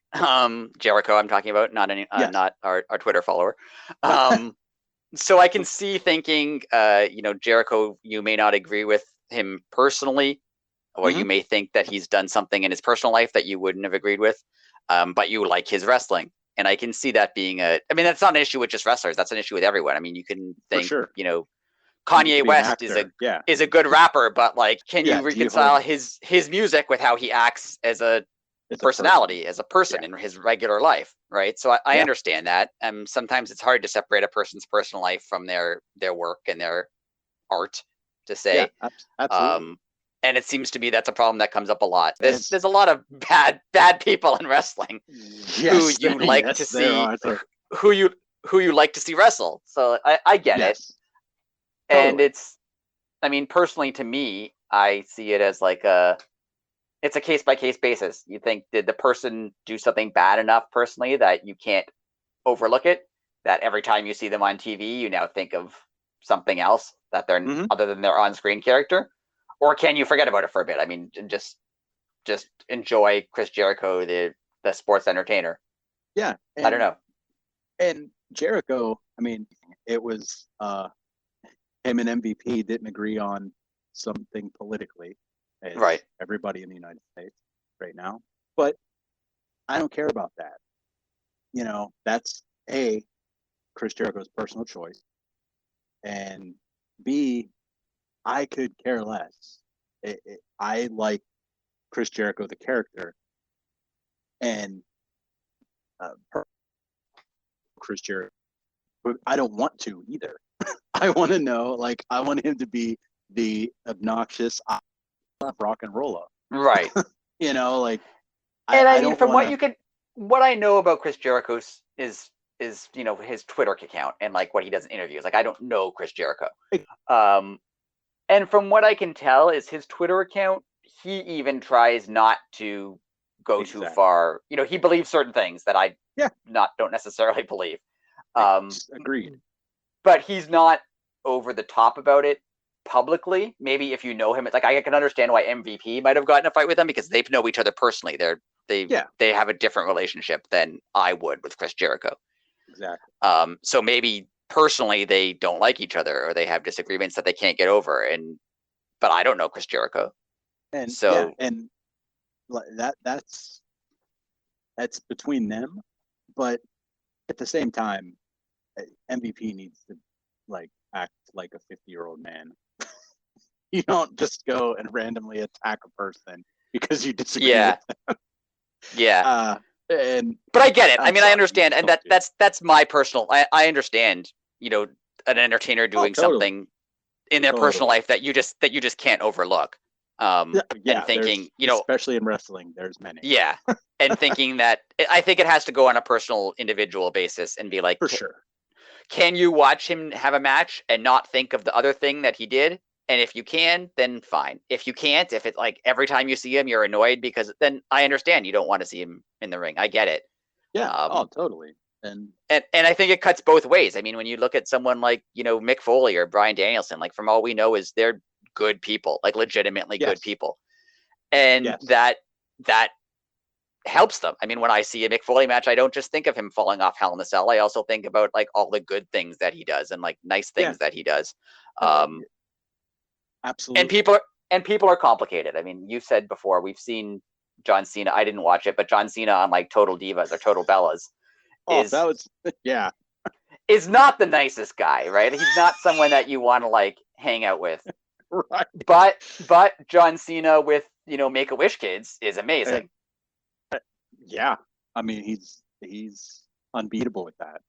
Jericho, I'm talking about, not our Twitter follower. So I can see thinking, Jericho, you may not agree with him personally, or you may think that he's done something in his personal life that you wouldn't have agreed with, but you like his wrestling. And I can see that being that's not an issue with just wrestlers. That's an issue with everyone. I mean, you can think, Kanye West is a good rapper, but like, can you reconcile his music with how he acts as a personality, as a person in his regular life, right? So I understand that. Sometimes it's hard to separate a person's personal life from their work and their art, to say. Absolutely. And it seems to me that's a problem that comes up a lot. There's a lot of bad people in wrestling who you like to see, who you like to see wrestle. So I get it. And it's, I mean, personally to me, I see it as like it's a case-by-case basis. You think, did the person do something bad enough personally that you can't overlook it? That every time you see them on TV, you now think of something else that they're other than their on-screen character? Or can you forget about it for a bit? I mean, just enjoy Chris Jericho, the sports entertainer. Yeah. I don't know. And Jericho, I mean, it was him and MVP didn't agree on something politically. Right. Everybody in the United States right now. But I don't care about that. You know, that's A, Chris Jericho's personal choice. And B, I could care less. I like Chris Jericho, the character. And Chris Jericho, but I don't want to either. I want to know, like, I want him to be the obnoxious rock and roller, right? Like, and I mean, from what I know about Chris Jericho is his Twitter account and like what he does in interviews. Like, I don't know Chris Jericho, and from what I can tell is his Twitter account, he even tries not to go too far. He believes certain things that I don't necessarily believe. Agreed. But he's not over the top about it publicly. Maybe if you know him, it's like I can understand why MVP might have gotten a fight with him, because they know each other personally. They have a different relationship than I would with Chris Jericho. Exactly. So maybe personally they don't like each other or they have disagreements that they can't get over. But I don't know Chris Jericho. And so and that's between them, but at the same time, MVP needs to like act like a 50-year-old man. You don't just go and randomly attack a person because you disagree with them. Yeah. But I get it. I mean, I sorry, understand, and that's my personal. I understand. An entertainer doing something in their personal life that you just can't overlook. And thinking, especially in wrestling, there's many. Yeah, and thinking that I think it has to go on a personal, individual basis and be like, for sure. Can you watch him have a match and not think of the other thing that he did? And if you can, then fine. If you can't, if it's like every time you see him, you're annoyed because then I understand you don't want to see him in the ring. I get it. Yeah. Totally. And I think it cuts both ways. I mean, when you look at someone like, Mick Foley or Bryan Danielson, like from all we know is they're good people, like legitimately good people. And that helps them. I mean, when I see a Mick Foley match, I don't just think of him falling off Hell in a Cell. I also think about like all the good things that he does and like nice things that he does. Absolutely. And people are complicated. I mean, you said before we've seen John Cena. I didn't watch it, but John Cena on like Total Divas or Total Bellas is not the nicest guy, right? He's not someone that you want to like hang out with. Right. But John Cena with Make-A-Wish Kids is amazing. Yeah, I mean he's unbeatable with that.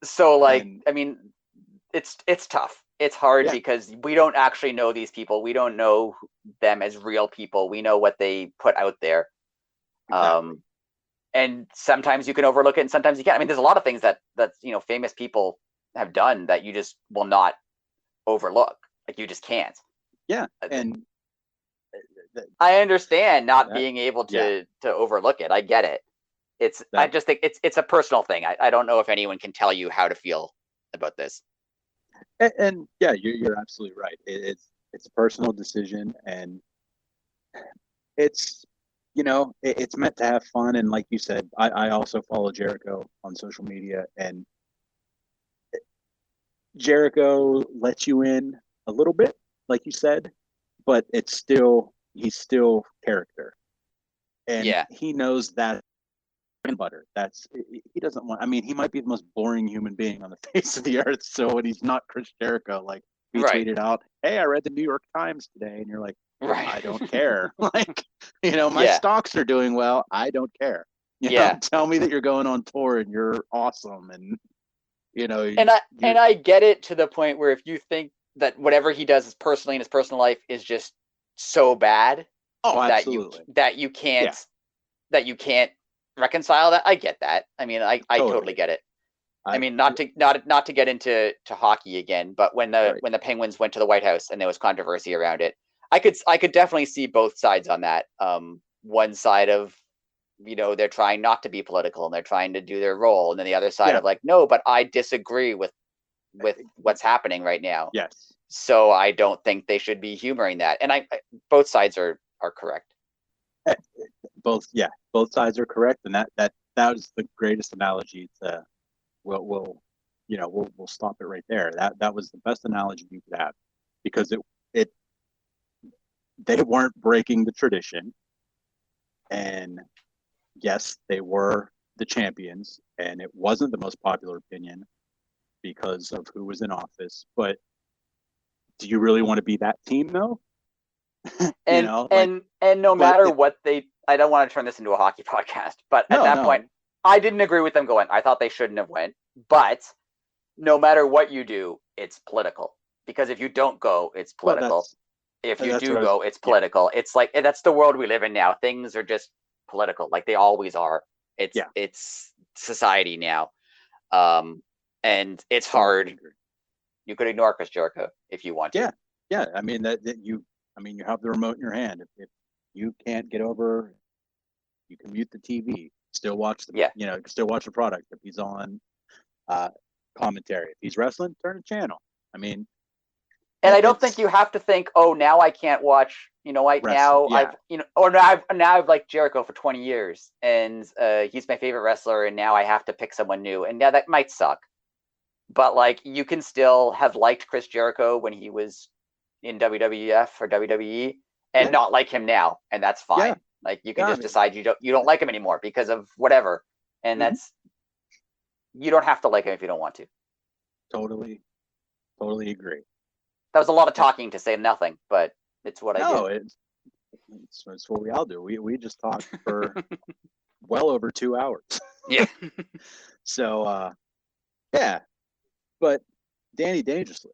So like, I mean, it's tough. It's hard because we don't actually know these people. We don't know them as real people. We know what they put out there. Exactly. And sometimes you can overlook it and sometimes you can't. I mean, there's a lot of things that famous people have done that you just will not overlook. Like you just can't. Yeah. And I understand not being able to overlook it. I get it. I just think it's a personal thing. I don't know if anyone can tell you how to feel about this. And yeah, you're absolutely right. It's a personal decision, and it's it's meant to have fun. And like you said, I also follow Jericho on social media, and Jericho lets you in a little bit, like you said, but he's still character, and he knows that butter. He doesn't want. I mean, he might be the most boring human being on the face of the earth. So when he's not Chris Jericho, like he tweeted out, "Hey, I read the New York Times today," and you're like, I don't care. Like, my stocks are doing well. I don't care. Tell me that you're going on tour and you're awesome, and and I get it to the point where if you think that whatever he does personally in his personal life is just so bad that you can't reconcile that. I get that. I mean, I totally get it. I mean, not to get into hockey again, but when the Penguins went to the White House and there was controversy around it, I could definitely see both sides on that. One side of they're trying not to be political and they're trying to do their role, and then the other side of like, no, but I disagree with what's happening right now. Yes. So I don't think they should be humoring that, and both sides are correct. Both sides are correct, and that was the greatest analogy to we'll stop it right there. That was the best analogy you could have, because they weren't breaking the tradition, and yes, they were the champions, and it wasn't the most popular opinion because of who was in office, but do you really want to be that team though? And no matter what I don't want to turn this into a hockey podcast, but at that point, I didn't agree with them going. I thought they shouldn't have went, but no matter what you do, it's political, because if you don't go, it's political. If you do go, it's political. It's like, that's the world we live in now. Things are just political, like they always are. It's society now, and it's hard. You could ignore Chris Jericho if you want to. Yeah. I mean you have the remote in your hand. If you can't get over, you can mute the TV. Still watch still watch the product if he's on commentary. If he's wrestling, turn the channel. I mean, And I don't think you have to think, oh, now I can't watch. You know, now I've now I've liked Jericho for 20 years, and he's my favorite wrestler, and now I have to pick someone new. And yeah, that might suck, but like you can still have liked Chris Jericho when he was in WWF or WWE, and not like him now, and that's fine. Yeah. Like you can just decide you don't like him anymore because of whatever, and that's you don't have to like him if you don't want to. Totally agree. That was a lot of talking to say nothing, but it's what I do. No, it's what we all do. We just talk for well over 2 hours. Yeah. So, yeah. But Danny Dangerously,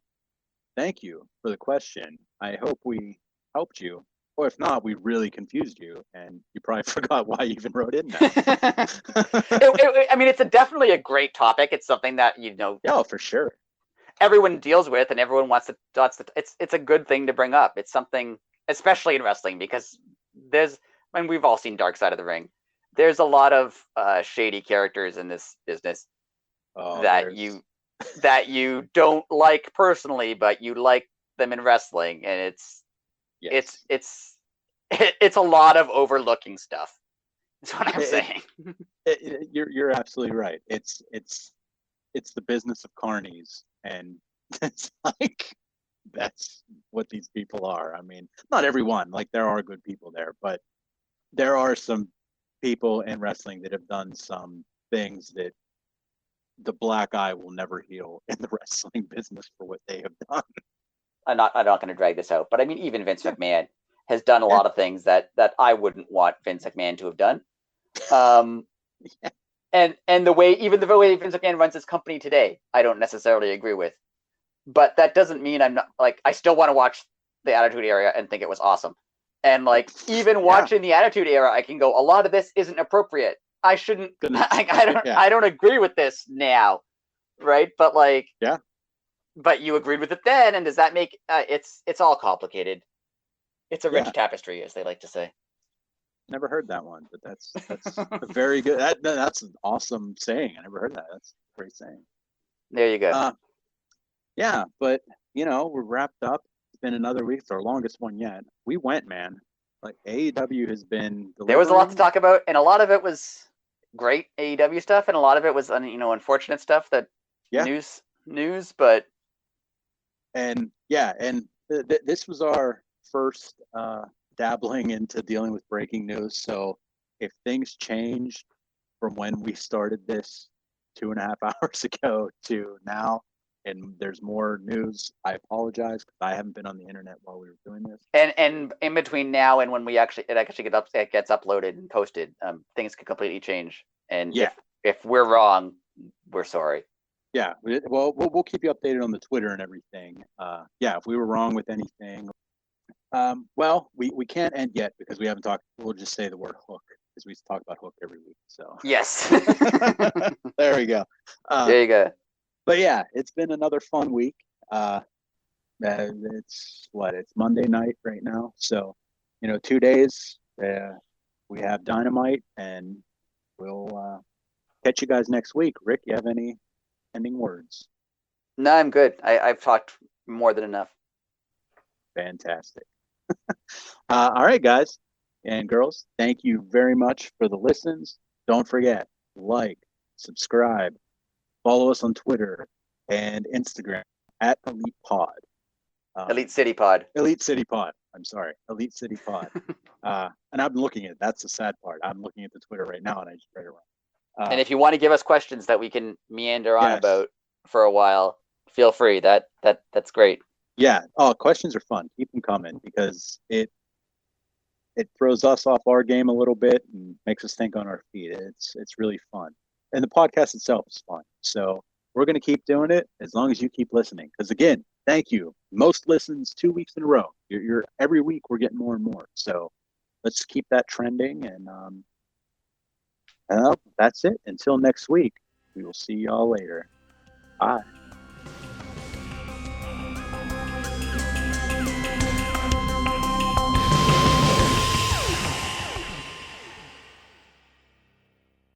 thank you for the question. I hope we helped you. Or if not, we really confused you, and you probably forgot why you even wrote in that. I mean, it's definitely a great topic. It's something that, Yeah, for sure. Everyone deals with, and everyone wants to. It's a good thing to bring up. It's something, especially in wrestling, because we've all seen Dark Side of the Ring. There's a lot of shady characters in this business that you don't like personally, but you like them in wrestling, and it's a lot of overlooking stuff. That's what I'm saying. You're absolutely right. It's the business of carnies, and it's like that's what these people are. I mean, not everyone. Like there are good people there, but there are some people in wrestling that have done some things that the black eye will never heal in the wrestling business for what they have done. I'm not going to drag this out, but I mean, even Vince McMahon has done a lot of things that I wouldn't want Vince McMahon to have done. And the way Vince McMahon runs his company today, I don't necessarily agree with. But that doesn't mean I'm not like I still want to watch the Attitude Era and think it was awesome. And like even watching the Attitude Era, I can go, a lot of this isn't appropriate. I shouldn't. I don't agree with this now, right? But like, but you agreed with it then, and does that make it's all complicated? It's a rich tapestry, as they like to say. Never heard that one, but that's a very good. That's an awesome saying. I never heard that. That's a great saying. There you go. Yeah, but we're wrapped up. It's been another week. It's our longest one yet. We went, man. Like AEW has been delivering. There was a lot to talk about, and a lot of it was great AEW stuff, and a lot of it was unfortunate stuff that news, but this was our first dabbling into dealing with breaking news. So if things change from when we started this 2.5 hours ago to now, and there's more news, I apologize because I haven't been on the internet while we were doing this. And in between now and when it gets uploaded and posted, things could completely change. And if we're wrong, we're sorry. Yeah, well, we'll keep you updated on the Twitter and everything. If we were wrong with anything, well, we can't end yet because we haven't talked. We'll just say the word hook because we talk about hook every week. So yes, there we go. There you go. But yeah, it's been another fun week. It's Monday night right now. So 2 days. We have Dynamite, and we'll catch you guys next week. Rick, you have any ending words? No, I'm good. I've talked more than enough. Fantastic. All right, guys and girls, thank you very much for the listens. Don't forget, like, subscribe, follow us on Twitter and Instagram at Elite Pod. Elite City Pod. Elite City Pod. I'm sorry, Elite City Pod. And I'm looking at that's the sad part. I'm looking at the Twitter right now, and I just read it wrong. And if you want to give us questions that we can meander on about for a while, feel free. That's great. Yeah. Oh, questions are fun. Keep them coming because it throws us off our game a little bit and makes us think on our feet. It's really fun. And the podcast itself is fun. So we're going to keep doing it as long as you keep listening. Because again, thank you. Most listens 2 weeks in a row. You're every week we're getting more and more. So let's keep that trending. And that's it. Until next week, we will see y'all later. Bye.